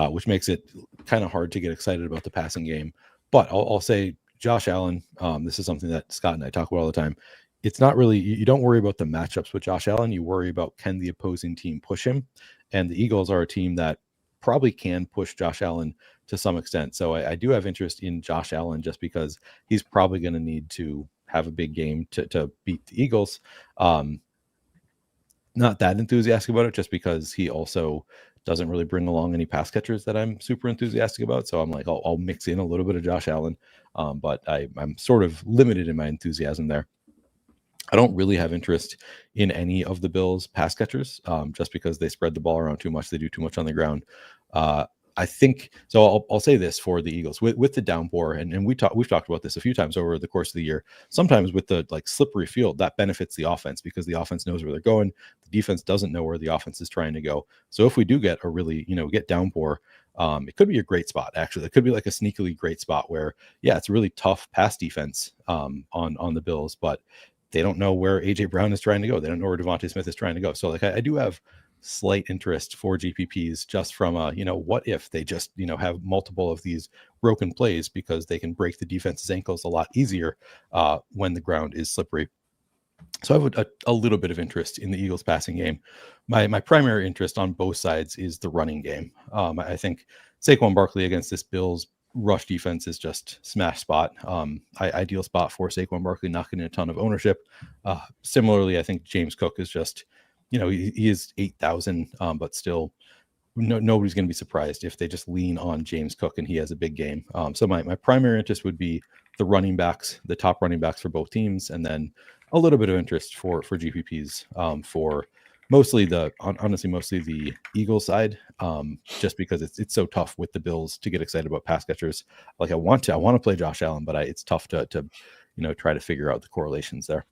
which makes it kind of hard to get excited about the passing game. But I'll say Josh Allen, this is something that Scott and I talk about all the time. It's not really, you don't worry about the matchups with Josh Allen. You worry about, can the opposing team push him? And the Eagles are a team that probably can push Josh Allen to some extent. So I do have interest in Josh Allen, just because he's probably going to need to have a big game to beat the Eagles. Not that enthusiastic about it, just because he also doesn't really bring along any pass catchers that I'm super enthusiastic about. So I'm I'll mix in a little bit of Josh Allen, but I'm sort of limited in my enthusiasm there. I don't really have interest in any of the Bills pass catchers, just because they spread the ball around too much. They do too much on the ground. I think so. I'll say this for the Eagles with the downpour, and we've talked about this a few times over the course of the year. Sometimes with the slippery field, that benefits the offense, because the offense knows where they're going. The defense doesn't know where the offense is trying to go. So if we do get a really get downpour, it could be a great spot. Actually, it could be a sneakily great spot where, yeah, it's a really tough pass defense on the Bills, but they don't know where AJ Brown is trying to go. They don't know where Devontae Smith is trying to go. So I do have slight interest for GPPs, just from what if they just have multiple of these broken plays, because they can break the defense's ankles a lot easier when the ground is slippery. So I have a little bit of interest in the Eagles passing game. My primary interest on both sides is the running game. I think Saquon Barkley against this Bills rush defense is just smash spot. Ideal spot for Saquon Barkley, not getting a ton of ownership. Similarly, I think James Cook is just, he is 8,000, but still nobody's going to be surprised if they just lean on James Cook and he has a big game. So my primary interest would be the running backs, the top running backs for both teams, and then a little bit of interest for GPPs for mostly the Eagles side, just because it's so tough with the Bills to get excited about pass catchers. I want to play Josh Allen, but it's tough to try to figure out the correlations there.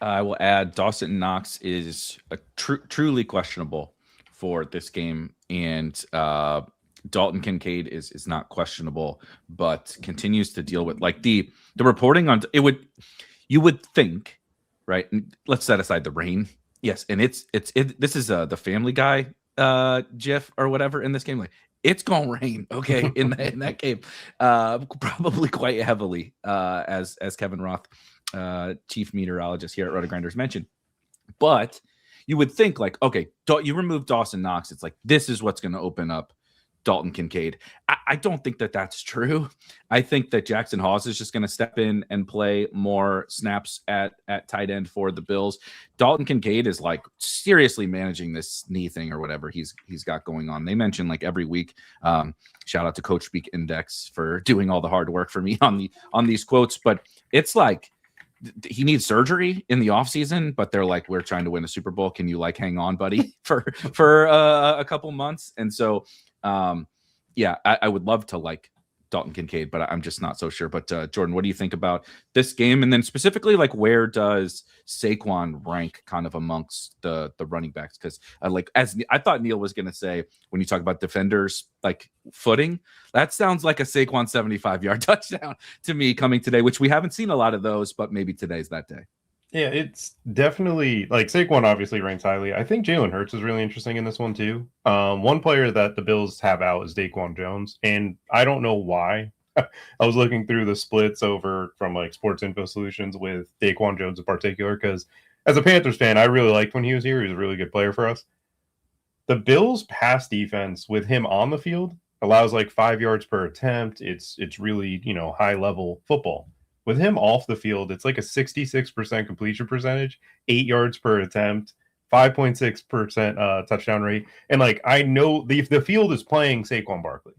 I will add Dawson Knox is truly questionable for this game, and Dalton Kincaid is not questionable, but continues to deal with the reporting on it. You would think, right? Let's set aside the rain Yes, and this is the Family Guy GIF or whatever in this game. Like, it's gonna rain, okay, in that game, probably quite heavily, as Kevin Roth, chief meteorologist here at RotoGrinders, mentioned. But you would think, like, okay, you remove Dawson Knox, it's like this is what's going to open up Dalton Kincaid. I don't think that that's true. I think that Jackson Hawes is just going to step in and play more snaps at tight end for the Bills. Dalton Kincaid is like seriously managing this knee thing or whatever he's got going on. They mention like every week. Shout out to Coach Speak Index for doing all the hard work for me on these quotes, but it's like he needs surgery in the offseason, but they're like, we're trying to win a Super Bowl. Can you like hang on, buddy, for a couple months? And so I would love to like Dalton Kincaid, but I'm just not so sure. But Jordan, what do you think about this game? And then specifically, like, where does Saquon rank kind of amongst the running backs? Because as I thought Neil was going to say, when you talk about defenders, like footing, that sounds like a Saquon 75-yard touchdown to me coming today, which we haven't seen a lot of those, but maybe today's that day. Yeah, it's definitely like Saquon obviously ranks highly. I think Jalen Hurts is really interesting in this one too. One player that the Bills have out is Daquan Jones, and I don't know why. I was looking through the splits from like Sports Info Solutions with Daquan Jones in particular, because as a Panthers fan, I really liked when he was here. He was a really good player for us. The Bills' pass defense with him on the field allows like 5 yards per attempt. It's really, high level football. With him off the field, it's like a 66% completion percentage, 8 yards per attempt, 5.6% touchdown rate. And like, I know the field is playing Saquon Barkley.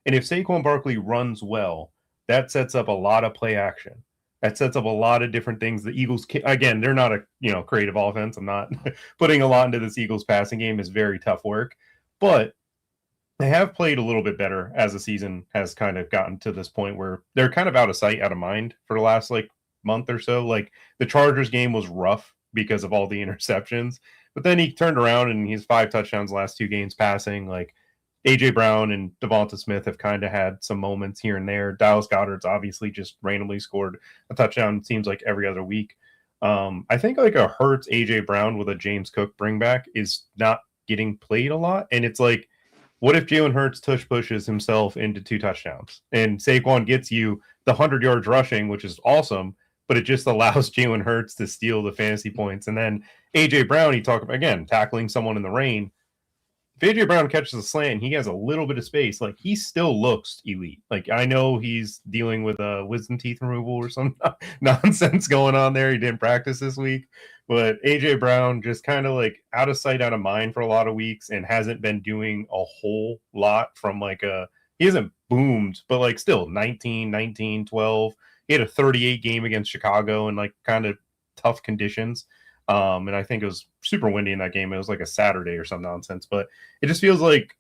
And if Saquon Barkley runs well, that sets up a lot of play action. That sets up a lot of different things. The Eagles, again, they're not a creative offense. I'm not putting a lot into this Eagles passing game. It's very tough work. But they have played a little bit better as the season has kind of gotten to this point where they're kind of out of sight, out of mind for the last like month or so. Like the Chargers game was rough because of all the interceptions, but then he turned around and he's 5 touchdowns the last 2 games passing. Like AJ Brown and Devonta Smith have kind of had some moments here and there. Dallas Goedert's obviously just randomly scored a touchdown. It seems like every other week. I think like a Hurts AJ Brown with a James Cook bring back is not getting played a lot. And it's like, what if Jalen Hurts tush pushes himself into 2 touchdowns and Saquon gets you the 100 yards rushing, which is awesome, but it just allows Jalen Hurts to steal the fantasy points. And then AJ Brown, you talk about, again, tackling someone in the rain. If AJ Brown catches a slant and he has a little bit of space, like he still looks elite. Like I know he's dealing with wisdom teeth removal or some nonsense going on there. He didn't practice this week, but AJ Brown just kind of like out of sight, out of mind for a lot of weeks and hasn't been doing a whole lot from he hasn't boomed, but like still 19, 12. He had a 38 game against Chicago in like kind of tough conditions. And I think it was super windy in that game. It was like a Saturday or some nonsense, but it just feels like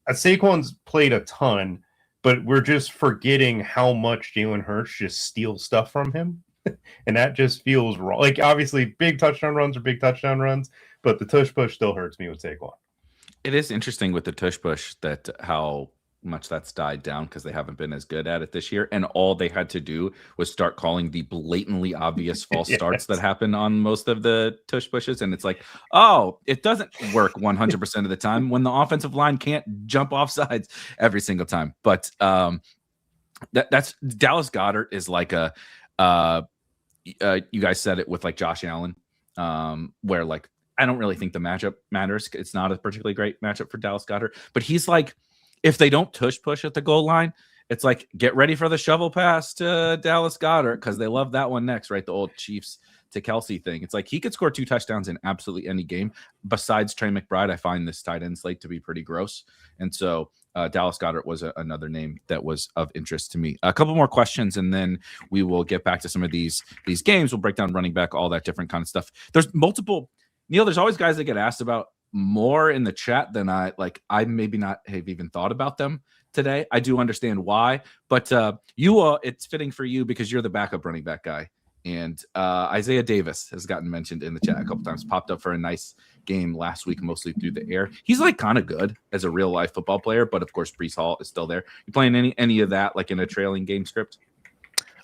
Saquon's played a ton, but we're just forgetting how much Jalen Hurts just steals stuff from him. And that just feels wrong. Like obviously big touchdown runs are big touchdown runs, but the tush push still hurts me with Saquon. It is interesting with the tush push that how much that's died down because they haven't been as good at it this year. And all they had to do was start calling the blatantly obvious false starts that happen on most of the tush pushes. And it's like, oh, it doesn't work 100% of the time when the offensive line can't jump off sides every single time. But that's Dallas Goedert is like you guys said it with like Josh Allen, where like, I don't really think the matchup matters. It's not a particularly great matchup for Dallas Goedert, but he's like, if they don't tush push at the goal line, it's like, get ready for the shovel pass to Dallas Goedert because they love that one next, right? The old Chiefs to Kelsey thing. It's like he could score 2 touchdowns in absolutely any game. Besides Trey McBride, I find this tight end slate to be pretty gross. And so Dallas Goedert was another name that was of interest to me. A couple more questions, and then we will get back to some of these games. We'll break down running back, all that different kind of stuff. There's multiple, Neil, there's always guys that get asked about more in the chat than I maybe not have even thought about them today. I do understand why, but it's fitting for you because you're the backup running back guy. And Isaiah Davis has gotten mentioned in the chat a couple times, popped up for a nice game last week, mostly through the air. He's like kind of good as a real life football player, but of course, Breece Hall is still there. You playing any of that like in a trailing game script?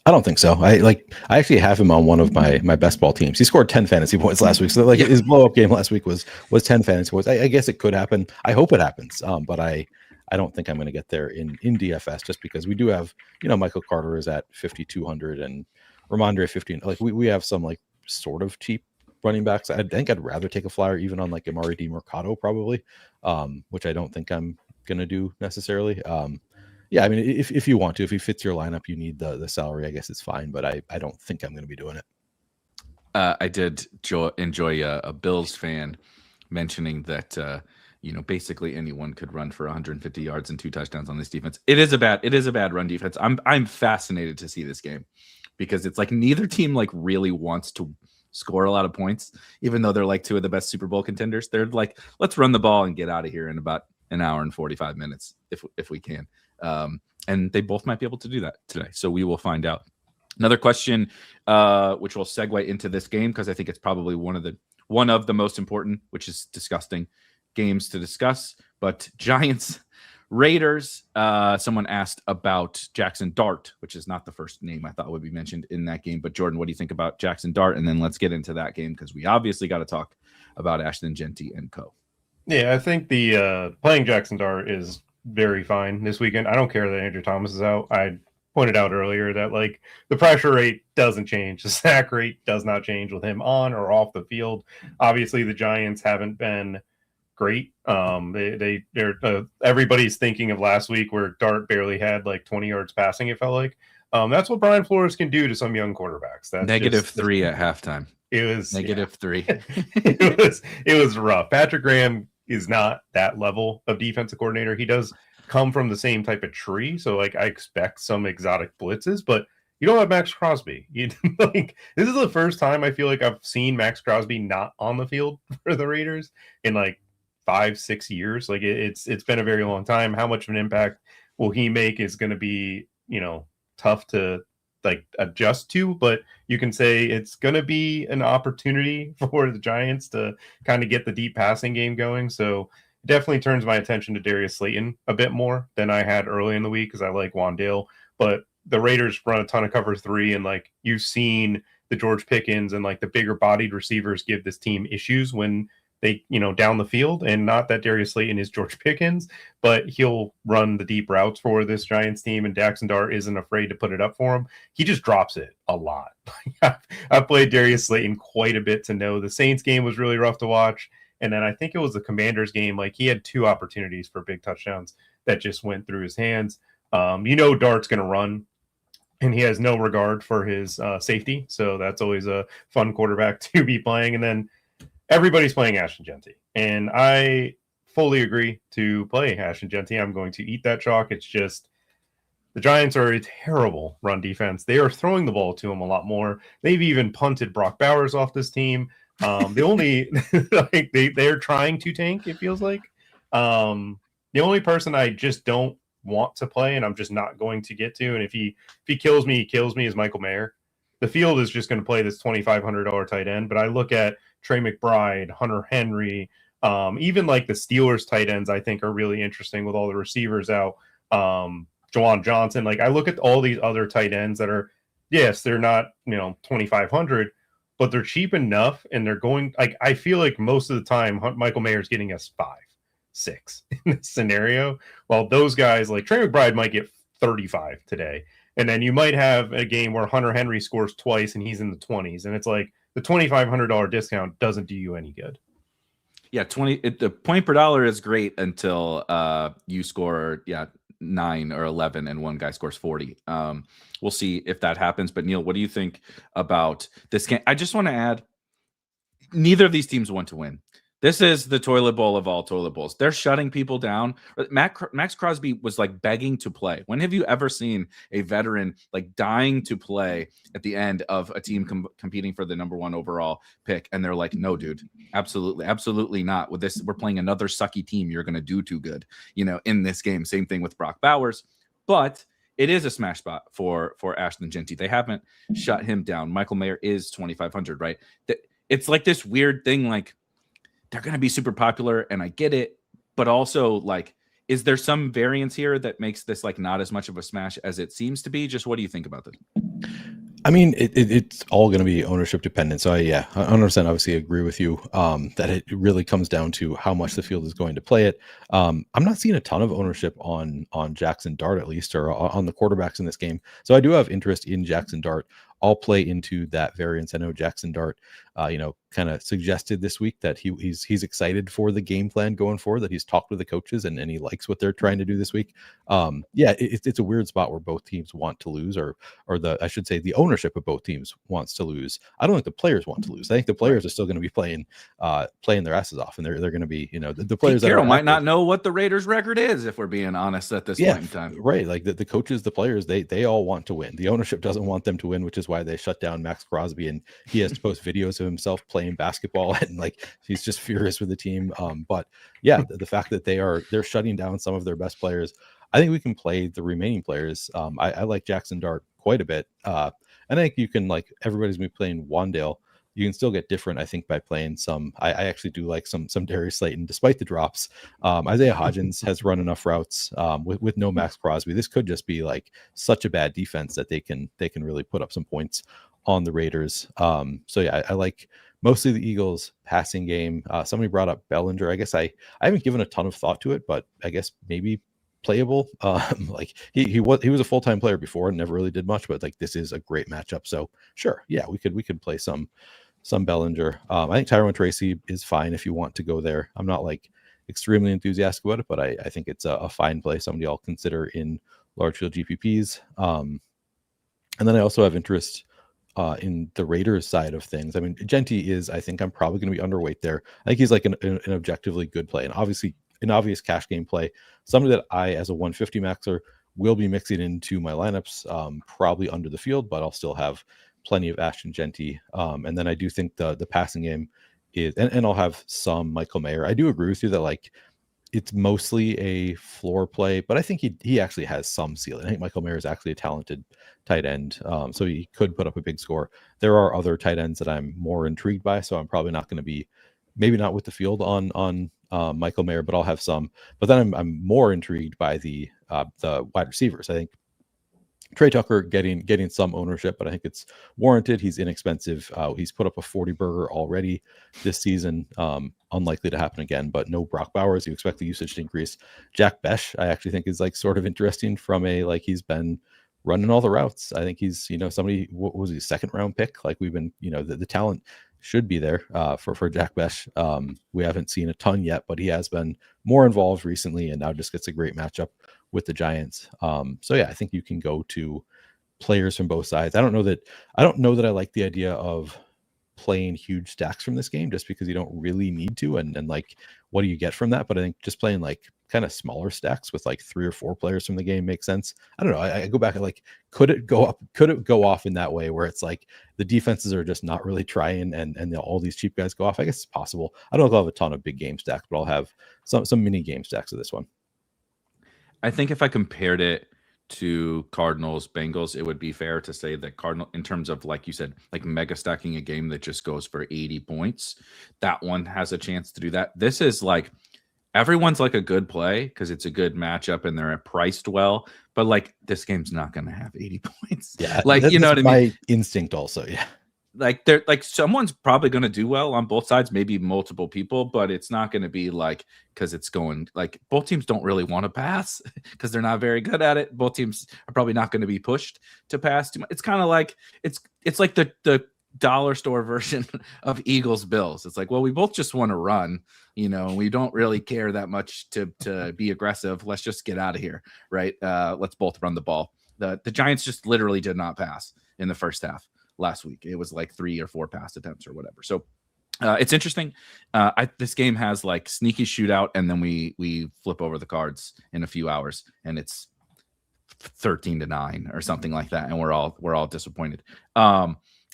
I don't think so. I actually have him on one of my best ball teams. He scored 10 fantasy points last week. So his blow up game last week was 10 fantasy points. I guess it could happen. I hope it happens. But I don't think I'm going to get there in DFS just because we do have, Michael Carter is at 5,200 and Ramondre 15. Like we have some like sort of cheap running backs. I think I'd rather take a flyer even on like Amari DiMercato probably, which I don't think I'm going to do necessarily. Yeah, I mean, if you want to, if he fits your lineup, you need the salary, I guess it's fine, but I don't think I'm going to be doing it. I did enjoy a Bills fan mentioning that, basically anyone could run for 150 yards and 2 touchdowns on this defense. It is a bad run defense. I'm fascinated to see this game because it's like neither team like really wants to score a lot of points, even though they're like 2 of the best Super Bowl contenders. They're like, let's run the ball and get out of here in about an hour and 45 minutes if we can. And they both might be able to do that today. So we will find out. Another question, which will segue into this game because I think it's probably one of the most important, which is disgusting games to discuss. But Giants, Raiders. Someone asked about Jackson Dart, which is not the first name I thought would be mentioned in that game. But Jordan, what do you think about Jackson Dart? And then let's get into that game because we obviously got to talk about Ashton Genty and co. Yeah, I think the playing Jackson Dart is very fine this weekend. I don't care that Andrew Thomas is out. I pointed out earlier that like the pressure rate doesn't change. The sack rate does not change with him on or off the field. Obviously, the Giants haven't been great. They're everybody's thinking of last week where Dart barely had like 20 yards passing. It felt like that's what Brian Flores can do to some young quarterbacks. That's -3 at halftime. It was -3. it was rough. Patrick Graham is not that level of defensive coordinator. He does come from the same type of tree, so like I expect some exotic blitzes, but you don't have Max Crosby. Like this is the first time I feel like I've seen Max Crosby not on the field for the Raiders in like 5-6 years. Like it's been a very long time. How much of an impact will he make is going to be tough to like adjust to, but you can say it's going to be an opportunity for the Giants to kind of get the deep passing game going. So it definitely turns my attention to Darius Slayton a bit more than I had early in the week because I like Wandale, but the Raiders run a ton of cover 3 and like you've seen the George Pickens and like the bigger bodied receivers give this team issues when they, down the field, and not that Darius Slayton is George Pickens, but he'll run the deep routes for this Giants team, and Jackson Dart isn't afraid to put it up for him. He just drops it a lot. I've played Darius Slayton quite a bit to know the Saints game was really rough to watch, and then I think it was the Commanders game. Like he had 2 opportunities for big touchdowns that just went through his hands. Dart's going to run, and he has no regard for his safety, so that's always a fun quarterback to be playing. And then everybody's playing Ashton Genty, and I fully agree to play Ashton Genty. I'm going to eat that chalk. It's just the Giants are a terrible run defense. They are throwing the ball to him a lot more. They've even punted Brock Bowers off this team. The only like they're trying to tank, it feels like. The only person I just don't want to play, and I'm just not going to get to, and if he kills me, he kills me, is Michael Mayer. The field is just going to play this $2,500 tight end, but I look at Trey McBride, Hunter Henry, even like the Steelers tight ends, I think are really interesting with all the receivers out. Jawan Johnson, like I look at all these other tight ends that are, yes, they're not, 2,500, but they're cheap enough, and they're going, like, I feel like most of the time Michael Mayer's getting us 5-6 in this scenario, while those guys like Trey McBride might get 35 today. And then you might have a game where Hunter Henry scores twice and he's in the 20s. And it's like the $2,500 discount doesn't do you any good. Yeah, the point per dollar is great until you score 9 or 11 and one guy scores 40. We'll see if that happens. But Neil, what do you think about this game? I just want to add, neither of these teams want to win. This is the toilet bowl of all toilet bowls. They're shutting people down. Max Crosby was like begging to play. When have you ever seen a veteran like dying to play at the end of a team competing for the number 1 overall pick? And they're like, no, dude, absolutely not. With this, we're playing another sucky team. You're going to do too good, in this game. Same thing with Brock Bowers. But it is a smash spot for Ashton Genty. They haven't shut him down. Michael Mayer is 2,500, right? It's like this weird thing, like, they're going to be super popular, and I get it, but also like, is there some variance here that makes this like not as much of a smash as it seems to be? Just what do you think about this? I mean, it's all going to be ownership dependent. So I 100% obviously agree with you that it really comes down to how much the field is going to play it. I'm not seeing a ton of ownership on Jackson Dart, at least, or on the quarterbacks in this game. So I do have interest in Jackson Dart. I'll play into that variance. I know Jackson Dart, kind of suggested this week that he's excited for the game plan going forward, that he's talked with the coaches and he likes what they're trying to do this week. It's a weird spot where both teams want to lose, or I should say the ownership of both teams wants to lose. I don't think the players want to lose. I think the players are still going to be playing their asses off, and they're going to be, the players Pete Carroll might not know what the Raiders record is, if we're being honest at this point in time. Right. Like the coaches, the players, they all want to win. The ownership doesn't want them to win, which is why they shut down Max Crosby, and he has to post videos of himself playing basketball, and like he's just furious with the team. But yeah, the fact that they're shutting down some of their best players, I think we can play the remaining players. I like Jackson Dart quite a bit. I think you can, like, everybody's been playing Wandale. You can still get different, I think, by playing some. I actually do like some Darius Slayton, despite the drops. Isaiah Hodgins has run enough routes with no Max Crosby. This could just be like such a bad defense that they can really put up some points on the Raiders. So yeah, I like mostly the Eagles passing game. Somebody brought up Bellinger. I guess I haven't given a ton of thought to it, but I guess maybe playable. Like he was a full-time player before and never really did much, but like this is a great matchup. So sure, yeah, we could play some Bellinger. I think Tyrone Tracy is fine if you want to go there. I'm not like extremely enthusiastic about it, but I think it's a fine play. Somebody I'll consider in large field GPPs. And then I also have interest in the Raiders side of things. I mean, Genty is, I think I'm probably going to be underweight there. I think he's like an objectively good play, and obviously an obvious cash game play. Somebody that I, as a 150 maxer, will be mixing into my lineups, probably under the field, but I'll still have plenty of Ashton Genty. And then I do think the passing game is, and I'll have some Michael Mayer. I do agree with you that like it's mostly a floor play, but I think he actually has some ceiling. I think Michael Mayer is actually a talented tight end, so he could put up a big score. There are other tight ends that I'm more intrigued by, so I'm probably not going to be, maybe not with the field on Michael Mayer, but I'll have some. But then I'm more intrigued by the wide receivers. I think Trey Tucker getting some ownership, but I think it's warranted. He's inexpensive. He's put up a 40 burger already this season. Unlikely to happen again, but no Brock Bowers. You expect the usage to increase. Jack Besh, I actually think is like sort of interesting from a, like, he's been running all the routes. I think he's, somebody, what was he, second round pick? Like we've been, the talent should be there for Jack Besh. We haven't seen a ton yet, but he has been more involved recently, and now just gets a great matchup with the Giants. So yeah, I think you can go to players from both sides. I don't know that I like the idea of playing huge stacks from this game, just because you don't really need to, and like, what do you get from that? But I think just playing like kind of smaller stacks with like 3 or 4 players from the game makes sense. I don't know. I go back and like, could it go up? Could it go off in that way where it's like the defenses are just not really trying, and all these cheap guys go off? I guess it's possible. I don't know if I'll have a ton of big game stacks, but I'll have some mini game stacks of this one. I think if I compared it to Cardinals Bengals, it would be fair to say that Cardinal, in terms of, like you said, like mega stacking a game that just goes for 80 points, that one has a chance to do that. This is like, everyone's like a good play because it's a good matchup and they're priced well, but like this game's not going to have 80 points. Yeah, like, you know what I mean? My instinct also, yeah. Like they're like, someone's probably going to do well on both sides, maybe multiple people, but it's not going to be like, because it's going, like, both teams don't really want to pass because they're not very good at it. Both teams are probably not going to be pushed to pass too much. It's kind of like it's like the dollar store version of Eagles Bills. It's like, well, we both just want to run, we don't really care that much to be aggressive. Let's just get out of here, right? Let's both run the ball. The Giants just literally did not pass in the first half last week. It was like 3 or 4 pass attempts or whatever. So it's interesting. This game has like sneaky shootout, and then we flip over the cards in a few hours, and it's 13-9 or something like that, and we're all disappointed.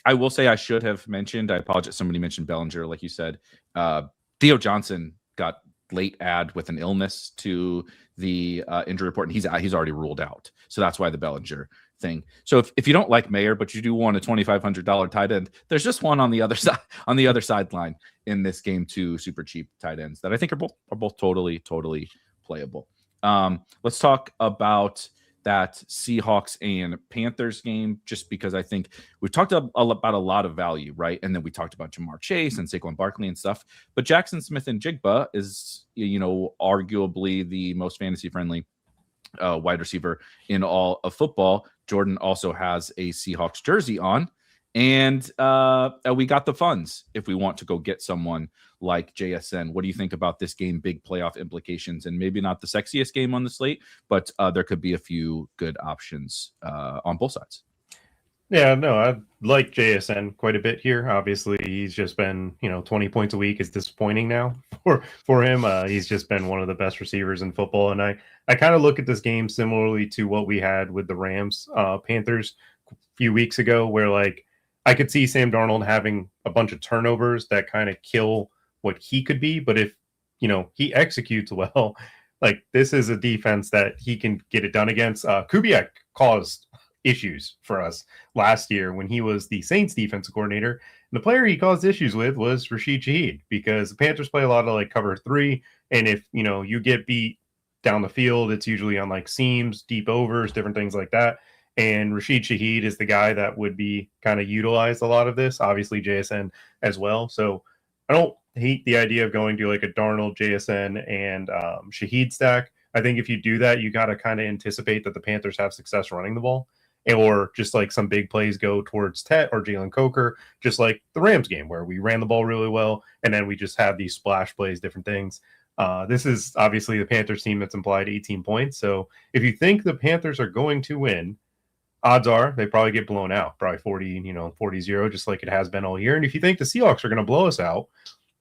I will say, I should have mentioned, I apologize, somebody mentioned Bellinger, like you said. Theo Johnson got late add with an illness to the injury report, and he's already ruled out. So that's why the Bellinger thing. So if you don't like Mayer, but you do want a $2,500 tight end, there's just one on the other side, on the other sideline in this game, 2 super cheap tight ends that I think are both totally playable. Let's talk about that Seahawks and Panthers game, just because I think we've talked about a lot of value, right? And then we talked about Jamar Chase and Saquon Barkley and stuff. But Jackson Smith and Jigba is, arguably the most fantasy friendly wide receiver in all of football. Jordan also has a Seahawks jersey on. And we got the funds if we want to go get someone like JSN. What do you think about this game? Big playoff implications, and maybe not the sexiest game on the slate, but there could be a few good options on both sides. Yeah, no, I like JSN quite a bit here. Obviously, he's just been, 20 points a week is disappointing now for him. He's just been one of the best receivers in football. And I kind of look at this game similarly to what we had with the Rams Panthers a few weeks ago, where I could see Sam Darnold having a bunch of turnovers that kind of kill what he could be. But if, he executes well, this is a defense that he can get it done against. Kubiak caused issues for us last year when he was the Saints defensive coordinator. And the player he caused issues with was Rashid Shaheed, because the Panthers play a lot of cover 3. And if, you get beat down the field, it's usually on seams, deep overs, different things like that. And Rashid Shaheed is the guy that would be kind of utilized a lot of this, obviously JSN as well. So I don't hate the idea of going to a Darnold, JSN, and Shaheed stack. I think if you do that, you got to kind of anticipate that the Panthers have success running the ball, or just some big plays go towards Tet or Jalen Coker, just like the Rams game where we ran the ball really well, and then we just have these splash plays, different things. This is obviously the Panthers team that's implied 18 points. So if you think the Panthers are going to win, odds are they probably get blown out, probably 40-0, just like it has been all year. And if you think the Seahawks are going to blow us out,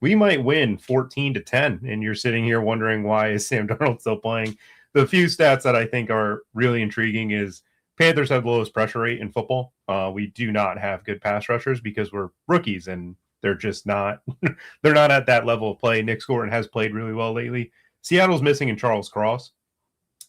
we might win 14-10. And you're sitting here wondering, why is Sam Darnold still playing? The few stats that I think are really intriguing is Panthers have the lowest pressure rate in football. We do not have good pass rushers because we're rookies and they're just not, they're not at that level of play. Nick Scourton has played really well lately. Seattle's missing in Charles Cross.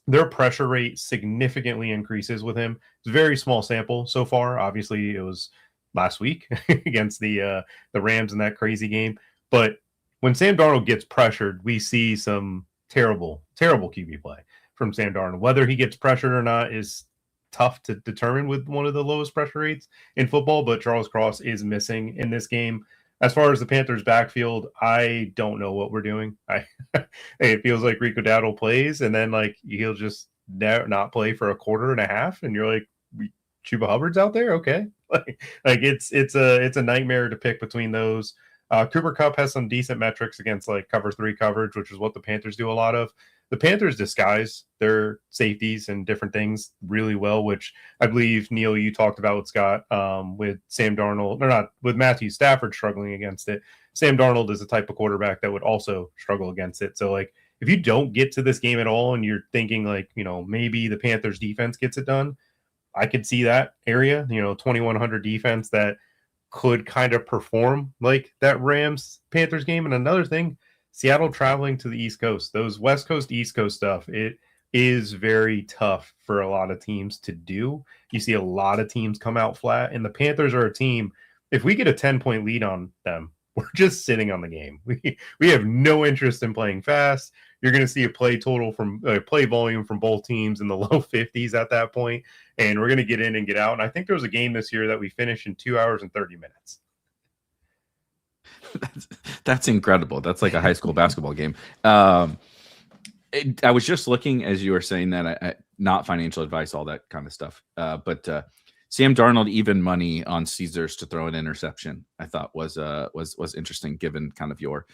Their pressure rate significantly increases with him. It's a very small sample so far. Obviously, it was last week against the Rams in that crazy game. But when Sam Darnold gets pressured, we see some terrible, terrible QB play from Sam Darnold. Whether he gets pressured or not is tough to determine with one of the lowest pressure rates in football, but Charles Cross is missing in this game. As far as the Panthers backfield, I don't know what we're doing. It feels like Rico Dowdle plays, and then he'll just not play for a quarter and a half, and you're like, Chuba Hubbard's out there, okay? It's a nightmare to pick between those. Cooper Kupp has some decent metrics against cover 3 coverage, which is what the Panthers do a lot of. The Panthers disguise their safeties and different things really well, which I believe, Neil, you talked about with Scott, with Sam Darnold, or not, with Matthew Stafford struggling against it. Sam Darnold is the type of quarterback that would also struggle against it. So, if you don't get to this game at all and you're thinking, maybe the Panthers defense gets it done, I could see that area, 2,100 defense that could kind of perform like that Rams-Panthers game. And another thing, Seattle traveling to the East Coast, those West Coast, East Coast stuff, it is very tough for a lot of teams to do. You see a lot of teams come out flat, and the Panthers are a team, if we get a 10-point lead on them, we're just sitting on the game. We have no interest in playing fast. You're going to see a play volume from both teams in the low 50s at that point, and we're going to get in and get out. And I think there was a game this year that we finished in 2 hours and 30 minutes. That's incredible. That's like a high school basketball game. I was just looking as you were saying that, not financial advice, all that kind of stuff. But Sam Darnold, even money on Caesars to throw an interception, I thought was interesting, given kind of your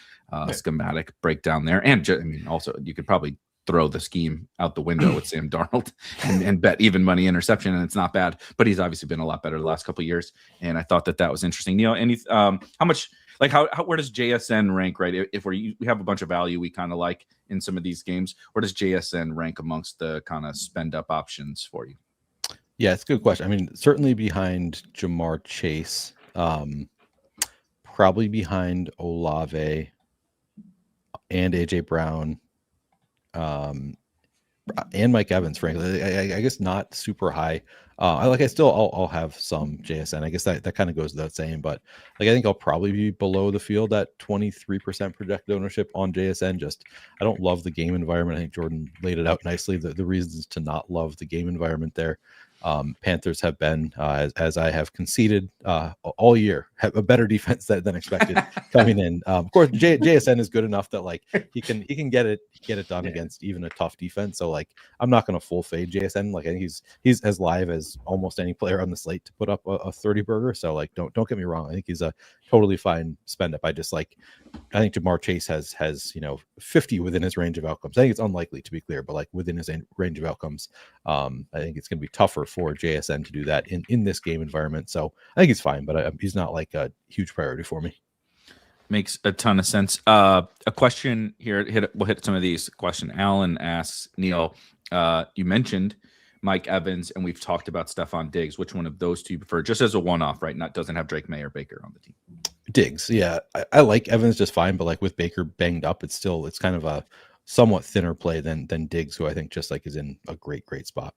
schematic breakdown there. And also you could probably throw the scheme out the window with Sam Darnold and bet even money interception, and it's not bad. But he's obviously been a lot better the last couple of years, and I thought that was interesting. Neil, how much? Where does JSN rank, right? If we have a bunch of value we kind of like in some of these games, where does JSN rank amongst the kind of spend up options for you? Yeah, it's a good question. Certainly behind Jamar Chase, probably behind Olave and AJ Brown, and Mike Evans, frankly. I guess not super high I'll have some JSN. I guess that kind of goes without saying, but like I think I'll probably be below the field at 23% projected ownership on JSN. Just I don't love the game environment. I think Jordan laid it out nicely. The reasons to not love the game environment there. Panthers have been, as I have conceded all year, have a better defense than expected coming in. Of course, JSN is good enough that like he can get it done against even a tough defense. So like I'm not going to full fade JSN. Like I think he's as live as almost any player on the slate to put up a 30 burger. So like don't get me wrong. I think he's a totally fine spend up. I think Jamar Chase has 50 within his range of outcomes. I think it's unlikely, to be clear, but like within his range of outcomes, I think it's going to be tougher for JSN to do that in this game environment. So I think he's fine, but he's not like a huge priority for me. Makes a ton of sense. A question here. We'll hit some of these. Question Alan asks, Neil, you mentioned Mike Evans, and we've talked about Stephon Diggs. Which one of those two you prefer? Just as a one-off, right? Doesn't have Drake May or Baker on the team. Diggs, yeah. I like Evans just fine, but like with Baker banged up, it's kind of a somewhat thinner play than Diggs, who I think just like is in a great spot.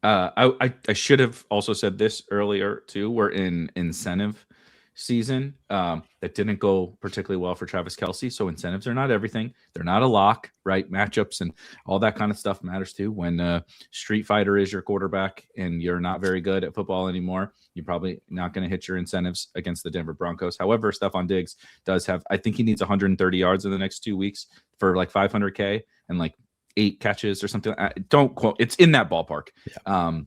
I should have also said this earlier too. We're in incentive season. That didn't go particularly well for Travis Kelce. So incentives are not everything. They're not a lock, right? Matchups and all that kind of stuff matters too. When Street Fighter is your quarterback and you're not very good at football anymore, you're probably not going to hit your incentives against the Denver Broncos. However, Stephon Diggs does have, I think he needs 130 yards in the next 2 weeks for like 500K and like 8 catches or something. Don't quote. It's in that ballpark. Yeah.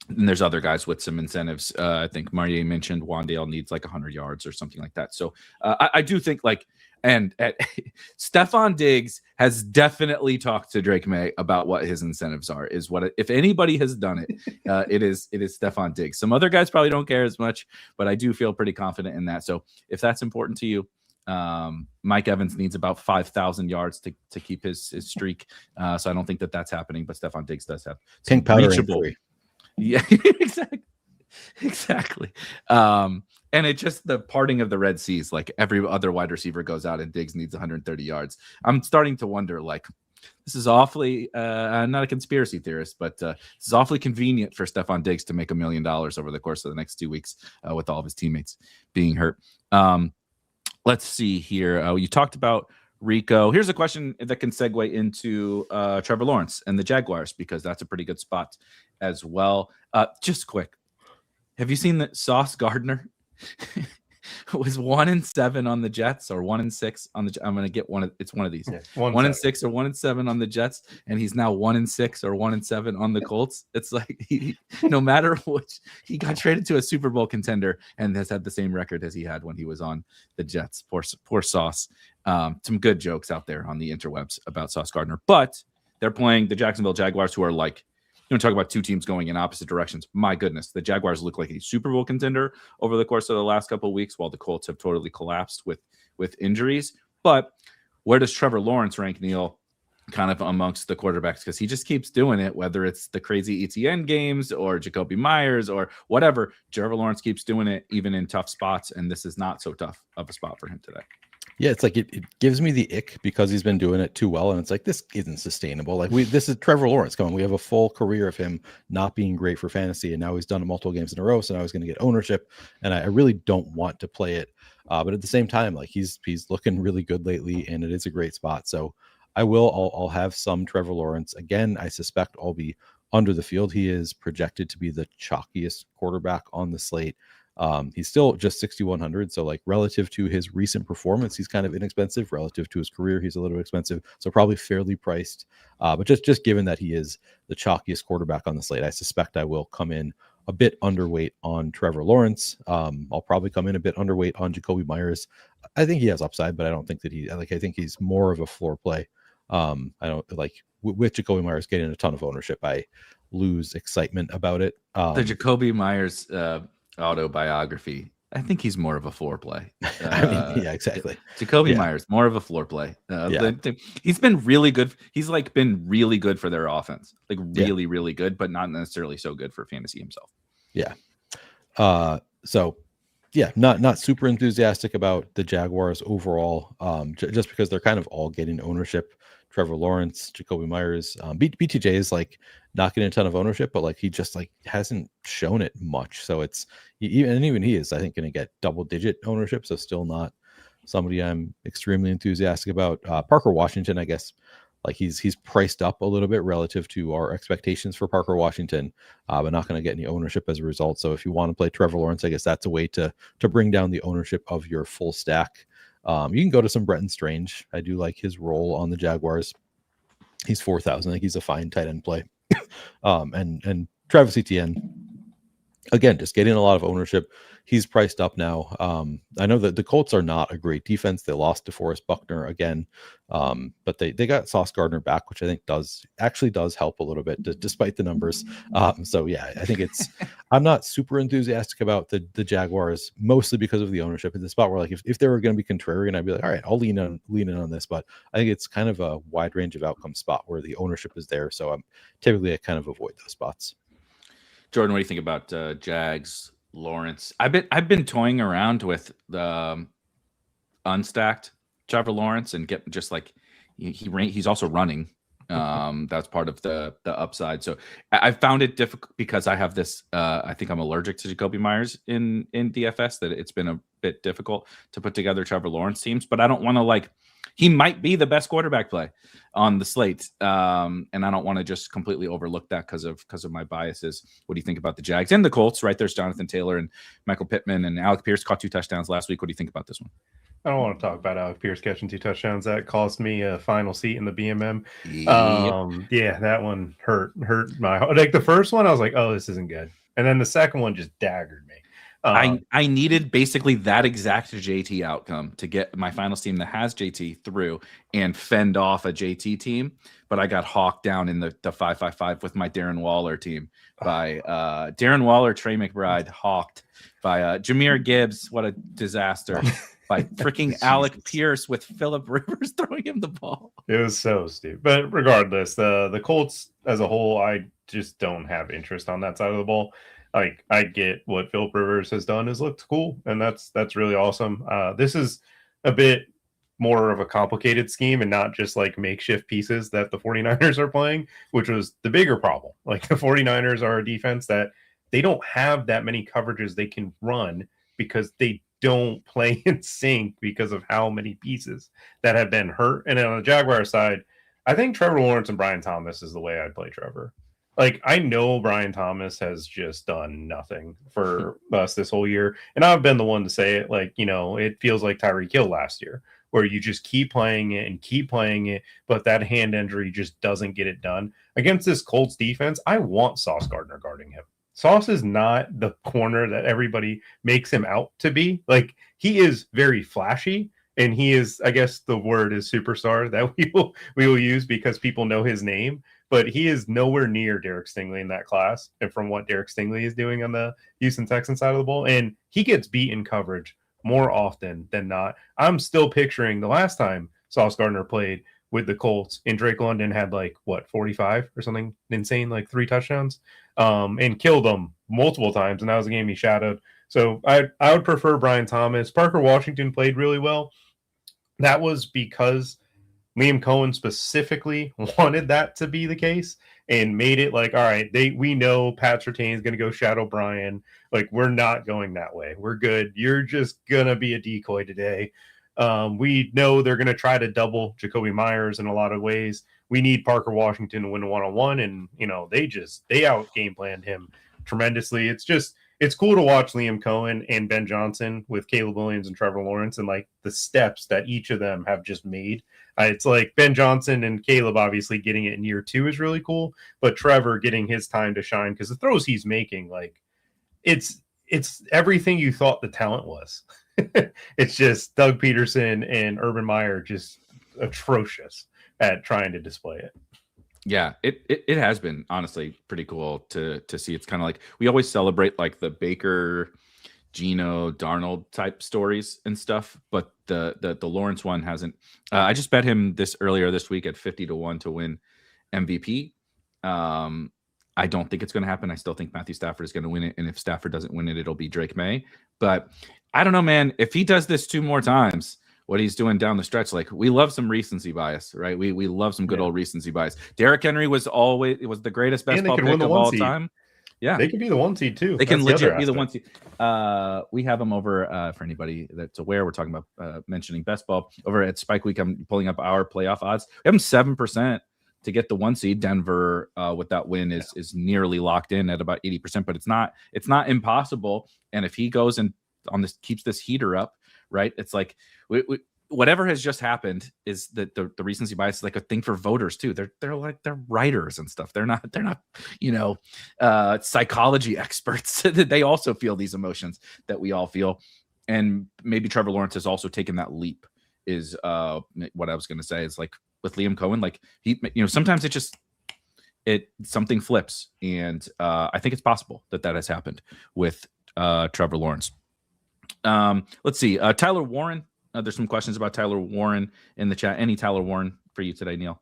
And there's other guys with some incentives. I think Marie mentioned Wandale needs like 100 yards or something like that. So I do think Stephon Diggs has definitely talked to Drake May about what his incentives are. If anybody has done it, it is Stephon Diggs. Some other guys probably don't care as much, but I do feel pretty confident in that. So if that's important to you, Mike Evans needs about 5,000 yards to keep his streak. So I don't think that's happening, but Stephon Diggs does have pink powder. Yeah, exactly. And it's just the parting of the Red Seas. Like every other wide receiver goes out and Diggs needs 130 yards. I'm starting to wonder, like, this is awfully, I'm not a conspiracy theorist, but this is awfully convenient for Stephon Diggs to make $1 million over the course of the next 2 weeks with all of his teammates being hurt. Let's see here. You talked about Rico. Here's a question that can segue into Trevor Lawrence and the Jaguars, because that's a pretty good spot as well. Just quick. Have you seen that Sauce Gardner was 1-7 on the Jets, or 1-6 on the? I'm going to get one. It's one of these. Yeah, 1-6 or 1-7 on the Jets, and he's now 1-6 or 1-7 on the Colts. It's like no matter which, he got traded to a Super Bowl contender and has had the same record as he had when he was on the Jets. Poor Sauce. Some good jokes out there on the interwebs about Sauce Gardner, but they're playing the Jacksonville Jaguars, who are like, talk about two teams going in opposite directions. My goodness, the Jaguars look like a Super Bowl contender over the course of the last couple of weeks, while the Colts have totally collapsed with injuries. But where does Trevor Lawrence rank, Neil, kind of amongst the quarterbacks? Because he just keeps doing it, whether it's the crazy ETN games or Jacoby Myers or whatever. Trevor Lawrence keeps doing it even in tough spots, and this is not so tough of a spot for him today. Yeah, it's like it gives me the ick because he's been doing it too well, and it's like, this isn't sustainable. Like this is Trevor Lawrence coming. We have a full career of him not being great for fantasy, and now he's done it multiple games in a row, so now he's going to get ownership, and I really don't want to play it. But at the same time, like he's looking really good lately, and it is a great spot. So I'll have some Trevor Lawrence. Again, I suspect I'll be under the field. He is projected to be the chalkiest quarterback on the slate. He's still just 6,100. So like relative to his recent performance, he's kind of inexpensive. Relative to his career, he's a little expensive. So probably fairly priced. But just given that he is the chalkiest quarterback on the slate, I suspect I will come in a bit underweight on Trevor Lawrence. I'll probably come in a bit underweight on Jacoby Myers. I think he has upside, but I don't think that I think he's more of a floor play. I don't like with Jacoby Myers getting a ton of ownership, I lose excitement about it. The Jacoby Myers autobiography, I think he's more of a floor play. Yeah, exactly. Jacoby Myers, more of a floor play. He's been really good. He's like been really good for their offense, like really, really good, but not necessarily so good for fantasy himself. Yeah. Not super enthusiastic about the Jaguars overall, just because they're kind of all getting ownership. Trevor Lawrence, Jacoby Myers. BTJ is like not getting a ton of ownership, but like he just like hasn't shown it much. So it's even he is, I think, going to get double-digit ownership. So still not somebody I'm extremely enthusiastic about. Parker Washington, I guess, like he's priced up a little bit relative to our expectations for Parker Washington, but not going to get any ownership as a result. So if you want to play Trevor Lawrence, I guess that's a way to bring down the ownership of your full stack. You can go to some Brenton Strange. I do like his role on the Jaguars. He's 4,000. I think he's a fine tight end play. And Travis Etienne, again, just getting a lot of ownership. He's priced up now. I know that the Colts are not a great defense. They lost DeForest Buckner again, but they got Sauce Gardner back, which I think does help a little bit, despite the numbers. So yeah, I think I'm not super enthusiastic about the Jaguars, mostly because of the ownership. It's a spot where like if they were going to be contrarian, I'd be like, all right, I'll lean in on this. But I think it's kind of a wide range of outcome spot where the ownership is there. So I'm typically I kind of avoid those spots. Jordan, what do you think about Jags? Lawrence, I've been toying around with the unstacked Trevor Lawrence and get just like he's also running. That's part of the upside. So I found it difficult because I have this. I think I'm allergic to Jacoby Myers in DFS. That it's been a bit difficult to put together Trevor Lawrence teams, but I don't want to like. He might be the best quarterback play on the slate, and I don't want to just completely overlook that because of my biases. What do you think about the Jags and the Colts? Right, there's Jonathan Taylor and Michael Pittman and Alec Pierce caught 2 touchdowns last week. What do you think about this one? I don't want to talk about Alec Pierce catching 2 touchdowns. That cost me a final seat in the BMM. Yep. Yeah, that one hurt my heart. Like the first one, I was like, oh, this isn't good, and then the second one just daggered me. I needed basically that exact JT outcome to get my finals team that has JT through and fend off a JT team, but I got hawked down in the 5-5-5 with my Darren Waller team by Darren Waller, Trey McBride, hawked by Jahmyr Gibbs. What a disaster. By freaking Alec Pierce with Phillip Rivers throwing him the ball. It was so stupid. But regardless, the Colts as a whole, I just don't have interest on that side of the ball. Like I get what Phillip Rivers has done is looked cool, and that's really awesome. This is a bit more of a complicated scheme and not just like makeshift pieces that the 49ers are playing, which was the bigger problem. Like the 49ers are a defense that they don't have that many coverages they can run because they don't play in sync because of how many pieces that have been hurt. And then on the Jaguar side, I think Trevor Lawrence and Brian Thomas is the way I'd play Trevor. Like, I know Brian Thomas has just done nothing for us this whole year. And I've been the one to say it. Like, you know, it feels like Tyreek Hill last year, where you just keep playing it, but that hand injury just doesn't get it done. Against this Colts defense, I want Sauce Gardner guarding him. Sauce is not the corner that everybody makes him out to be. Like, he is very flashy, and he is, I guess the word is superstar that we will use because people know his name. But he is nowhere near Derek Stingley in that class, and from what Derek Stingley is doing on the Houston Texans side of the ball. And he gets beat in coverage more often than not. I'm still picturing the last time Sauce Gardner played with the Colts, and Drake London had 45 or something insane, 3 touchdowns, and killed them multiple times. And that was a game he shadowed. So I would prefer Brian Thomas. Parker Washington played really well. That was because Liam Cohen specifically wanted that to be the case and made it all right, we know Pat Surtain is going to go shadow Brian. We're not going that way. We're good. You're just going to be a decoy today. We know they're going to try to double Jacoby Myers in a lot of ways. We need Parker Washington to win a one-on-one, and they out game planned him tremendously. It's cool to watch Liam Cohen and Ben Johnson with Caleb Williams and Trevor Lawrence and the steps that each of them have just made. It's like Ben Johnson and Caleb obviously getting it in year 2 is really cool, but Trevor getting his time to shine because the throws he's making, it's everything you thought the talent was. It's just Doug Peterson and Urban Meyer just atrocious at trying to display it. Yeah, it has been honestly pretty cool to see. It's kind of like we always celebrate the Baker, Geno, Darnold type stories and stuff, but the Lawrence one hasn't. I just bet him earlier this week at 50-1 to win MVP. I don't think it's going to happen. I still think Matthew Stafford is going to win it, and if Stafford doesn't win it, it'll be Drake May. But I don't know, man. If he does this 2 more times, what he's doing down the stretch. Like, we love some recency bias, right? We love some good old recency bias. Derrick Henry was the greatest best ball pick of all time. Yeah, they could be the 1 seed too. They can legit be the 1 seed. We have them over for anybody that's aware. We're talking about mentioning best ball over at Spike Week. I'm pulling up our playoff odds. We have them 7% to get the 1 seed. Denver with that win is nearly locked in at about 80%, but it's not impossible. And if he goes and keeps this heater up, right? It's like whatever has just happened is that the recency bias is like a thing for voters too. They're writers and stuff. They're not psychology experts. They also feel these emotions that we all feel. And maybe Trevor Lawrence has also taken that leap is what I was going to say is like with Liam Cohen, like he, sometimes something flips. And I think it's possible that has happened with Trevor Lawrence. Let's see. Tyler Warren. There's some questions about Tyler Warren in the chat. Any Tyler Warren for you today, Neil?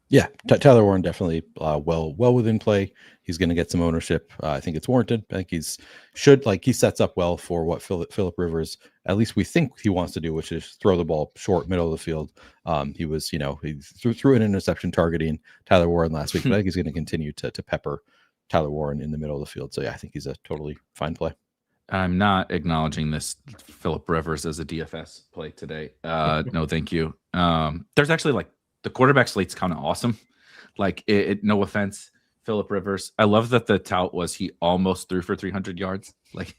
Yeah, Tyler Warren definitely well within play. He's going to get some ownership. I think it's warranted. I think he sets up well for what Phillip Rivers, at least we think he wants to do, which is throw the ball short, middle of the field. He was, he threw an interception targeting Tyler Warren last week, but I think he's going to continue to pepper Tyler Warren in the middle of the field. So yeah, I think he's a totally fine play. I'm not acknowledging this Phillip Rivers as a DFS play today. No, thank you. There's actually like the quarterback slate's kind of awesome. Like no offense, Phillip Rivers. I love that the tout was he almost threw for 300 yards. Like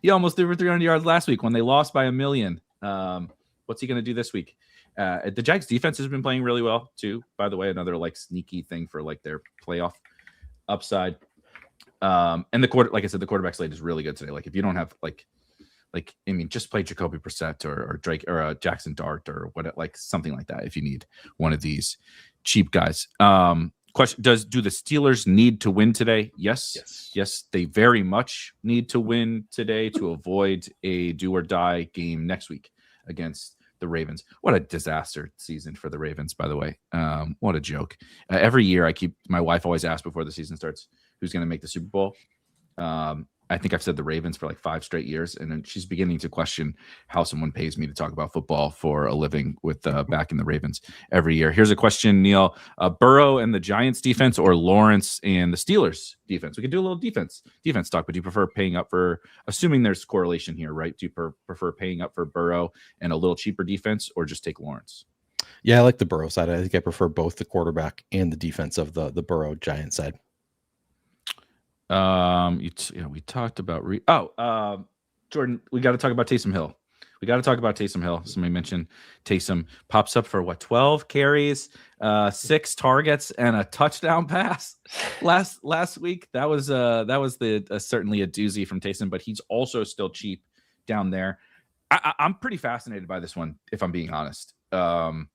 he almost threw for 300 yards last week when they lost by 1 million. What's he going to do this week? The Jags defense has been playing really well too. By the way, another like sneaky thing for like their playoff upside. And like I said, the quarterback slate is really good today. Like if you don't have just play Jacoby Brissett or Drake or Jackson Dart or what, like something like that. If you need one of these cheap guys. Question: do the Steelers need to win today? Yes, they very much need to win today to avoid a do or die game next week against the Ravens. What a disaster season for the Ravens, by the way. What a joke. Every year my wife always asks before the season starts, who's going to make the Super Bowl. I think I've said the Ravens for like 5 straight years, and then she's beginning to question how someone pays me to talk about football for a living with backing the Ravens every year. Here's a question, Neil. Burrow and the Giants defense or Lawrence and the Steelers defense? We could do a little defense talk, but do you prefer paying up for, assuming there's correlation here, right? Do you prefer paying up for Burrow and a little cheaper defense, or just take Lawrence? Yeah, I like the Burrow side. I think I prefer both the quarterback and the defense of the Burrow Giants side. We talked about Jordan, we got to talk about Taysom Hill. Somebody mentioned Taysom pops up for 12 carries, 6 targets and a touchdown pass last week. That was certainly a doozy from Taysom, but he's also still cheap down there. I'm pretty fascinated by this one, if I'm being honest. The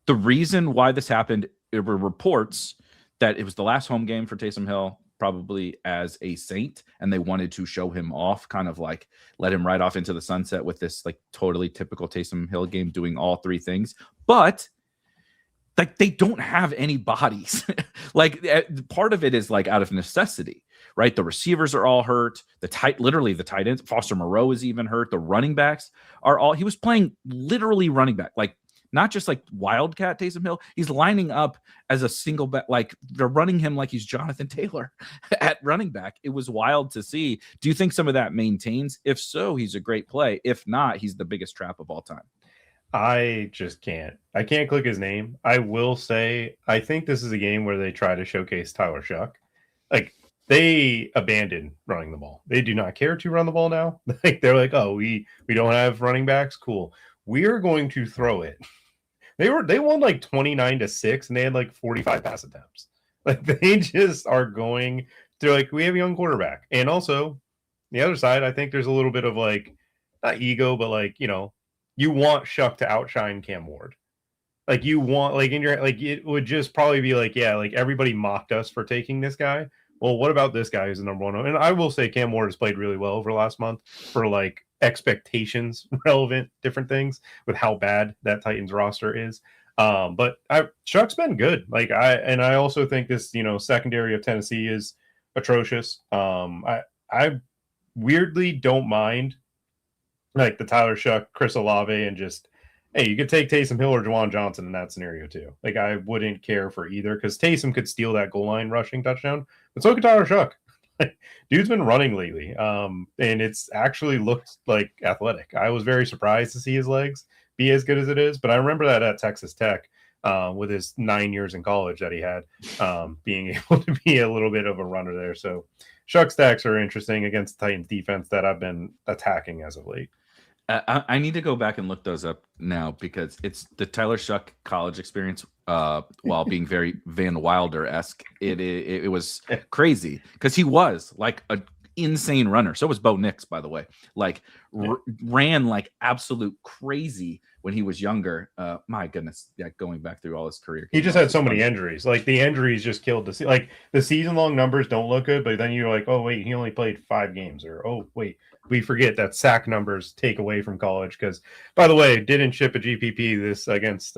reason why this happened, there were reports that it was the last home game for Taysom Hill, probably as a Saint, and they wanted to show him off, kind of like let him ride off into the sunset with this like totally typical Taysom Hill game, doing all 3 things. But like they don't have any bodies. Like part of it is like out of necessity, right? The receivers are all hurt. The tight ends. Foster Moreau is even hurt. The running backs are all. He was playing literally running back, like not just like Wildcat Taysom Hill. He's lining up as a single back. Like they're running him like he's Jonathan Taylor at running back. It was wild to see. Do you think some of that maintains? If so, he's a great play. If not, he's the biggest trap of all time. I just can't. I can't click his name. I will say, I think this is a game where they try to showcase Tyler Shuck. Like they abandoned running the ball. They do not care to run the ball now. Like they're like, oh, we don't have running backs. Cool. We are going to throw it. They won like 29-6 and they had like 45 pass attempts. Like they just are going. They're like, we have a young quarterback. And also the other side, I think there's a little bit of like not ego, but like, you want Shuck to outshine Cam Ward. Like you want, like in your, like it would just probably be like, yeah, like everybody mocked us for taking this guy. Well, what about this guy who's the number 1? And I will say Cam Ward has played really well over the last month for like expectations relevant different things with how bad that Titans roster is. But Shuck's been good. Like I also think this, secondary of Tennessee is atrocious. I weirdly don't mind like the Tyler Shuck, Chris Olave, and just, hey, you could take Taysom Hill or Juwan Johnson in that scenario too. Like I wouldn't care for either because Taysom could steal that goal line rushing touchdown, but so could Tyler Shuck. Dude's been running lately, and it's actually looked like athletic. I was very surprised to see his legs be as good as it is, but I remember that at Texas Tech with his 9 years in college that he had, being able to be a little bit of a runner there. So Shuck stacks are interesting against the Titans defense that I've been attacking as of late. I need to go back and look those up now because it's the Tyler Shuck college experience while being very Van Wilder-esque. It was crazy because he was like an insane runner. So was Bo Nix, by the way. Like ran like absolute crazy when he was younger. My goodness, yeah, going back through all his career. He just had so many injuries. Like the injuries just killed the like the season-long numbers don't look good, but then you're like, oh wait, he only played 5 games, or oh wait, we forget that sack numbers take away from college. Because, by the way, didn't ship a GPP this against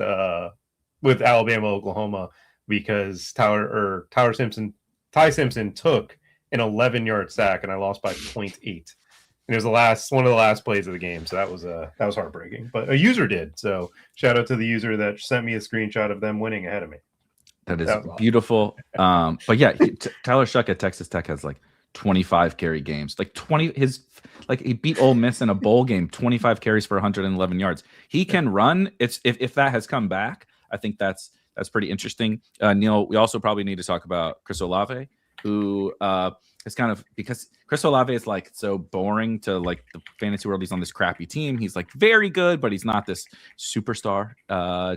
with Alabama, Oklahoma because Ty Simpson took an 11-yard sack and I lost by 0.8. And it was one of the last plays of the game, so that was heartbreaking. But a user did, so shout out to the user that sent me a screenshot of them winning ahead of me. That is beautiful. But yeah, Tyler Shuck at Texas Tech has like 25 carry games, like he beat Ole Miss in a bowl game, 25 carries for 111 yards. He can run. It's if that has come back, I think that's pretty interesting. Neil, we also probably need to talk about Chris Olave, who is kind of, because Chris Olave is like so boring to like the fantasy world. He's on this crappy team. He's like very good, but he's not this superstar,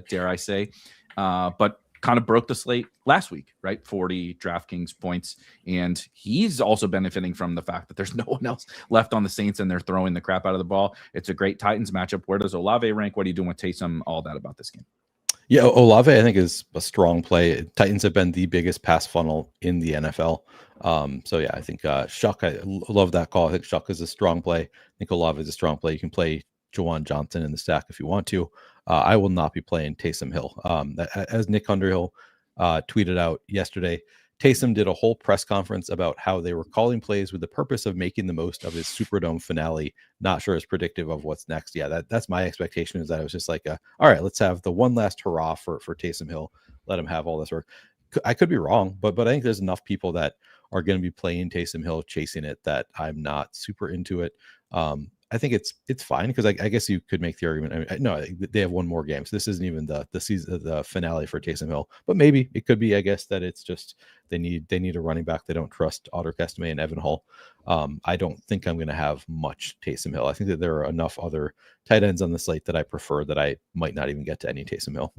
dare I say. But kind of broke the slate last week, right? 40 DraftKings points. And he's also benefiting from the fact that there's no one else left on the Saints and they're throwing the crap out of the ball. It's a great Titans matchup. Where does Olave rank? What are you doing with Taysom? All that about this game. Yeah, Olave, I think, is a strong play. Titans have been the biggest pass funnel in the NFL. So, yeah, I think Shuck, I love that call. I think Shuck is a strong play. I think Olave is a strong play. You can play Juwan Johnson in the stack if you want to. I will not be playing Taysom Hill. As Nick Underhill tweeted out yesterday, Taysom did a whole press conference about how they were calling plays with the purpose of making the most of his Superdome finale. Not sure it's predictive of what's next. Yeah, that's my expectation, is that it was just like, all right, let's have the one last hurrah for Taysom Hill. Let him have all this work. I could be wrong, but I think there's enough people that are going to be playing Taysom Hill, chasing it, that I'm not super into it. I think it's fine because I guess you could make the argument. I mean, no, they have one more game, so this isn't even the season, the finale for Taysom Hill. But maybe it could be. I guess that it's just they need a running back. They don't trust Otter Kestame and Evan Hull. I don't think I'm going to have much Taysom Hill. I think that there are enough other tight ends on the slate that I prefer that I might not even get to any Taysom Hill.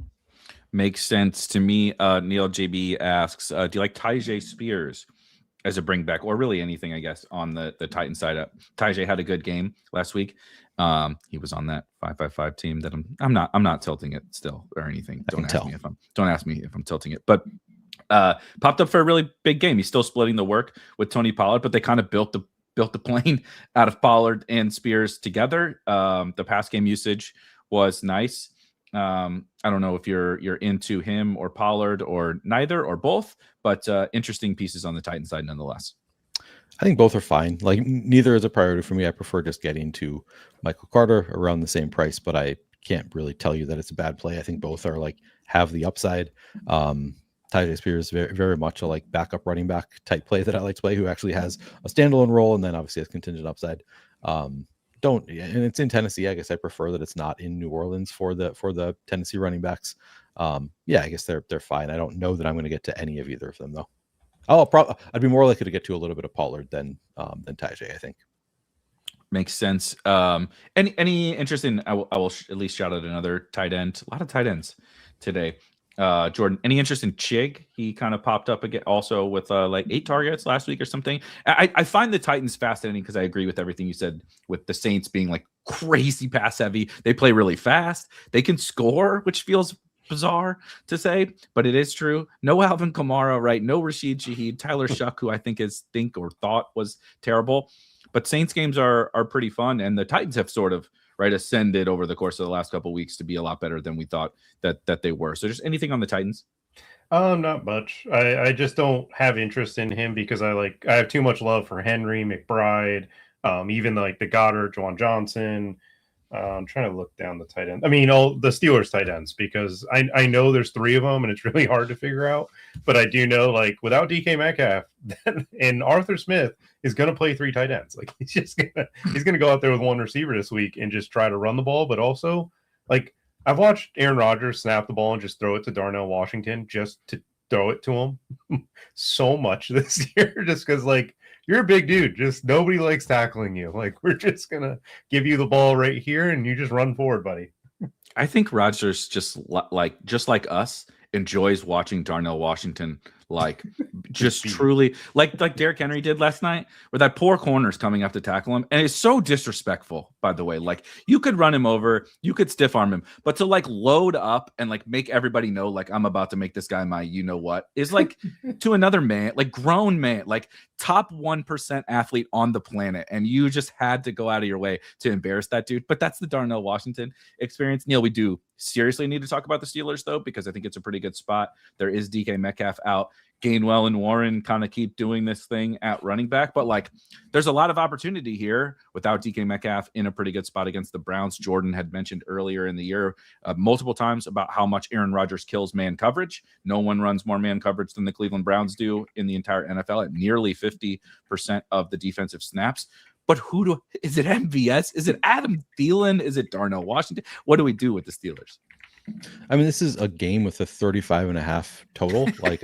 Makes sense to me. Neil JB asks, do you like Tyjae Spears as a bring back, or really anything, I guess, on the Titan side? Tyjae had a good game last week. He was on that 5-5-5 team that I'm not tilting it still or anything. Don't ask me if I'm tilting it, but popped up for a really big game. He's still splitting the work with Tony Pollard, but they kind of built the plane out of Pollard and Spears together. The pass game usage was nice. I don't know if you're into him or Pollard or neither or both, but interesting pieces on the Titan side nonetheless. I think both are fine. Like, neither is a priority for me. I prefer just getting to Michael Carter around the same price, but I can't really tell you that it's a bad play. I think both are like have the upside. Tyjae Spears is very, very much a like backup running back type play that I like to play, who actually has a standalone role and then obviously has contingent upside. And it's in Tennessee. I guess I prefer that it's not in New Orleans for the Tennessee running backs. I guess they're fine. I don't know that I'm going to get to any of either of them though. I'd be more likely to get to a little bit of Pollard than Tyjae, I think. Makes sense. Any interest in? I will at least shout out another tight end. A lot of tight ends today. Jordan, any interest in Chig? He kind of popped up again, also with like 8 targets last week or something. I find the Titans fascinating because I agree with everything you said with the Saints being like crazy pass heavy. They play really fast. They can score, which feels bizarre to say, but it is true. No Alvin Kamara, right? No Rashid Shaheed, Tyler Shuck, who I think thought was terrible. But Saints games are pretty fun, and the Titans have sort of ascended over the course of the last couple of weeks to be a lot better than we thought that they were. So just anything on the Titans? Not much. I just don't have interest in him because I have too much love for Henry, McBride, Even like the Goddard, Juwan Johnson. I'm trying to look down the tight end. I mean, all the Steelers tight ends, because I know there's 3 of them and it's really hard to figure out. But I do know, like, without DK Metcalf and Arthur Smith is going to play 3 tight ends. Like, he's gonna go out there with 1 receiver this week and just try to run the ball. But also, like, I've watched Aaron Rodgers snap the ball and just throw it to Darnell Washington just to throw it to him so much this year, just because, like, you're a big dude. Just nobody likes tackling you. Like, we're just going to give you the ball right here and you just run forward, buddy. I think Rodgers just like us enjoys watching Darnell Washington just truly like Derrick Henry did last night, where that poor corner's coming up to tackle him, and it's so disrespectful, by the way. Like, you could run him over, you could stiff arm him, but to like load up and like make everybody know like I'm about to make this guy my you know what is like to another man, like grown man, like top 1% athlete on the planet, and you just had to go out of your way to embarrass that dude. But that's the Darnell Washington experience. Neil, we do seriously need to talk about the Steelers though, because I think it's a pretty good spot. There is DK Metcalf out. Gainwell and Warren kind of keep doing this thing at running back, but like there's a lot of opportunity here without DK Metcalf in a pretty good spot against the Browns. Jordan had mentioned earlier in the year multiple times about how much Aaron Rodgers kills man coverage. No one runs more man coverage than the Cleveland Browns do in the entire NFL at nearly 50% of the defensive snaps. But is it MVS? Is it Adam Thielen? Is it Darnell Washington? What do we do with the Steelers? I mean, this is a game with a 35.5 total. Like,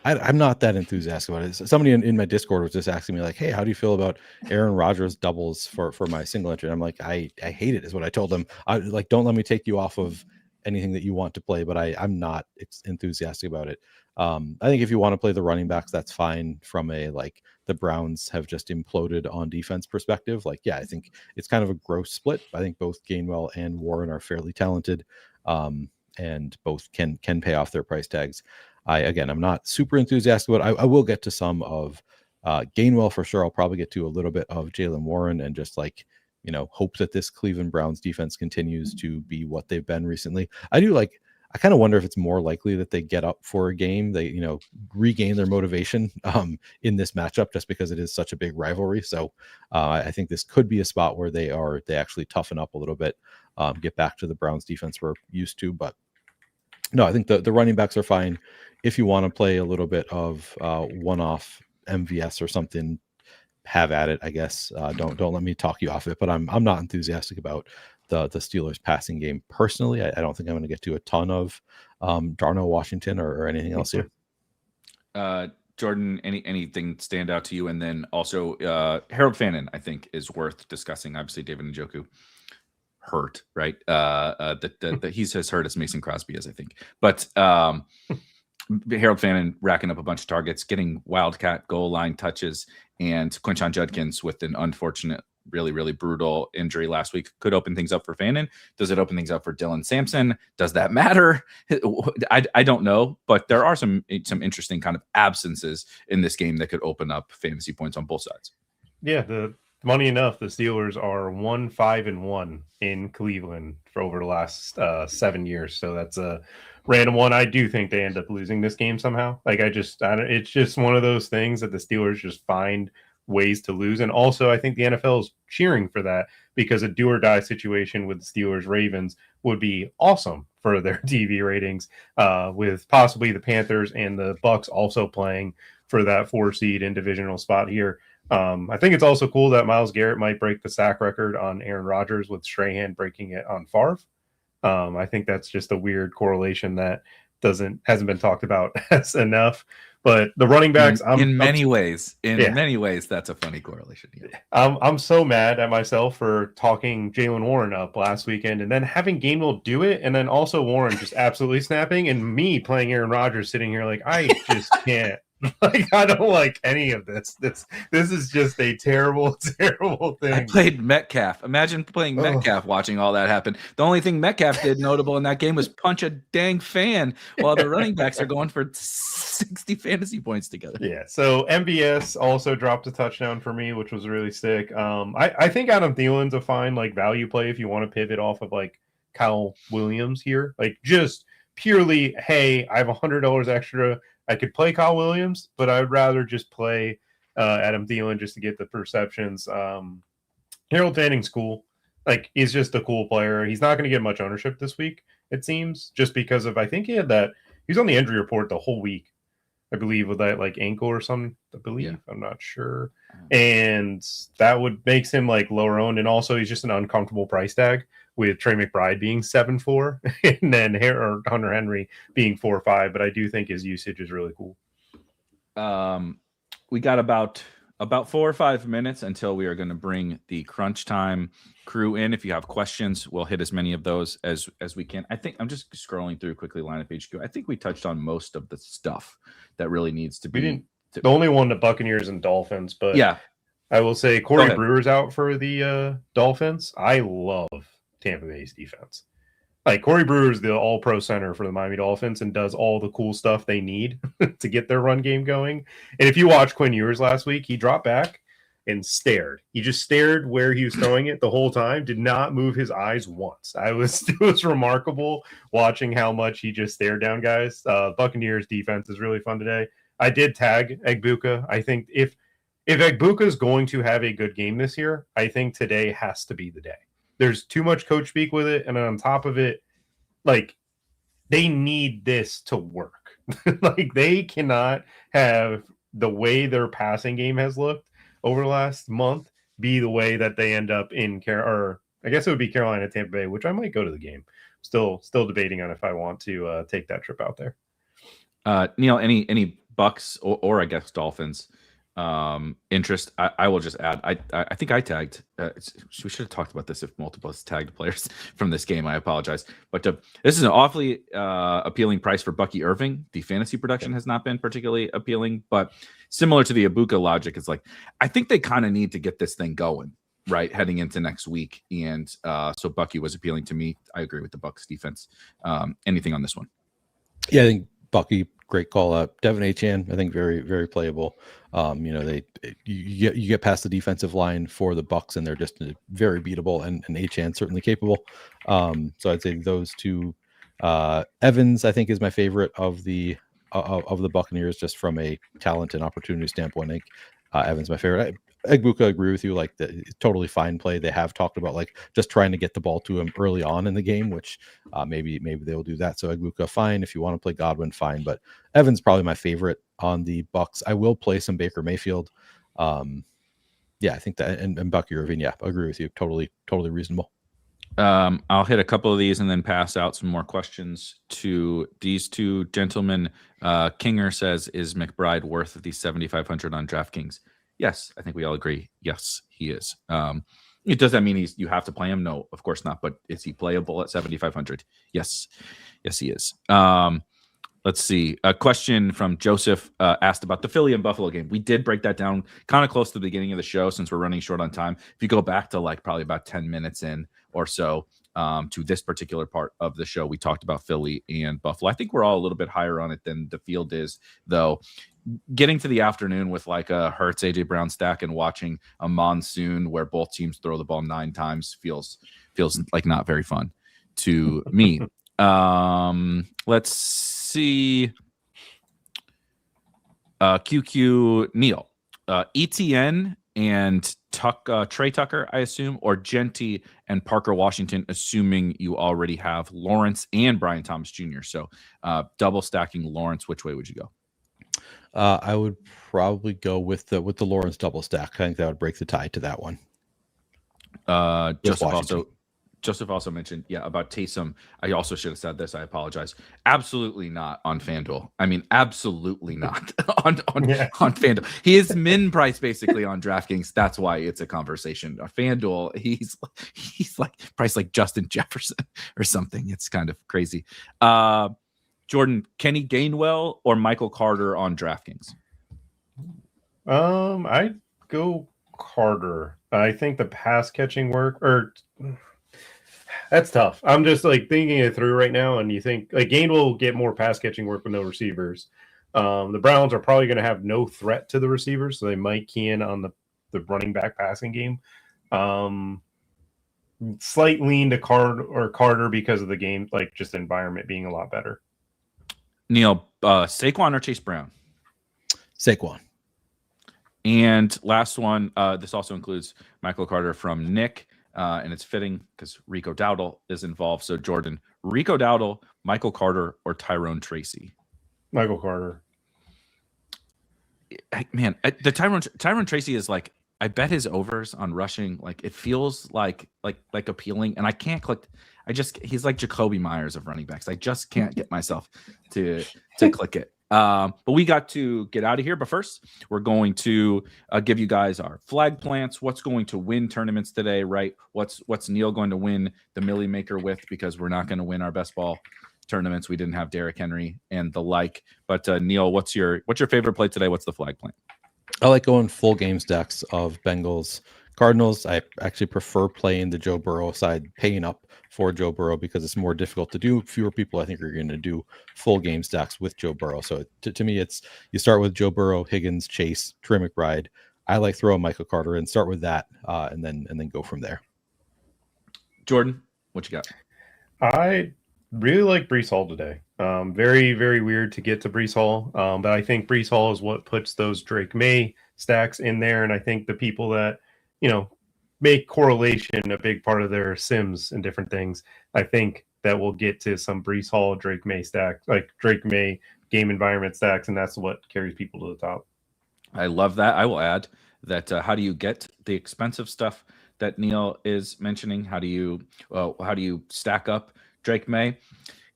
I'm not that enthusiastic about it. Somebody in my Discord was just asking me like, hey, how do you feel about Aaron Rodgers doubles for my single entry? And I'm like, I hate it is what I told them. I like, don't let me take you off of anything that you want to play, but I'm not enthusiastic about it. I think if you want to play the running backs, that's fine from a, like, the Browns have just imploded on defense perspective. Like, yeah, I think it's kind of a gross split. I think both Gainwell and Warren are fairly talented. And both can pay off their price tags. I'm not super enthusiastic about it. I will get to some of Gainwell for sure. I'll probably get to a little bit of Jaylen Warren and just like, hope that this Cleveland Browns defense continues to be what they've been recently. I kind of wonder if it's more likely that they get up for a game, they, regain their motivation in this matchup just because it is such a big rivalry. So I think this could be a spot where they actually toughen up a little bit, get back to the Browns defense we're used to. But no, I think the running backs are fine. If you want to play a little bit of one-off MVS or something, have at it, I guess. Don't let me talk you off it, but I'm not enthusiastic about the Steelers passing game personally. I don't think I'm going to get to a ton of Darnell Washington or anything else here. Jordan, anything stand out to you? And then also Harold Fannin, I think, is worth discussing. Obviously, David Njoku hurt, right? That he's as hurt as Mason Crosby is, I think. But Harold Fannin racking up a bunch of targets, getting wildcat goal line touches, and Quinshon Judkins with an unfortunate, really, really brutal injury last week could open things up for Fannin. Does it open things up for Dylan Sampson? Does that matter? I don't know, but there are some interesting kind of absences in this game that could open up fantasy points on both sides. Yeah, funny enough, the Steelers are 1-5-1 in Cleveland for over the last 7 years. So that's a random one. I do think they end up losing this game somehow. Like, it's just one of those things that the Steelers just find ways to lose. And also, I think the NFL is cheering for that, because a do or die situation with the Steelers Ravens would be awesome for their TV ratings, with possibly the Panthers and the Bucks also playing for that 4 seed in divisional spot here. I think it's also cool that Myles Garrett might break the sack record on Aaron Rodgers, with Strahan breaking it on Favre. I think that's just a weird correlation that hasn't been talked about as enough. But the running backs, in many ways, that's a funny correlation. Yeah. I'm so mad at myself for talking Jaylen Warren up last weekend, and then having Gainwell do it, and then also Warren just absolutely snapping, and me playing Aaron Rodgers sitting here like, I just can't. Like, I don't like any of this. This is just a terrible, terrible thing. I played Metcalf. Imagine playing Metcalf, watching all that happen. The only thing Metcalf did notable in that game was punch a dang fan while the running backs are going for 60 fantasy points together. Yeah, so MVS also dropped a touchdown for me, which was really sick. I think Adam Thielen's a fine value play if you want to pivot off of Kyle Williams here. Like, just purely, hey, I have $100 extra. I could play Kyle Williams, but I'd rather just play Adam Thielen just to get the perceptions. Harold Fanning's cool. Like, he's just a cool player. He's not going to get much ownership this week, it seems, just because of, I think he was on the injury report the whole week, I believe, with that like ankle or something, I believe. Yeah. I'm not sure. And that makes him like lower owned. And also he's just an uncomfortable price tag with Trey McBride being 7-4 and then Hunter Henry being 4-5. But I do think his usage is really cool. We got about 4 or 5 minutes until we are going to bring the crunch time crew in. If you have questions, we'll hit as many of those as we can. I think I'm just scrolling through quickly lineup HQ. I think we touched on most of the stuff that really needs to be. The only one, the Buccaneers and Dolphins, but yeah, I will say Corey Brewer's out for the Dolphins. I love Tampa Bay's defense. Like, Corey Brewer's the all-pro center for the Miami Dolphins and does all the cool stuff they need to get their run game going. And if you watch Quinn Ewers last week, he dropped back and stared. He just stared where he was throwing it the whole time, did not move his eyes once. It was remarkable watching how much he just stared down guys. Buccaneers defense is really fun today. I did tag Egbuka. I think if Egbuka is going to have a good game this year, I think today has to be the day. There's too much coach speak with it, and on top of it, like, they need this to work. Like, they cannot have the way their passing game has looked over the last month be the way that they end up in or I guess it would be Carolina, Tampa Bay, which I might go to the game. Still debating on if I want to take that trip out there. Neil, any Bucks or I guess Dolphins interest? I will just add, I think I tagged, we should have talked about this if multiple tagged players from this game. I apologize, but this is an awfully appealing price for Bucky Irving. The fantasy production has not been particularly appealing, but similar to the Ibuka logic, it's like, I think they kind of need to get this thing going right heading into next week. And so Bucky was appealing to me. I agree with the Bucks defense. Anything on this one? Yeah, I think Bucky, great call up. Devin Achane, I think very, very playable. You get past the defensive line for the Bucks, and they're just very beatable, and Achane certainly capable. So I'd say those two. Evans, I think, is my favorite of the Buccaneers, just from a talent and opportunity standpoint. I think Evans my favorite. Egbuka, agree with you. Like, totally fine play. They have talked about like just trying to get the ball to him early on in the game, which maybe they'll do that. So Egbuka, fine. If you want to play Godwin, fine. But Evans probably my favorite on the Bucks. I will play some Baker Mayfield. Yeah, I think that and Bucky Irving. Yeah, I agree with you. Totally reasonable. I'll hit a couple of these and then pass out some more questions to these two gentlemen. Kinger says, "Is McBride worth the 7,500 on DraftKings?" Yes, I think we all agree. Yes, he is. Does that mean you have to play him? No, of course not. But is he playable at 7,500? Yes, he is. Let's see. A question from Joseph asked about the Philly and Buffalo game. We did break that down kind of close to the beginning of the show since we're running short on time. If you go back to like probably about 10 minutes in or so to this particular part of the show, we talked about Philly and Buffalo. I think we're all a little bit higher on it than the field is, though. Getting to the afternoon with like a Hurts, AJ Brown stack and watching a monsoon where both teams throw the ball 9 times feels like not very fun to me. Let's see. QQ Neil, ETN and Trey Tucker, I assume, or Genty and Parker Washington, assuming you already have Lawrence and Brian Thomas Jr. So double stacking Lawrence, which way would you go? I would probably go with the Lawrence double stack. I think that would break the tie to that one. Joseph also mentioned, about Taysom. I also should have said this. I apologize. Absolutely not on FanDuel. I mean, absolutely not on FanDuel. He is min price basically on DraftKings. That's why it's a conversation. FanDuel, he's like priced like Justin Jefferson or something. It's kind of crazy. Jordan, Kenny Gainwell or Michael Carter on DraftKings? I'd go Carter. I think the pass catching work that's tough. I'm just like thinking it through right now, and you think like Gainwell will get more pass catching work with no receivers. The Browns are probably going to have no threat to the receivers, so they might key in on the running back passing game. Slight lean to Carter because of the game, like just environment being a lot better. Neil, Saquon or Chase Brown? Saquon. And last one, this also includes Michael Carter from Nick, and it's fitting because Rico Dowdle is involved. So Jordan, Rico Dowdle, Michael Carter, or Tyrone Tracy? Michael Carter. Man, the Tyrone Tracy is like, I bet his overs on rushing, like it feels like appealing, and I can't click. He's like Jacoby Myers of running backs. I just can't get myself to click it. But we got to get out of here. But first, we're going to give you guys our flag plants. What's going to win tournaments today, right? What's Neil going to win the Millie Maker with? Because we're not going to win our best ball tournaments. We didn't have Derrick Henry and the like. But Neil, what's your favorite play today? What's the flag plant? I like going full game stacks of Bengals Cardinals. I actually prefer playing the Joe Burrow side, paying up for Joe Burrow because it's more difficult to do. Fewer people, I think, are going to do full game stacks with Joe Burrow. So to me, it's you start with Joe Burrow, Higgins, Chase, Trey McBride. I like throwing Michael Carter and start with that, and then go from there. Jordan, what you got? I really like Breece Hall today. Very, very weird to get to Breece Hall, but I think Breece Hall is what puts those Drake May stacks in there, and I think the people that make correlation a big part of their sims and different things, I think that we'll get to some Breece Hall, Drake May stack, like Drake May game environment stacks, and that's what carries people to the top. I love that. I will add that how do you get the expensive stuff that Neil is mentioning? How do you stack up Drake May?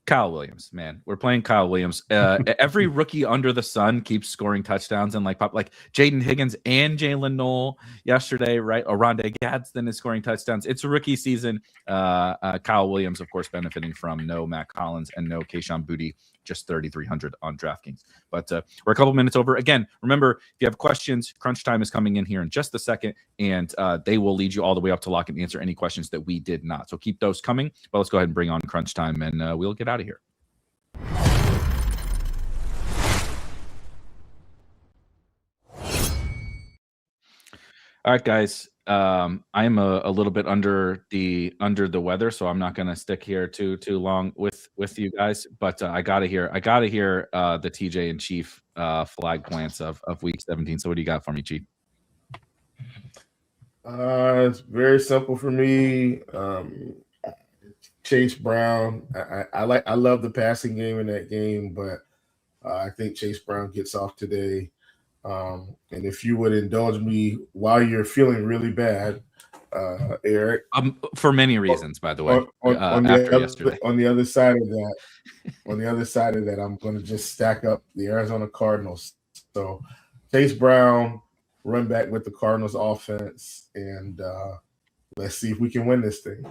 Kyle Williams, man. We're playing Kyle Williams. Every rookie under the sun keeps scoring touchdowns and like Jaden Higgins and Jalen Noel yesterday, right? Oronde Gadsden is scoring touchdowns. It's a rookie season. Kyle Williams, of course, benefiting from no Matt Collins and no Kayshon Boutte, just 3,300 on DraftKings. But we're a couple minutes over. Again, remember, if you have questions, Crunch Time is coming in here in just a second, and they will lead you all the way up to lock and answer any questions that we did not. So keep those coming. But let's go ahead and bring on Crunch Time, and we'll get out of here. All right, guys. I'm a little bit under the weather, so I'm not going to stick here too long with you guys. But I gotta hear the TJ and Chief flag plants of week 17. So what do you got for me, Chief? It's very simple for me. Chase Brown. I love the passing game in that game, but I think Chase Brown gets off today. And if you would indulge me while you're feeling really bad, Erik, for many reasons, by the way, on the other side of that, I'm going to just stack up the Arizona Cardinals. So Chase Brown, run back with the Cardinals offense, and let's see if we can win this thing.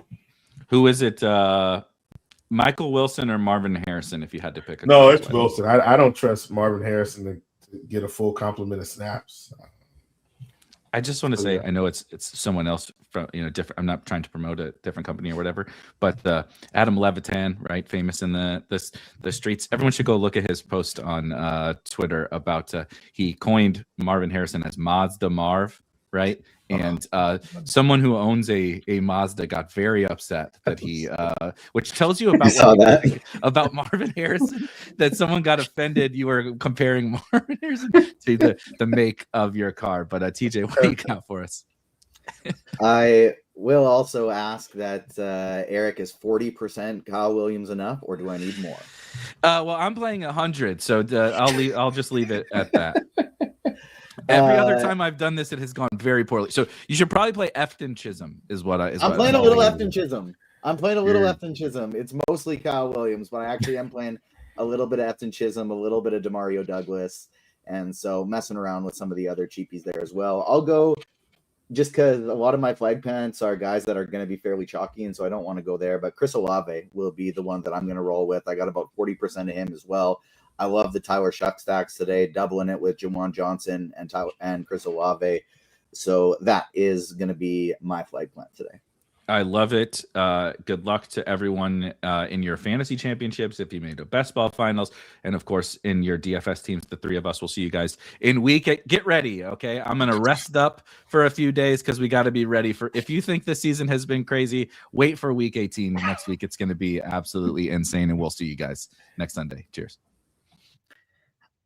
Who is it? Michael Wilson or Marvin Harrison? If you had to pick no, it's Wilson. I don't trust Marvin Harrison to get a full complement of snaps. I just want to say, I know it's someone else from different. I'm not trying to promote a different company or whatever, but Adam Levitan, right, famous in the streets. Everyone should go look at his post on Twitter about he coined Marvin Harrison as Mazda Marv, right? And someone who owns a Mazda got very upset that he, which tells you about Marvin Harrison, that someone got offended you were comparing Marvin Harrison to the make of your car. But TJ, what do you got for us? I will also ask that Erik, is 40% Kyle Williams enough, or do I need more? Well, I'm playing 100, so I'll just leave it at that. Every other time I've done this, it has gone very poorly. So you should probably play Efton Chisholm. I'm playing a little Efton Chisholm. Efton Chisholm. It's mostly Kyle Williams, but I actually am playing a little bit of Efton Chisholm, a little bit of Demario Douglas, and so messing around with some of the other cheapies there as well. I'll go just because a lot of my flag pants are guys that are going to be fairly chalky, and so I don't want to go there. But Chris Olave will be the one that I'm going to roll with. I got about 40% of him as well. I love the Tyler Shuck stacks today, doubling it with Jawan Johnson and Chris Olave. So that is going to be my flag plant today. I love it. Good luck to everyone in your fantasy championships if you made a best ball finals. And, of course, in your DFS teams, the three of us will see you guys in week 8. Get ready, okay? I'm going to rest up for a few days because we got to be ready for – if you think the season has been crazy, wait for week 18 next week. It's going to be absolutely insane, and we'll see you guys next Sunday. Cheers.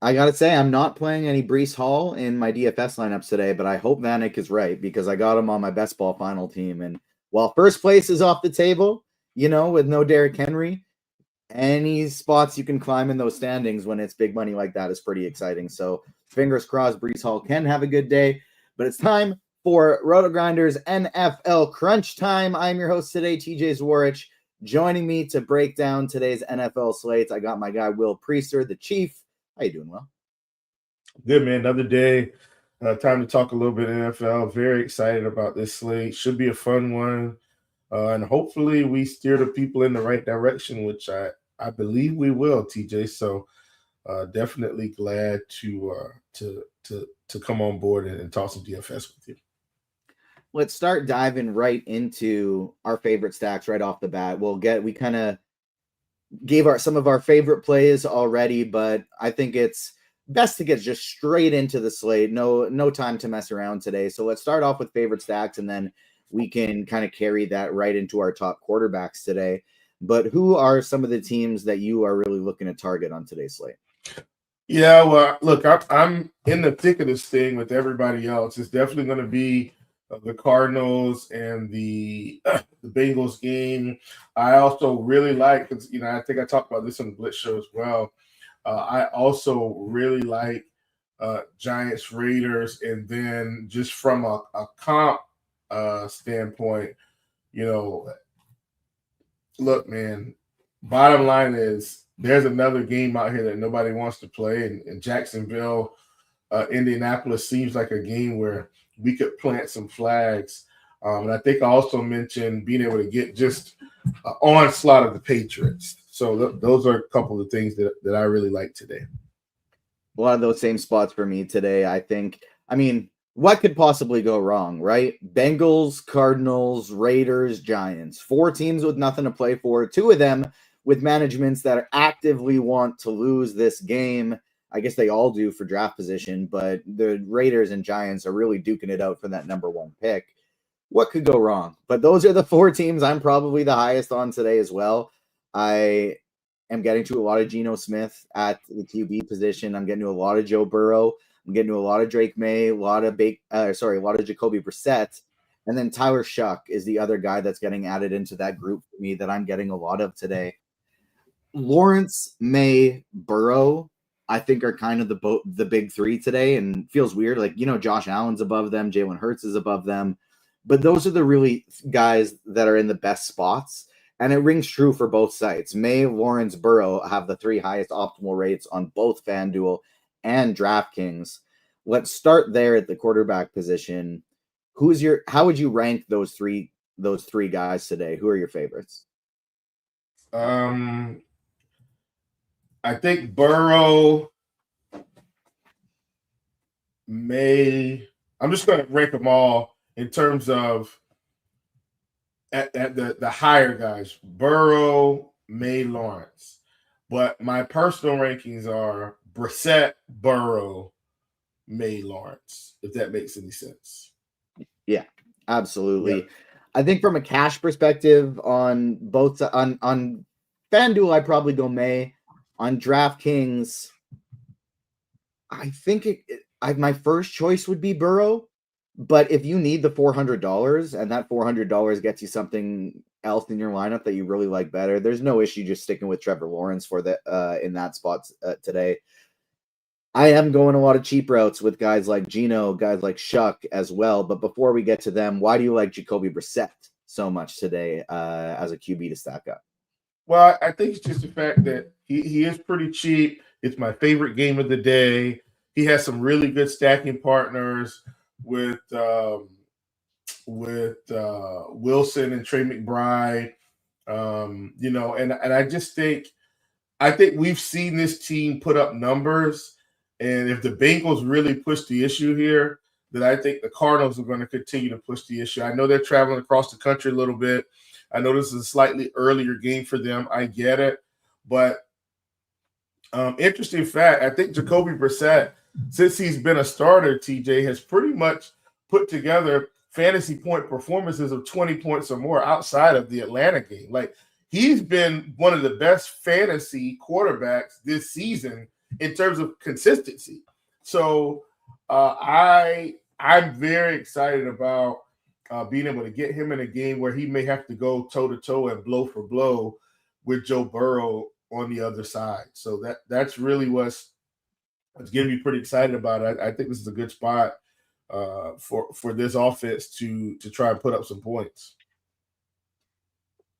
I got to say, I'm not playing any Breece Hall in my DFS lineups today, but I hope Vanek is right because I got him on my best ball final team. And while first place is off the table, with no Derrick Henry, any spots you can climb in those standings when it's big money like that is pretty exciting. So fingers crossed Breece Hall can have a good day. But it's time for RotoGrinders NFL Crunch Time. I'm your host today, TJ Zwarych. Joining me to break down today's NFL slates, I got my guy Will Priester, the Chief. How you doing, Will? Good, man. Another day. Time to talk a little bit NFL. Very excited about this slate. Should be a fun one. And hopefully we steer the people in the right direction, which I believe we will, TJ. So definitely glad to come on board and talk some DFS with you. Let's start diving right into our favorite stacks right off the bat. We kind of gave some of our favorite plays already, but I think it's best to get just straight into the slate. No time to mess around today. So let's start off with favorite stacks, and then we can kind of carry that right into our top quarterbacks today. But who are some of the teams that you are really looking to target on today's slate? Yeah, well, look, I'm in the thick of this thing with everybody else. It's definitely going to be the Cardinals and the Bengals game. I also really like, because I think I talked about this on the Blitz show as well. I also really like Giants Raiders, and then just from a comp standpoint, look, man, bottom line is there's another game out here that nobody wants to play, and Jacksonville, Indianapolis seems like a game where we could plant some flags. And I think I also mentioned being able to get just an onslaught of the Patriots. So those are a couple of things that I really like today. A lot of those same spots for me today, I think. I mean, what could possibly go wrong, right? Bengals, Cardinals, Raiders, Giants. 4 teams with nothing to play for. 2 of them with managements that actively want to lose this game. I guess they all do for draft position, but the Raiders and Giants are really duking it out for that number 1 pick. What could go wrong? But those are the 4 teams I'm probably the highest on today as well. I am getting to a lot of Geno Smith at the QB position. I'm getting to a lot of Joe Burrow. I'm getting to a lot of Drake May, a lot of Jacoby Brissett. And then Tyler Shuck is the other guy that's getting added into that group for me that I'm getting a lot of today. Lawrence, May, Burrow, I think are kind of the big 3 today, and feels weird. Like, Josh Allen's above them, Jalen Hurts is above them, but those are the really guys that are in the best spots, and it rings true for both sites. May, Lawrence, Burrow have the 3 highest optimal rates on both FanDuel and DraftKings. Let's start there at the quarterback position. How would you rank those three guys today? Who are your favorites? I think Burrow, May. I'm just going to rank them all in terms of at the higher guys. Burrow, May, Lawrence. But my personal rankings are Brissett, Burrow, May, Lawrence, if that makes any sense. Yeah, absolutely. Yeah. I think from a cash perspective on both on FanDuel, I probably go May. On DraftKings, I think my first choice would be Burrow, but if you need the $400 and that $400 gets you something else in your lineup that you really like better, there's no issue just sticking with Trevor Lawrence for in that spot today. I am going a lot of cheap routes with guys like Geno, guys like Shuck as well. But before we get to them, why do you like Jacoby Brissett so much today as a QB to stack up? Well, I think it's just the fact that he is pretty cheap. It's my favorite game of the day. He has some really good stacking partners with Wilson and Trey McBride. And I just think we've seen this team put up numbers. And if the Bengals really push the issue here, then I think the Cardinals are going to continue to push the issue. I know they're traveling across the country a little bit. I know this is a slightly earlier game for them. I get it. But interesting fact, I think Jacoby Brissett, since he's been a starter, TJ, has pretty much put together fantasy point performances of 20 points or more outside of the Atlanta game. Like, he's been one of the best fantasy quarterbacks this season in terms of consistency. So I'm very excited about being able to get him in a game where he may have to go toe-to-toe and blow for blow with Joe Burrow on the other side. So that's really what's getting me pretty excited about it. I think this is a good spot for this offense to try and put up some points.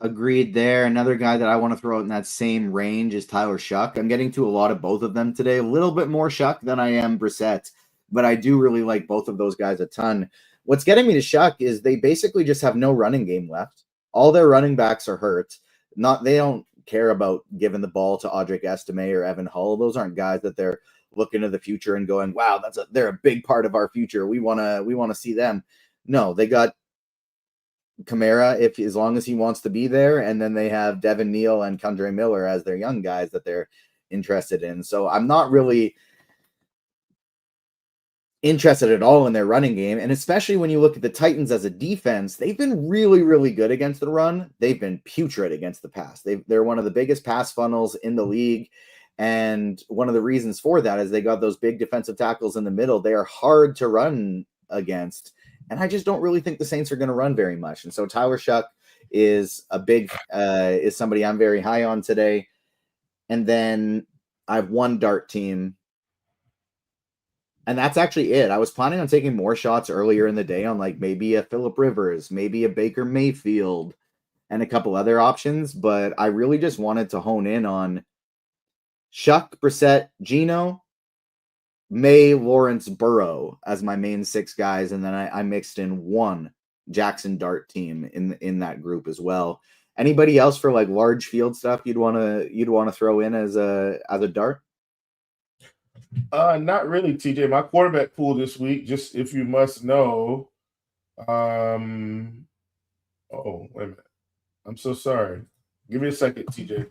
Agreed there. Another guy that I want to throw out in that same range is Tyler Shuck. I'm getting to a lot of both of them today. A little bit more Shuck than I am Brissett, but I do really like both of those guys a ton. What's getting me to Shuck is they basically just have no running game left. All their running backs are hurt. They don't care about giving the ball to Audric Estime or Evan Hull. Those aren't guys that they're looking to the future and going, wow, they're a big part of our future. We want to see them. No, they got Kamara, as long as he wants to be there, and then they have Devin Neal and Kendre Miller as their young guys that they're interested in. So I'm not really interested at all in their running game, and especially when you look at the Titans as a defense, they've been really, really good against the run. They've been putrid against the pass. They're one of the biggest pass funnels in the league, and one of the reasons for that is they got those big defensive tackles in the middle. They are hard to run against. And I just don't really think the Saints are going to run very much. And so Tyler Shuck is is somebody I'm very high on today. And then I have one dart team. And that's actually it. I was planning on taking more shots earlier in the day on like maybe a Phillip Rivers, maybe a Baker Mayfield, and a couple other options. But I really just wanted to hone in on Shuck, Brissett, Geno, May, Lawrence, Burrow as my main 6 guys, and then I mixed in one Jackson Dart team in that group as well. Anybody else for like large field stuff you'd want to throw in as a dart? Not really, TJ. My quarterback pool this week, just if you must know. Oh, wait a minute. I'm so sorry. Give me a second, TJ.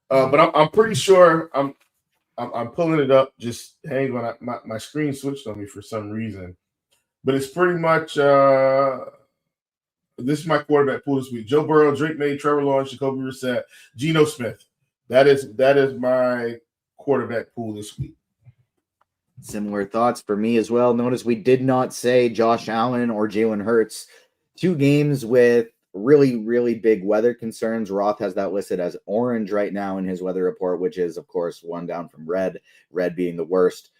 But I'm pretty sure I'm pulling it up. Just hang on. My screen switched on me for some reason. But it's pretty much this is my quarterback pool this week. Joe Burrow, Drake May, Trevor Lawrence, Jacoby Brissett, Geno Smith. That is my quarterback pool this week. Similar thoughts for me as well. Notice we did not say Josh Allen or Jalen Hurts. 2 games with really, really big weather concerns. Roth has that listed as orange right now in his weather report, which is, of course, one down from red being the worst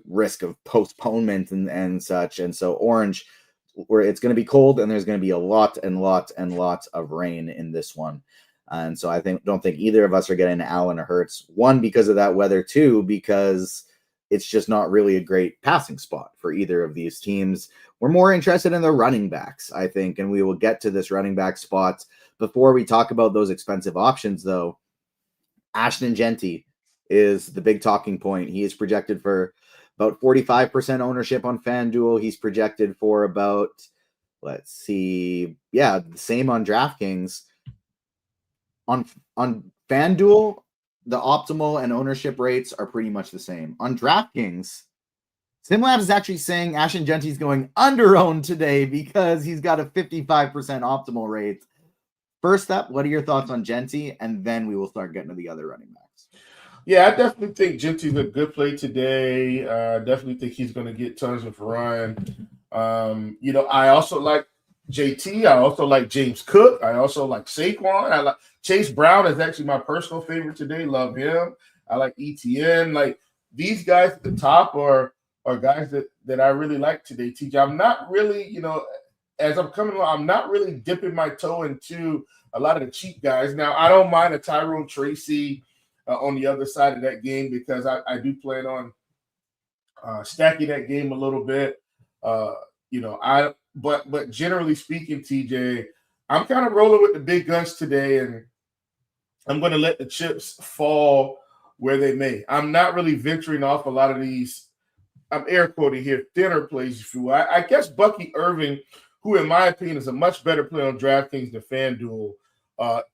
risk of postponement and such. And so orange, where it's going to be cold and there's going to be a lot of rain in this one. And so I don't think either of us are getting Allen or Hurts. 1, because of that weather. 2, because it's just not really a great passing spot for either of these teams. We're more interested in the running backs, I think, and we will get to this running back spot. Before we talk about those expensive options, though, Ashton Genty is the big talking point. He is projected for about 45% ownership on FanDuel. He's projected for about, the same on DraftKings. On FanDuel, the optimal and ownership rates are pretty much the same. On DraftKings, SimLabs is actually saying Ashton Genty's going under-owned today because he's got a 55% optimal rate. First up, what are your thoughts on Genty? And then we will start getting to the other running backs. Yeah, I definitely think Genty's a good play today. Definitely think he's going to get tons of run. I also like JT. I also like James Cook. I also like Saquon. I like Chase Brown is actually my personal favorite today. Love him. I like ETN. Like these guys at the top are guys that I really like today, TJ. I'm not really, as I'm coming along, I'm not really dipping my toe into a lot of the cheap guys. Now, I don't mind a Tyrone Tracy on the other side of that game because I do plan on stacking that game a little bit. But generally speaking, TJ, I'm kind of rolling with the big guns today, and I'm going to let the chips fall where they may. I'm not really venturing off a lot of these, I'm air quoting here, thinner plays, if you will. I guess Bucky Irving, who in my opinion is a much better play on DraftKings than FanDuel,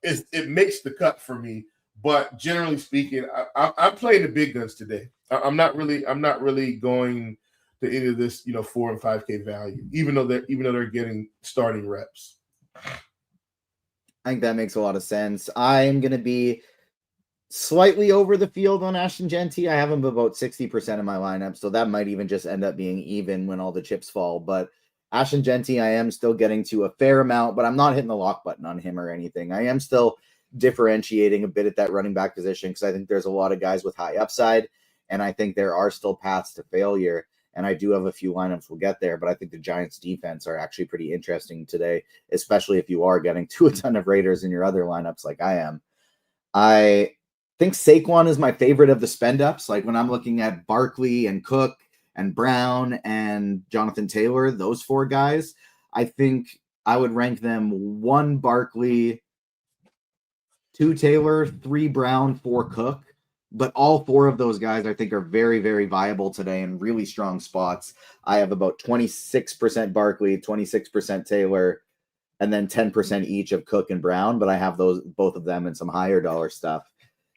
it makes the cut for me. But generally speaking, I'm playing the big guns today. I'm not really going to any of this, 4 and 5K value, even though they're getting starting reps. I think that makes a lot of sense. I'm going to be slightly over the field on Ashton Genty. I have him about 60% of my lineup, so that might even just end up being even when all the chips fall. But Ashton Genty, I am still getting to a fair amount, but I'm not hitting the lock button on him or anything. I am still differentiating a bit at that running back position because I think there's a lot of guys with high upside, and I think there are still paths to failure. And I do have a few lineups we'll get there, but I think the Giants defense are actually pretty interesting today, especially if you are getting to a ton of Raiders in your other lineups like I am. I think Saquon is my favorite of the spend ups. Like when I'm looking at Barkley and Cook and Brown and Jonathan Taylor, those 4 guys, I think I would rank them 1 Barkley, 2 Taylor, 3 Brown, 4 Cook. But all 4 of those guys, I think, are very, very viable today in really strong spots. I have about 26% Barkley, 26% Taylor, and then 10% each of Cook and Brown. But I have both of them in some higher dollar stuff.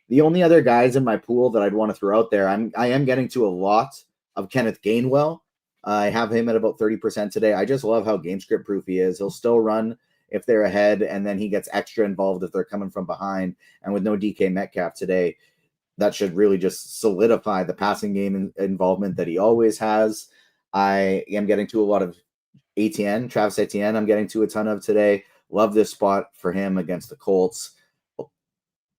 The only other guys in my pool that I'd want to throw out there, I am getting to a lot of Kenneth Gainwell. I have him at about 30% today. I just love how game script proof he is. He'll still run if they're ahead, and then he gets extra involved if they're coming from behind. And with no DK Metcalf today, that should really just solidify the passing game involvement that he always has. I am getting to a lot of Travis Etienne. I'm getting to a ton of today. Love this spot for him against the Colts.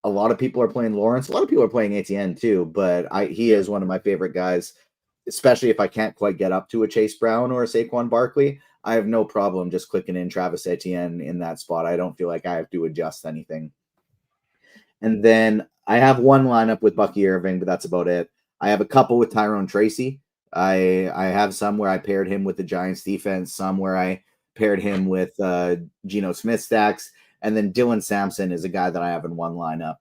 A lot of people are playing Lawrence. A lot of people are playing Etienne too, but he is one of my favorite guys, especially if I can't quite get up to a Chase Brown or a Saquon Barkley. I have no problem just clicking in Travis Etienne in that spot. I don't feel like I have to adjust anything. And then I have one lineup with Bucky Irving, but that's about it. I have a couple with Tyrone Tracy. I have some where I paired him with the Giants defense, some where I paired him with Geno Smith stacks, and then Dylan Sampson is a guy that I have in one lineup.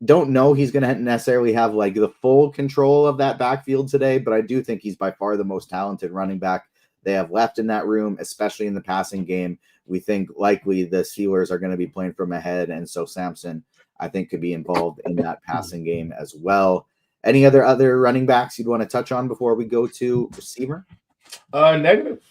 Don't know he's going to necessarily have like the full control of that backfield today, but I do think he's by far the most talented running back they have left in that room, especially in the passing game. We think likely the Steelers are going to be playing from ahead, and so Sampson, I think, could be involved in that passing game as well. Any other running backs you'd want to touch on before we go to receiver? Negative.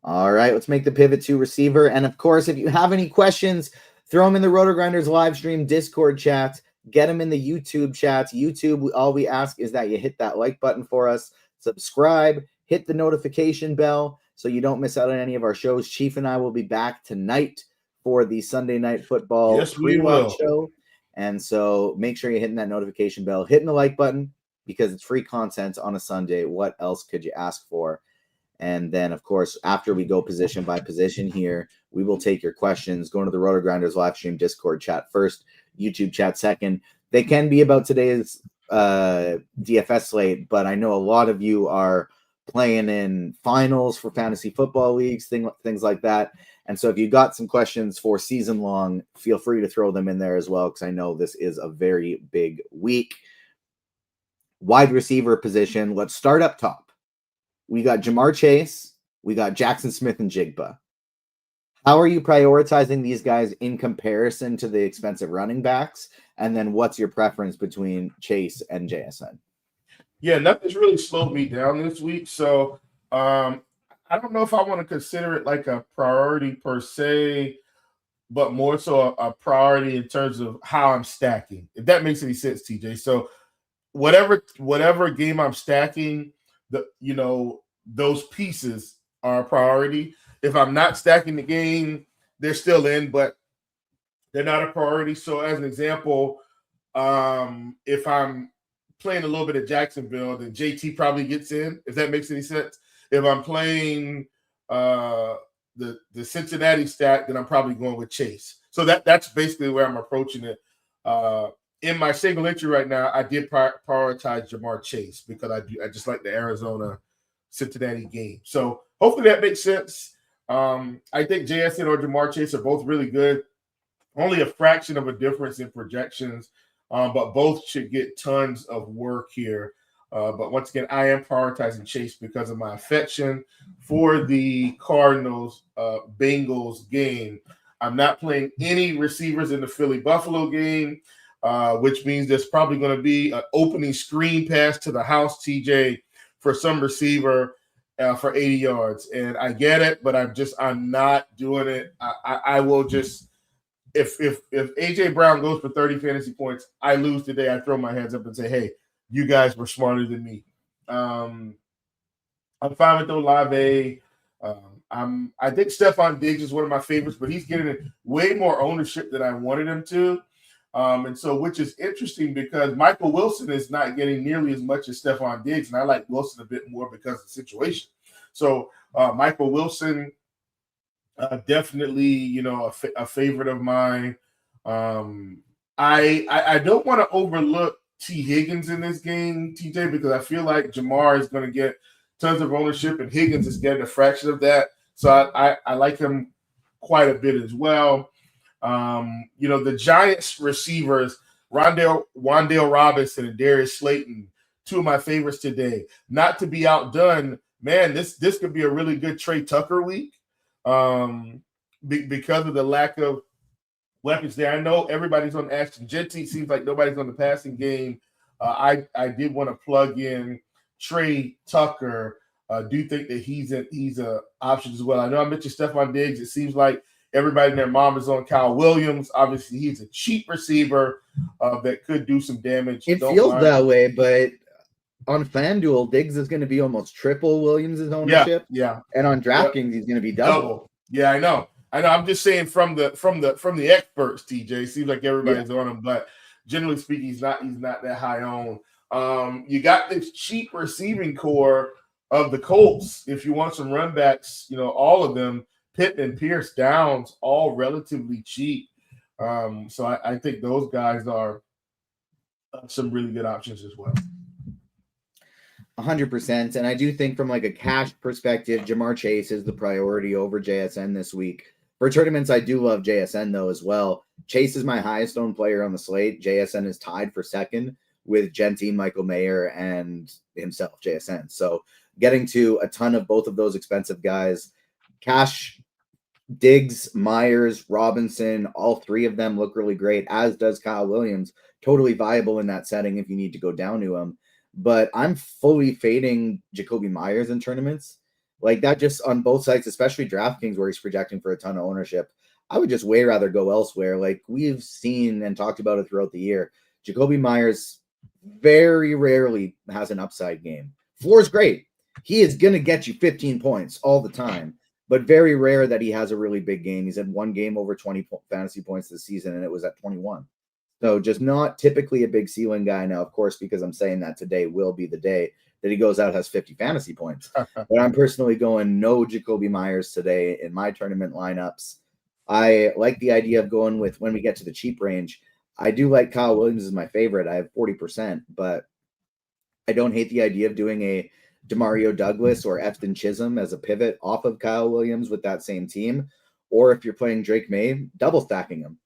All right, let's make the pivot to receiver. And of course, if you have any questions, throw them in the RotoGrinders live stream Discord chat. Get them in the YouTube chat. YouTube, all we ask is that you hit that like button for us, subscribe, hit the notification bell so you don't miss out on any of our shows. Chief and I will be back tonight for the Sunday Night Football pre-watch show. And so make sure you're hitting that notification bell, hitting the like button, because it's free content on a Sunday. What else could you ask for? And then, of course, after we go position by position here, we will take your questions. Go into the RotoGrinders live stream Discord chat first, YouTube chat second. They can be about today's DFS slate, but I know a lot of you are playing in finals for fantasy football leagues, things like that. And so if you got some questions for season long, feel free to throw them in there as well, because I know this is a very big week. Wide receiver position. Let's start up top. We got Jamar Chase. We got Jackson Smith and Jigba. How are you prioritizing these guys in comparison to the expensive running backs? And then what's your preference between Chase and JSN? Yeah, nothing's really slowed me down this week. So I don't know if I want to consider it like a priority per se, but more so a priority in terms of how I'm stacking, if that makes any sense, TJ. So whatever game I'm stacking, those pieces are a priority. If I'm not stacking the game, they're still in, but they're not a priority. So as an example, if I'm playing a little bit of Jacksonville, then JT probably gets in, if that makes any sense. If I'm playing the Cincinnati stack, then I'm probably going with Chase. So that's basically where I'm approaching it. In my single entry right now, I did prioritize Jamar Chase because I just like the Arizona Cincinnati game. So hopefully that makes sense. I think JSN or Jamar Chase are both really good. Only a fraction of a difference in projections, but both should get tons of work here. But once again, I am prioritizing Chase because of my affection for the Cardinals Bengals game. I'm not playing any receivers in the Philly Buffalo game, which means there's probably going to be an opening screen pass to the house, TJ, for some receiver for 80 yards. And I get it, but I'm not doing it. I will just if AJ Brown goes for 30 fantasy points, I lose today. I throw my hands up and say, hey, you guys were smarter than me. I'm fine with Olave. I think Stephon Diggs is one of my favorites, but he's getting way more ownership than I wanted him to. And so, which is interesting because Michael Wilson is not getting nearly as much as Stephon Diggs, and I like Wilson a bit more because of the situation. So, Michael Wilson, definitely, a favorite of mine. I don't want to overlook T. Higgins in this game, TJ, because I feel like Jamar is going to get tons of ownership, and Higgins is getting a fraction of that. So I like him quite a bit as well. The Giants receivers, Wan'Dale Robinson and Darius Slayton, two of my favorites today. Not to be outdone, man, this could be a really good Trey Tucker week because of the lack of weapons there. I know everybody's on Ashton Jeanty. Seems like nobody's on the passing game. I did want to plug in Trey Tucker. Do think that he's a option as well. I know I mentioned Stephon Diggs. It seems like everybody and their mom is on Kyle Williams. Obviously, he's a cheap receiver that could do some damage. It feels that way, but on FanDuel, Diggs is going to be almost triple Williams' ownership. Yeah. And on DraftKings, he's going to be double. Yeah, I know. I'm just saying from the experts, TJ. Seems like everybody's on him, but generally speaking, he's not that high on. You got this cheap receiving core of the Colts. If you want some run backs, all of them, Pittman, Pierce, Downs, all relatively cheap. So I think those guys are some really good options as well. 100%. And I do think from like a cash perspective, Jamar Chase is the priority over JSN this week. For tournaments, I do love JSN though as well. Chase is my highest owned player on the slate. JSN is tied for second with Jeanty, Michael Mayer, and himself, JSN. So getting to a ton of both of those expensive guys. Cash, Diggs, Myers, Robinson, all three of them look really great, as does Kyle Williams. Totally viable in that setting if you need to go down to him. But I'm fully fading Jacoby Myers in tournaments. Like that, just on both sites, especially DraftKings, where he's projecting for a ton of ownership. I would just way rather go elsewhere. Like we've seen and talked about it throughout the year. Jacoby Myers very rarely has an upside game. Floor is great. He is going to get you 15 points all the time, but very rare that he has a really big game. He's had one game over 20 fantasy points this season, and it was at 21. So just not typically a big ceiling guy. Now, of course, because I'm saying that today will be the day that he goes out, has 50 fantasy points. But I'm personally going no Jacoby Myers today in my tournament lineups. I like the idea of going with, when we get to the cheap range, I do like Kyle Williams as my favorite. I have 40%, but I don't hate the idea of doing a Demario Douglas or Efton Chisholm as a pivot off of Kyle Williams with that same team. Or if you're playing Drake May, double stacking him.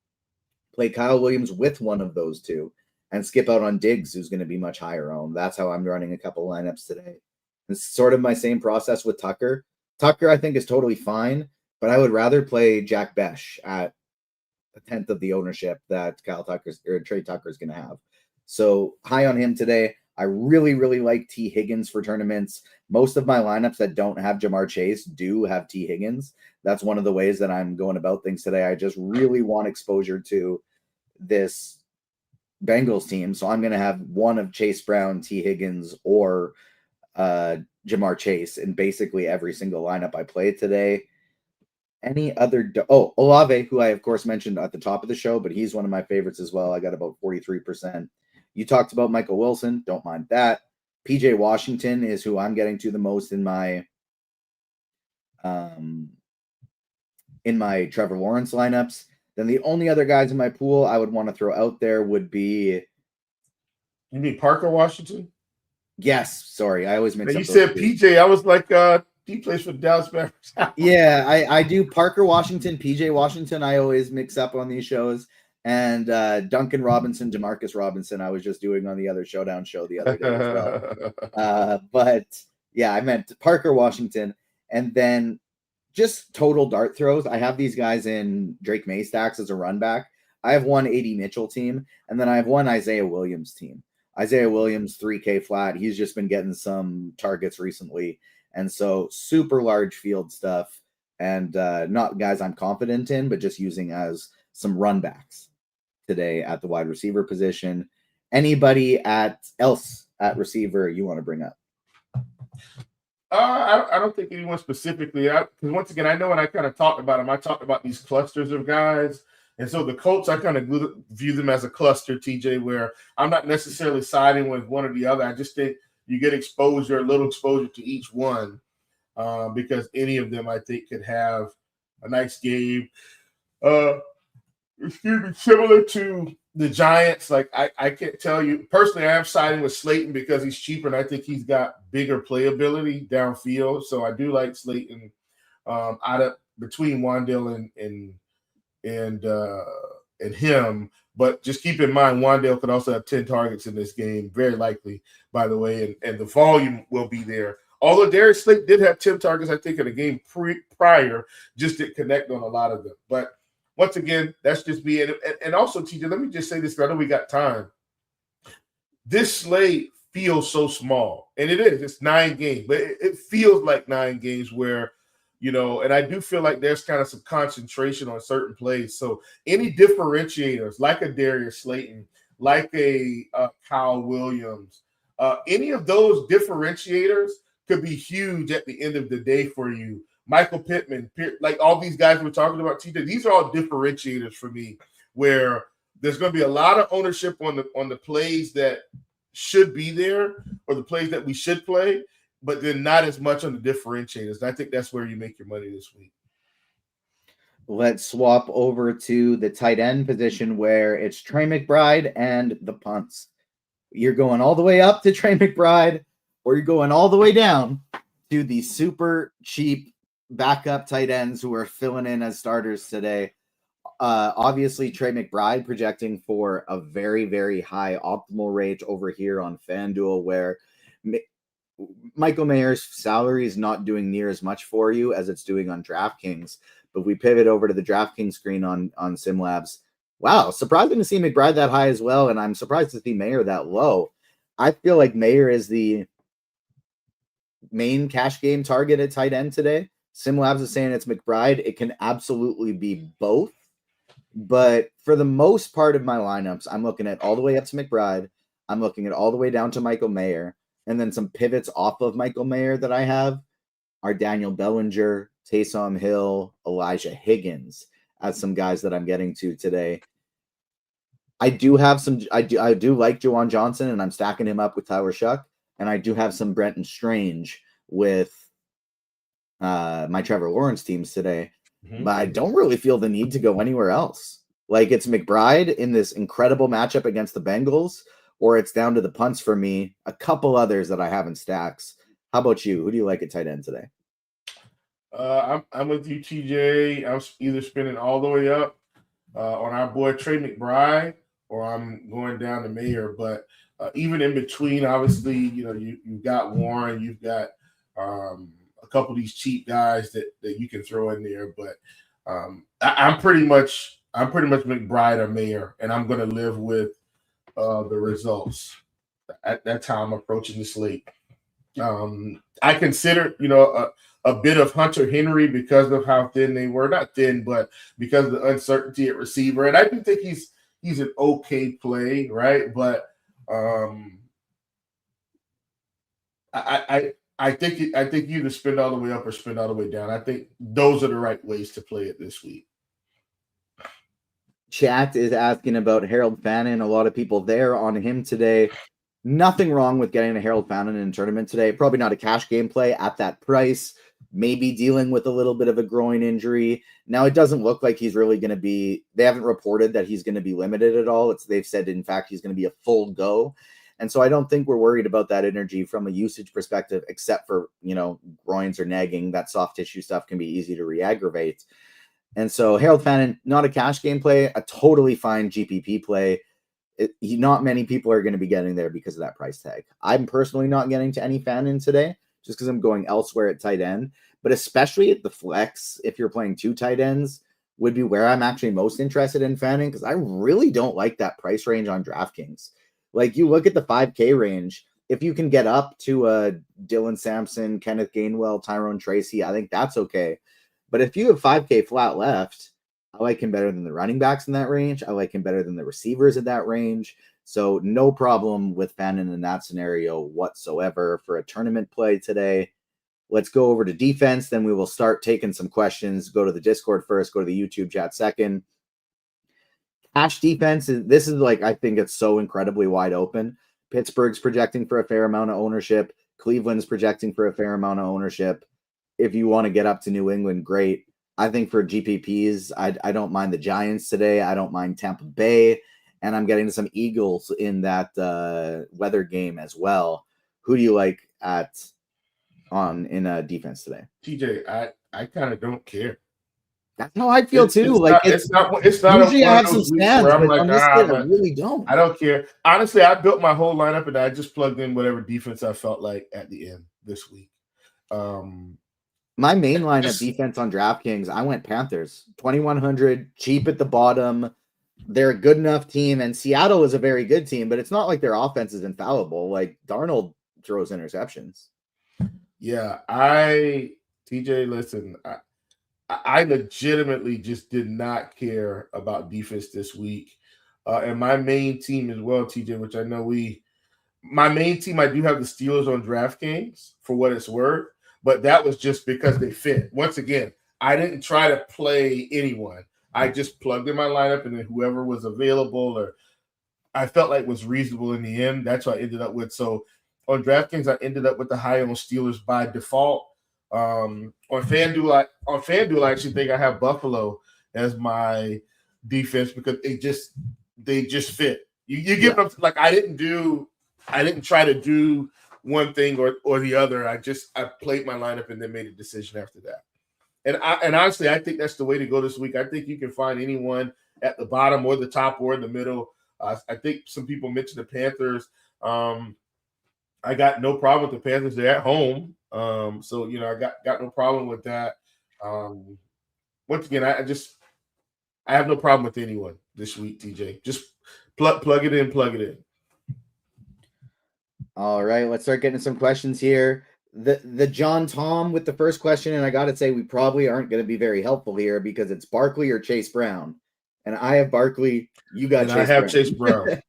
Play Kyle Williams with one of those two and skip out on Diggs, who's going to be much higher owned. That's how I'm running a couple lineups today. It's sort of my same process with Tucker. Tucker, I think, is totally fine, but I would rather play Jack Besh at a tenth of the ownership that Trey Tucker is going to have. So high on him today. I really, really like T. Higgins for tournaments. Most of my lineups that don't have Jamar Chase do have T. Higgins. That's one of the ways that I'm going about things today. I just really want exposure to this Bengals team. So I'm going to have one of Chase Brown, T. Higgins, or Jamar Chase in basically every single lineup I play today. Any other? Olave, who I, of course, mentioned at the top of the show, but he's one of my favorites as well. I got about 43%. You talked about Michael Wilson. Don't mind that. PJ Washington is who I'm getting to the most in my Trevor Lawrence lineups. Then the only other guys in my pool I would want to throw out there would be. You mean Parker Washington? Yes. Sorry, I always mix up. You said PJ. I was like, he plays for the Dallas Mavericks. Yeah, I do Parker Washington, PJ Washington. I always mix up on these shows. And Duncan Robinson, Demarcus Robinson, I was just doing on the other Showdown show the other day as well. But yeah, I meant Parker Washington. And then just total dart throws. I have these guys in Drake May stacks as a run back. I have one 80 Mitchell team, and then I have one Isaiah Williams team. Isaiah Williams, 3K flat. He's just been getting some targets recently. And so super large field stuff, and not guys I'm confident in, but just using as some run backs today at the wide receiver position. Anybody else at receiver you want to bring up? I don't think anyone specifically. Because once again, I know when I kind of talked about them, I talked about these clusters of guys. And so the Colts, I kind of view them as a cluster, TJ, where I'm not necessarily siding with one or the other. I just think you get a little exposure to each one because any of them, I think, could have a nice game. Similar to the Giants, like I can't tell you personally, I am siding with Slayton because he's cheaper and I think he's got bigger playability downfield. So I do like Slayton between Wandale and him. But just keep in mind, Wandale could also have 10 targets in this game, very likely, by the way, and the volume will be there. Although Darius Slayton did have 10 targets, I think, in a game prior, just didn't connect on a lot of them. But once again, that's just me. And also, TJ, let me just say this, because I know we got time. This slate feels so small, and it is. It's 9 games, but it feels like 9 games where, and I do feel like there's kind of some concentration on certain plays. So any differentiators, like a Darius Slayton, like a Kyle Williams, any of those differentiators could be huge at the end of the day for you. Michael Pittman, like all these guys we're talking about, TJ, these are all differentiators for me, where there's going to be a lot of ownership on the plays that should be there or the plays that we should play, but then not as much on the differentiators. And I think that's where you make your money this week. Let's swap over to the tight end position where it's Trey McBride and the punts. You're going all the way up to Trey McBride, or you're going all the way down to the super cheap backup tight ends who are filling in as starters today. Obviously, Trey McBride projecting for a very, very high optimal rate over here on FanDuel, where Michael Mayer's salary is not doing near as much for you as it's doing on DraftKings. But we pivot over to the DraftKings screen on SimLabs. Wow, surprising to see McBride that high as well, and I'm surprised to see Mayer that low. I feel like Mayer is the main cash game target at tight end today. SimLabs is saying it's McBride. It can absolutely be both. But for the most part of my lineups, I'm looking at all the way up to McBride. I'm looking at all the way down to Michael Mayer. And then some pivots off of Michael Mayer that I have are Daniel Bellinger, Taysom Hill, Elijah Higgins as some guys that I'm getting to today. I do like Juwan Johnson, and I'm stacking him up with Tyler Shuck. And I do have some Brenton Strange with my Trevor Lawrence teams today. Mm-hmm. But I don't really feel the need to go anywhere else. Like, it's McBride in this incredible matchup against the Bengals, or it's down to the punts for me. A couple others that I have in stacks. How about you? Who do you like at tight end today? I'm with you, TJ. I'm either spinning all the way up on our boy Trey McBride, or I'm going down to Mayer. But even in between, obviously, you've got Warren, you've got a couple of these cheap guys that you can throw in there. But I'm pretty much McBride or Mayer, and I'm going to live with the results. That's how I'm approaching the slate. I consider, a bit of Hunter Henry because of how thin they were. Not thin, but because of the uncertainty at receiver. And I do think he's an okay play, right? But I think you either spend all the way up or spend all the way down. I think those are the right ways to play it this week. Chat is asking about Harold Fannin. A lot of people there on him today. Nothing wrong with getting a Harold Fannin in a tournament today. Probably not a cash game play at that price. Maybe dealing with a little bit of a groin injury. Now, it doesn't look like he's really going to be, they haven't reported that he's going to be limited at all. They've said, in fact, he's going to be a full go. And so I don't think we're worried about that energy from a usage perspective, except for, groins or nagging. That soft tissue stuff can be easy to re-aggravate. And so Harold Fannin, not a cash game play, a totally fine GPP play. Not many people are going to be getting there because of that price tag. I'm personally not getting to any Fannin today just because I'm going elsewhere at tight end. But especially at the flex, if you're playing 2 tight ends, would be where I'm actually most interested in Fannin, because I really don't like that price range on DraftKings. Like, you look at the 5K range, if you can get up to Dylan Sampson, Kenneth Gainwell, Tyrone Tracy, I think that's okay. But if you have 5K flat left, I like him better than the running backs in that range. I like him better than the receivers in that range. So no problem with Fannin in that scenario whatsoever for a tournament play today. Let's go over to defense. Then we will start taking some questions. Go to the Discord first, go to the YouTube chat second. Cash defense, this is like, I think it's so incredibly wide open. Pittsburgh's projecting for a fair amount of ownership. Cleveland's projecting for a fair amount of ownership. If you want to get up to New England, great. I think for GPPs, I don't mind the Giants today. I don't mind Tampa Bay. And I'm getting some Eagles in that weather game as well. Who do you like in defense today? TJ, I kind of don't care. That's how I feel too. It's not. Usually I have some stands, but like, on this kid, I really don't. I don't care. Honestly, I built my whole lineup and I just plugged in whatever defense I felt like at the end this week. My main lineup defense on DraftKings, I went Panthers, 2,100, cheap at the bottom. They're a good enough team, and Seattle is a very good team, but it's not like their offense is infallible. Like Darnold throws interceptions. Yeah, TJ, listen, I legitimately just did not care about defense this week. And my main team as well, TJ, which I know my main team, I do have the Steelers on DraftKings for what it's worth, but that was just because they fit. Once again, I didn't try to play anyone. I just plugged in my lineup, and then whoever was available or I felt like was reasonable in the end, that's what I ended up with. So on DraftKings, I ended up with the high on Steelers by default. On FanDuel, I actually think I have Buffalo as my defense because they just fit. You give them, like, I didn't try to do one thing or the other. I played my lineup and then made a decision after that. And honestly, I think that's the way to go this week. I think you can find anyone at the bottom or the top or in the middle. I think some people mentioned the Panthers. I got no problem with the Panthers. They're at home. So, I got no problem with that. Once again, I have no problem with anyone this week, TJ. Just plug it in. All right, let's start getting some questions here. The John Tom with the first question, and I got to say we probably aren't going to be very helpful here because it's Barkley or Chase Brown. And I have Barkley. You got Chase Brown. I have Chase Brown.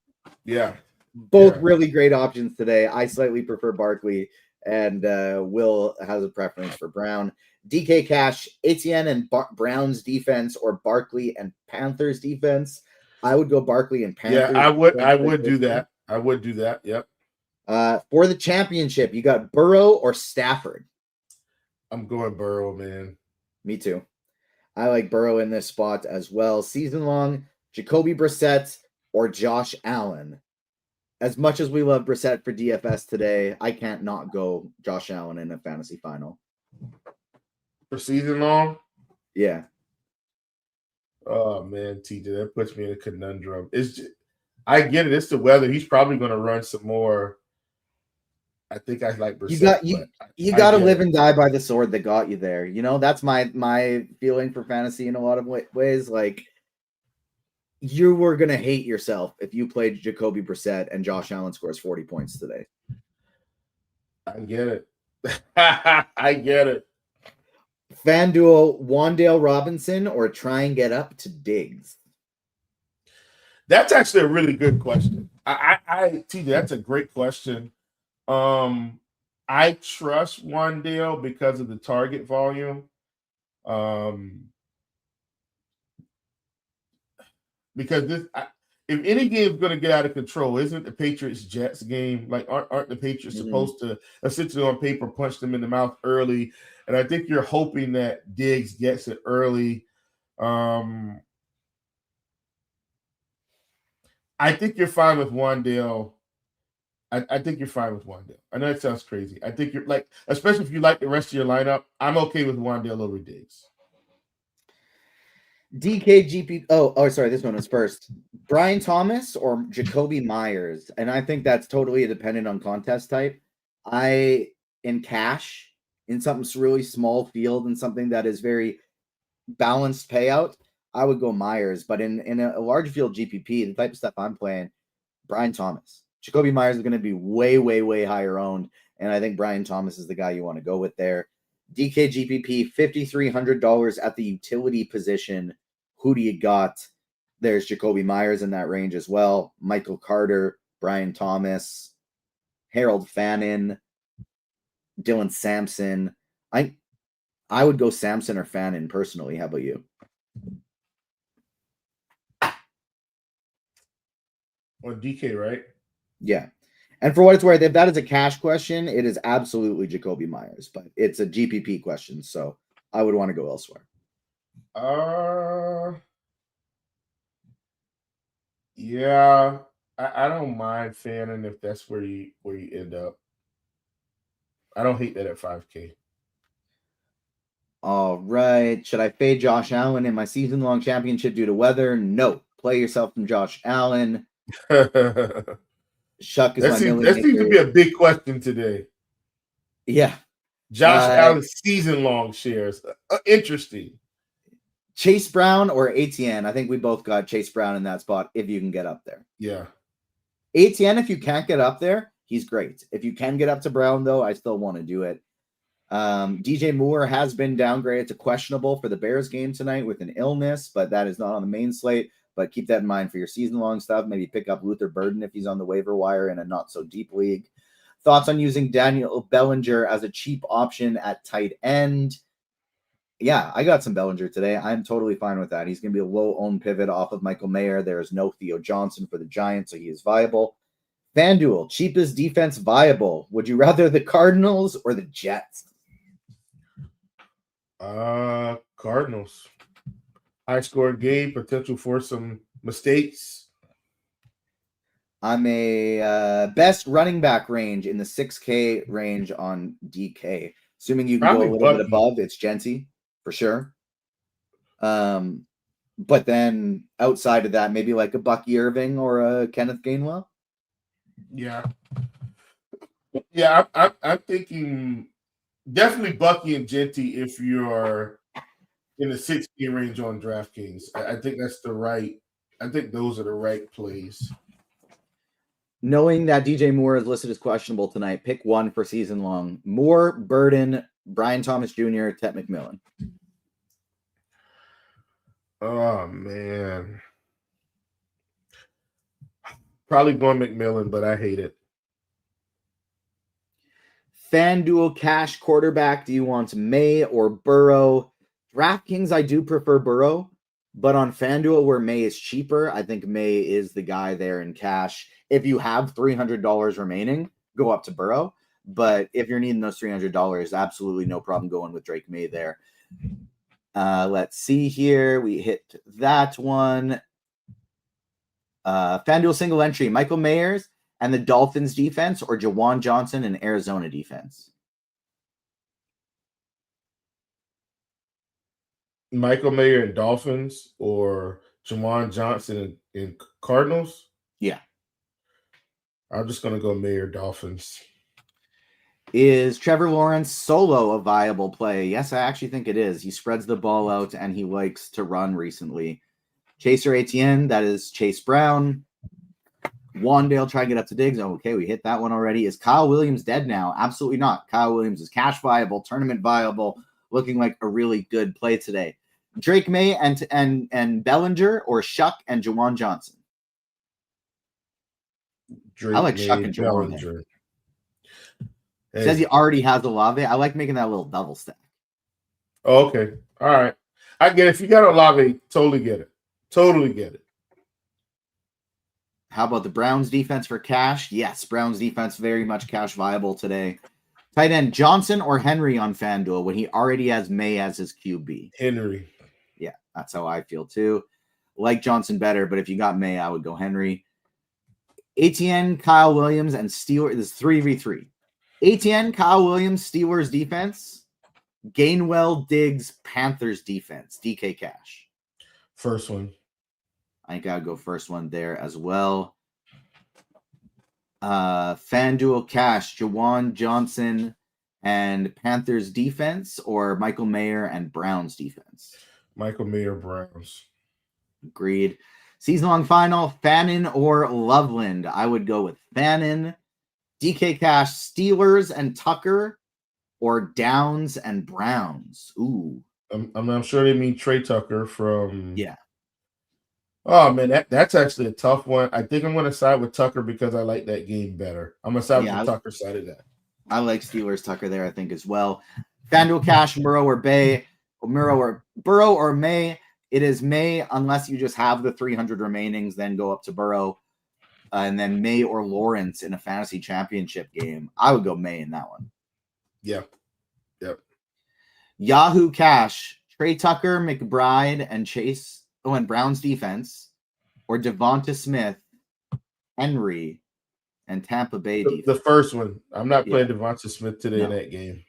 Yeah. Both really great options today. I slightly prefer Barkley, and Will has a preference for Brown. DK Cash, Etienne and Brown's defense, or Barkley and Panthers defense. I would go Barkley and Panthers. Yeah, I would do that. I would do that. Yep. For the championship, you got Burrow or Stafford? I'm going Burrow, man. Me too. I like Burrow in this spot as well. Season long, Jacoby Brissett or Josh Allen. As much as we love Brissett for DFS today, I can't not go Josh Allen in a fantasy final. For season long? Yeah. Oh, man, TJ, that puts me in a conundrum. I get it. It's the weather. He's probably going to run some more. I think I like Brissett. You got to live and die by the sword that got you there. That's my feeling for fantasy in a lot of ways. Like, you were going to hate yourself if you played Jacoby Brissett and Josh Allen scores 40 points today. I get it. I get it. FanDuel, Wan'Dale Robinson or try and get up to Diggs? That's actually a really good question. TJ, that's a great question. I trust Wan'Dale because of the target volume. Because if any game is going to get out of control, isn't the Patriots-Jets game? Like, aren't the Patriots supposed to essentially on paper punch them in the mouth early? And I think you're hoping that Diggs gets it early. I think you're fine with Wan'Dale. I think you're fine with Wan'Dale. I know it sounds crazy. I think you're like, especially if you like the rest of your lineup, I'm okay with Wan'Dale over Diggs. DKGP. Oh, sorry. This one was first. Brian Thomas or Jacoby Myers, and I think that's totally dependent on contest type. In cash, in something really small field, and something that is very balanced payout, I would go Myers. But in a large field GPP, the type of stuff I'm playing, Brian Thomas. Jacoby Myers is going to be way, way, way higher owned, and I think Brian Thomas is the guy you want to go with there. DKGPP, $5,300 at the utility position. Who do you got? There's Jacoby Myers in that range as well. Michael Carter, Brian Thomas, Harold Fannin, Dylan Sampson. I would go Sampson or Fannin personally. How about you? On DK, right? Yeah. And for what it's worth, if that is a cash question, it is absolutely Jacoby Myers, but it's a GPP question, so I would want to go elsewhere. Yeah, I don't mind Fannin if that's where you end up. I don't hate that at 5K. All right. Should I fade Josh Allen in my season-long championship due to weather? No. Play yourself from Josh Allen. Shuck is that seems to be a big question today. Yeah. Josh Allen's season-long shares. Interesting. Chase Brown or ATN? I think we both got Chase Brown in that spot if you can get up there. Yeah. ATN, if you can't get up there, he's great. If you can get up to Brown, though, I still want to do it. DJ Moore has been downgraded to questionable for the Bears game tonight with an illness, but that is not on the main slate. But keep that in mind for your season-long stuff. Maybe pick up Luther Burden if he's on the waiver wire in a not-so-deep league. Thoughts on using Daniel Bellinger as a cheap option at tight end? Yeah, I got some Bellinger today. I'm totally fine with that. He's going to be a low-owned pivot off of Michael Mayer. There is no Theo Johnson for the Giants, so he is viable. FanDuel, cheapest defense viable. Would you rather the Cardinals or the Jets? Cardinals. High-scoring game, potential for some mistakes. I'm a best running back range in the 6K range on DK. Assuming you can Probably go a little Bucky. bit above, it's Genty for sure. But then outside of that, maybe like a Bucky Irving or a Kenneth Gainwell. Yeah. I'm thinking definitely Bucky and Genty if you're in the 6K range on DraftKings. I think that's I think those are the right plays. Knowing that DJ Moore is listed as questionable tonight, pick one for season long. Moore, Burden, Brian Thomas Jr., Ted McMillan. Oh, man. Probably going McMillan, but I hate it. FanDuel cash quarterback. Do you want May or Burrow? DraftKings, I do prefer Burrow, but on FanDuel, where May is cheaper, I think May is the guy there in cash. If you have $300 remaining, go up to Burrow. But if you're needing those $300, absolutely no problem going with Drake May there. Let's see here. We hit that one. FanDuel single entry, Michael Mayers and the Dolphins defense or Jawan Johnson and Arizona defense? Michael Mayer and Dolphins or Jawan Johnson and Cardinals? Yeah. I'm just going to go Mayer Dolphins. Is Trevor Lawrence solo a viable play? Yes, I actually think it is. He spreads the ball out and he likes to run recently. Chaser ATN, that is Chase Brown. Wandale, try to get up to Diggs. Okay, we hit that one already. Is Kyle Williams dead now? Absolutely not. Kyle Williams is cash viable, tournament viable, looking like a really good play today. Drake May and Bellinger or Shuck and Jawan Johnson? Drake I like May, Shuck and Jawan. Bellinger. Says he already has Olave. I like making that little double stack. Oh, okay. All right. I get it. If you got Olave, totally get it. Totally get it. How about the Browns defense for cash? Yes, Browns defense very much cash viable today. Tight end Johnson or Henry on FanDuel when he already has May as his QB? Henry. Yeah, that's how I feel too. Like Johnson better, but if you got May, I would go Henry. ATN, Kyle Williams, and Steelers. This is 3v3. ATN, Kyle Williams, Steelers defense. Gainwell, Diggs, Panthers defense. DK cash. First one. I think I'll go first one there as well. FanDuel cash, Jawan Johnson and Panthers defense or Michael Mayer and Browns defense? Michael Mayer, Browns. Agreed. Season-long final, Fannin or Loveland? I would go with Fannin. DK cash, Steelers and Tucker or Downs and Browns? Ooh. I'm sure they mean Trey Tucker from Oh man, that's actually a tough one. I think I'm going to side with Tucker because I like that game better. I'm going to side with the Tucker side of that. I like Steelers Tucker there, I think, as well. FanDuel Cash, Burrow or May. It is May unless you just have the 300 remainings, then go up to Burrow. And then May or Lawrence in a fantasy championship game. I would go May in that one. Yeah. Yep. Yahoo Cash, Trey Tucker, McBride, and Chase. Oh, and Brown's defense. Or Devonta Smith, Henry, and Tampa Bay defense. The first one. I'm not playing Devonta Smith today in that game.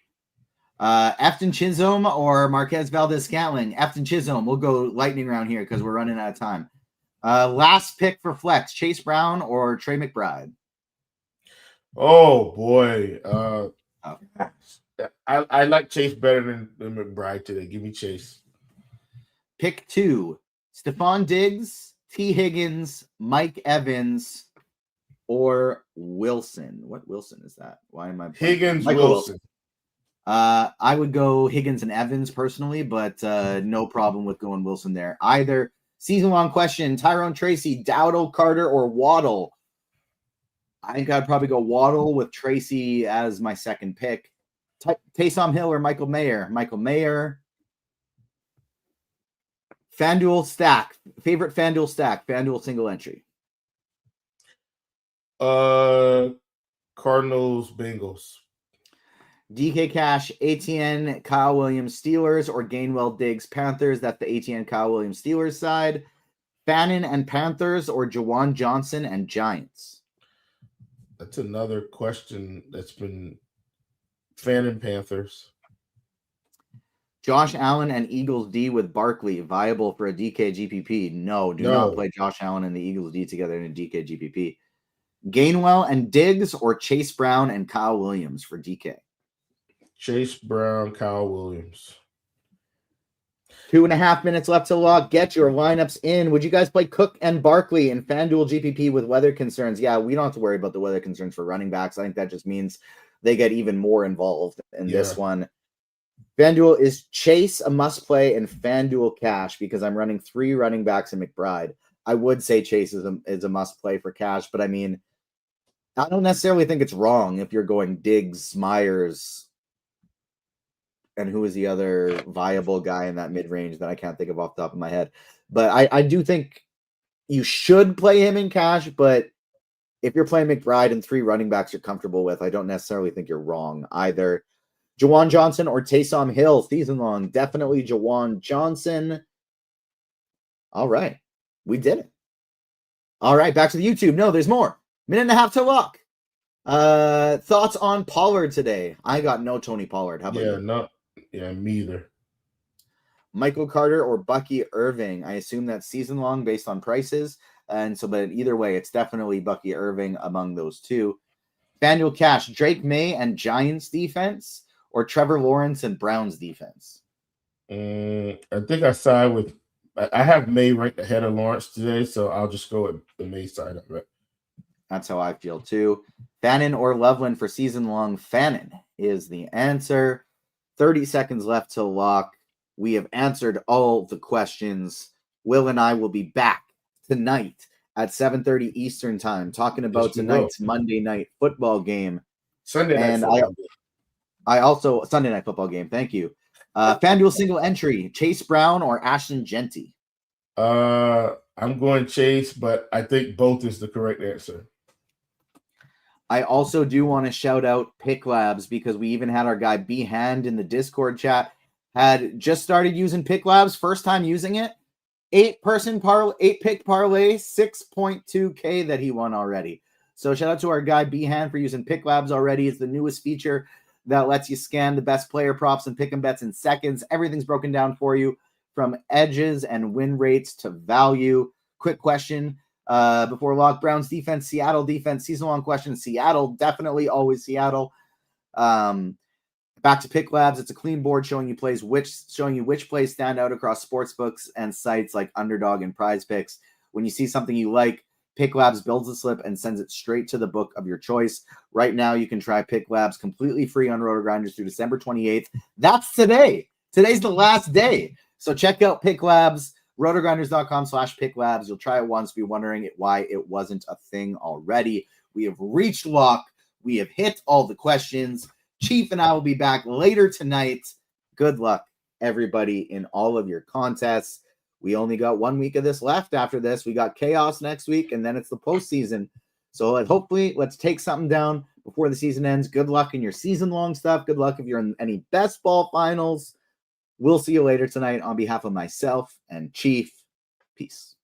Efton Chisholm or Marquez Valdez-Scantling. Efton Chisholm. We'll go lightning round here because we're running out of time. Last pick for flex, Chase Brown or Trey McBride? Oh, boy. I like Chase better than McBride today. Give me Chase. Pick 2, Stephon Diggs, T. Higgins, Mike Evans, or Wilson. What Wilson is that? Why am I playing? Higgins, Wilson. I would go Higgins and Evans personally, but no problem with going Wilson there either. Season-long question, Tyrone Tracy, Dowdle, Carter, or Waddle? I think I'd probably go Waddle with Tracy as my second pick. Taysom Hill or Michael Mayer? Michael Mayer. FanDuel stack. Favorite FanDuel stack. FanDuel single entry. Cardinals, Bengals. DK Cash, ATN, Kyle Williams, Steelers, or Gainwell, Diggs, Panthers. That's the ATN, Kyle Williams, Steelers side. Fannin and Panthers, or Jawan Johnson and Giants? That's another question that's been Fannin, Panthers. Josh Allen and Eagles D with Barkley, viable for a DK GPP? No, do not play Josh Allen and the Eagles D together in a DK GPP. Gainwell and Diggs, or Chase Brown and Kyle Williams for DK? Chase Brown, Kyle Williams. 2.5 minutes left to lock. Get your lineups in. Would you guys play Cook and Barkley in FanDuel GPP with weather concerns? Yeah, we don't have to worry about the weather concerns for running backs. I think that just means they get even more involved in this one. FanDuel is Chase a must play and FanDuel Cash because I'm running 3 running backs in McBride. I would say Chase is a must play for Cash, but I mean, I don't necessarily think it's wrong if you're going Diggs, Myers, and who is the other viable guy in that mid-range that I can't think of off the top of my head. But I do think you should play him in Cash, but if you're playing McBride and 3 running backs you're comfortable with, I don't necessarily think you're wrong either. Jawan Johnson or Taysom Hill, season long. Definitely Jawan Johnson. All right. We did it. All right. Back to the YouTube. No, there's more. 1.5 minutes to lock. Thoughts on Pollard today? I got no Tony Pollard. How about you? Yeah, me either. Michael Carter or Bucky Irving? I assume that's season long based on prices. And so, but either way, it's definitely Bucky Irving among those two. FanDuel Cash, Drake May and Giants defense, or Trevor Lawrence and Browns defense? I think I side with. I have May ranked ahead of Lawrence today, so I'll just go with the May side of it. That's how I feel too. Fannin or Loveland for season long? Fannin is the answer. 30 seconds left to lock. We have answered all the questions. Will and I will be back tonight at 7:30 Eastern time talking about tonight's Monday night football game. Sunday night football game. I also Sunday night football game. Thank you. FanDuel single entry, Chase Brown or Ashton Genty? I'm going Chase, but I think both is the correct answer. I also do want to shout out PickLabs because we even had our guy B-Hand in the Discord chat had just started using PickLabs, first time using it. 8 pick parlay, 6.2K that he won already. So shout out to our guy B-Hand for using PickLabs already. It's the newest feature that lets you scan the best player props and pick 'em bets in seconds. Everything's broken down for you from edges and win rates to value. Quick question before lock. Browns defense, Seattle defense, season-long question. Seattle, definitely always Seattle. Back to PickLabs. It's a clean board showing you which plays stand out across sportsbooks and sites like Underdog and Prize Picks. When you see something you like, PickLabs builds a slip and sends it straight to the book of your choice. Right now, you can try PickLabs completely free on RotoGrinders through December 28th. That's today. Today's the last day. So check out PickLabs. rotogrinders.com/PickLabs. You'll try it once, be wondering why it wasn't a thing already. We have reached lock. We have hit all the questions. Chief and I will be back later tonight. Good luck, everybody, in all of your contests. We only got 1 week of this left. After this, we got chaos next week, and then it's the postseason. So hopefully, let's take something down before the season ends. Good luck in your season-long stuff. Good luck if you're in any best ball finals. We'll see you later tonight. On behalf of myself and Chief, peace.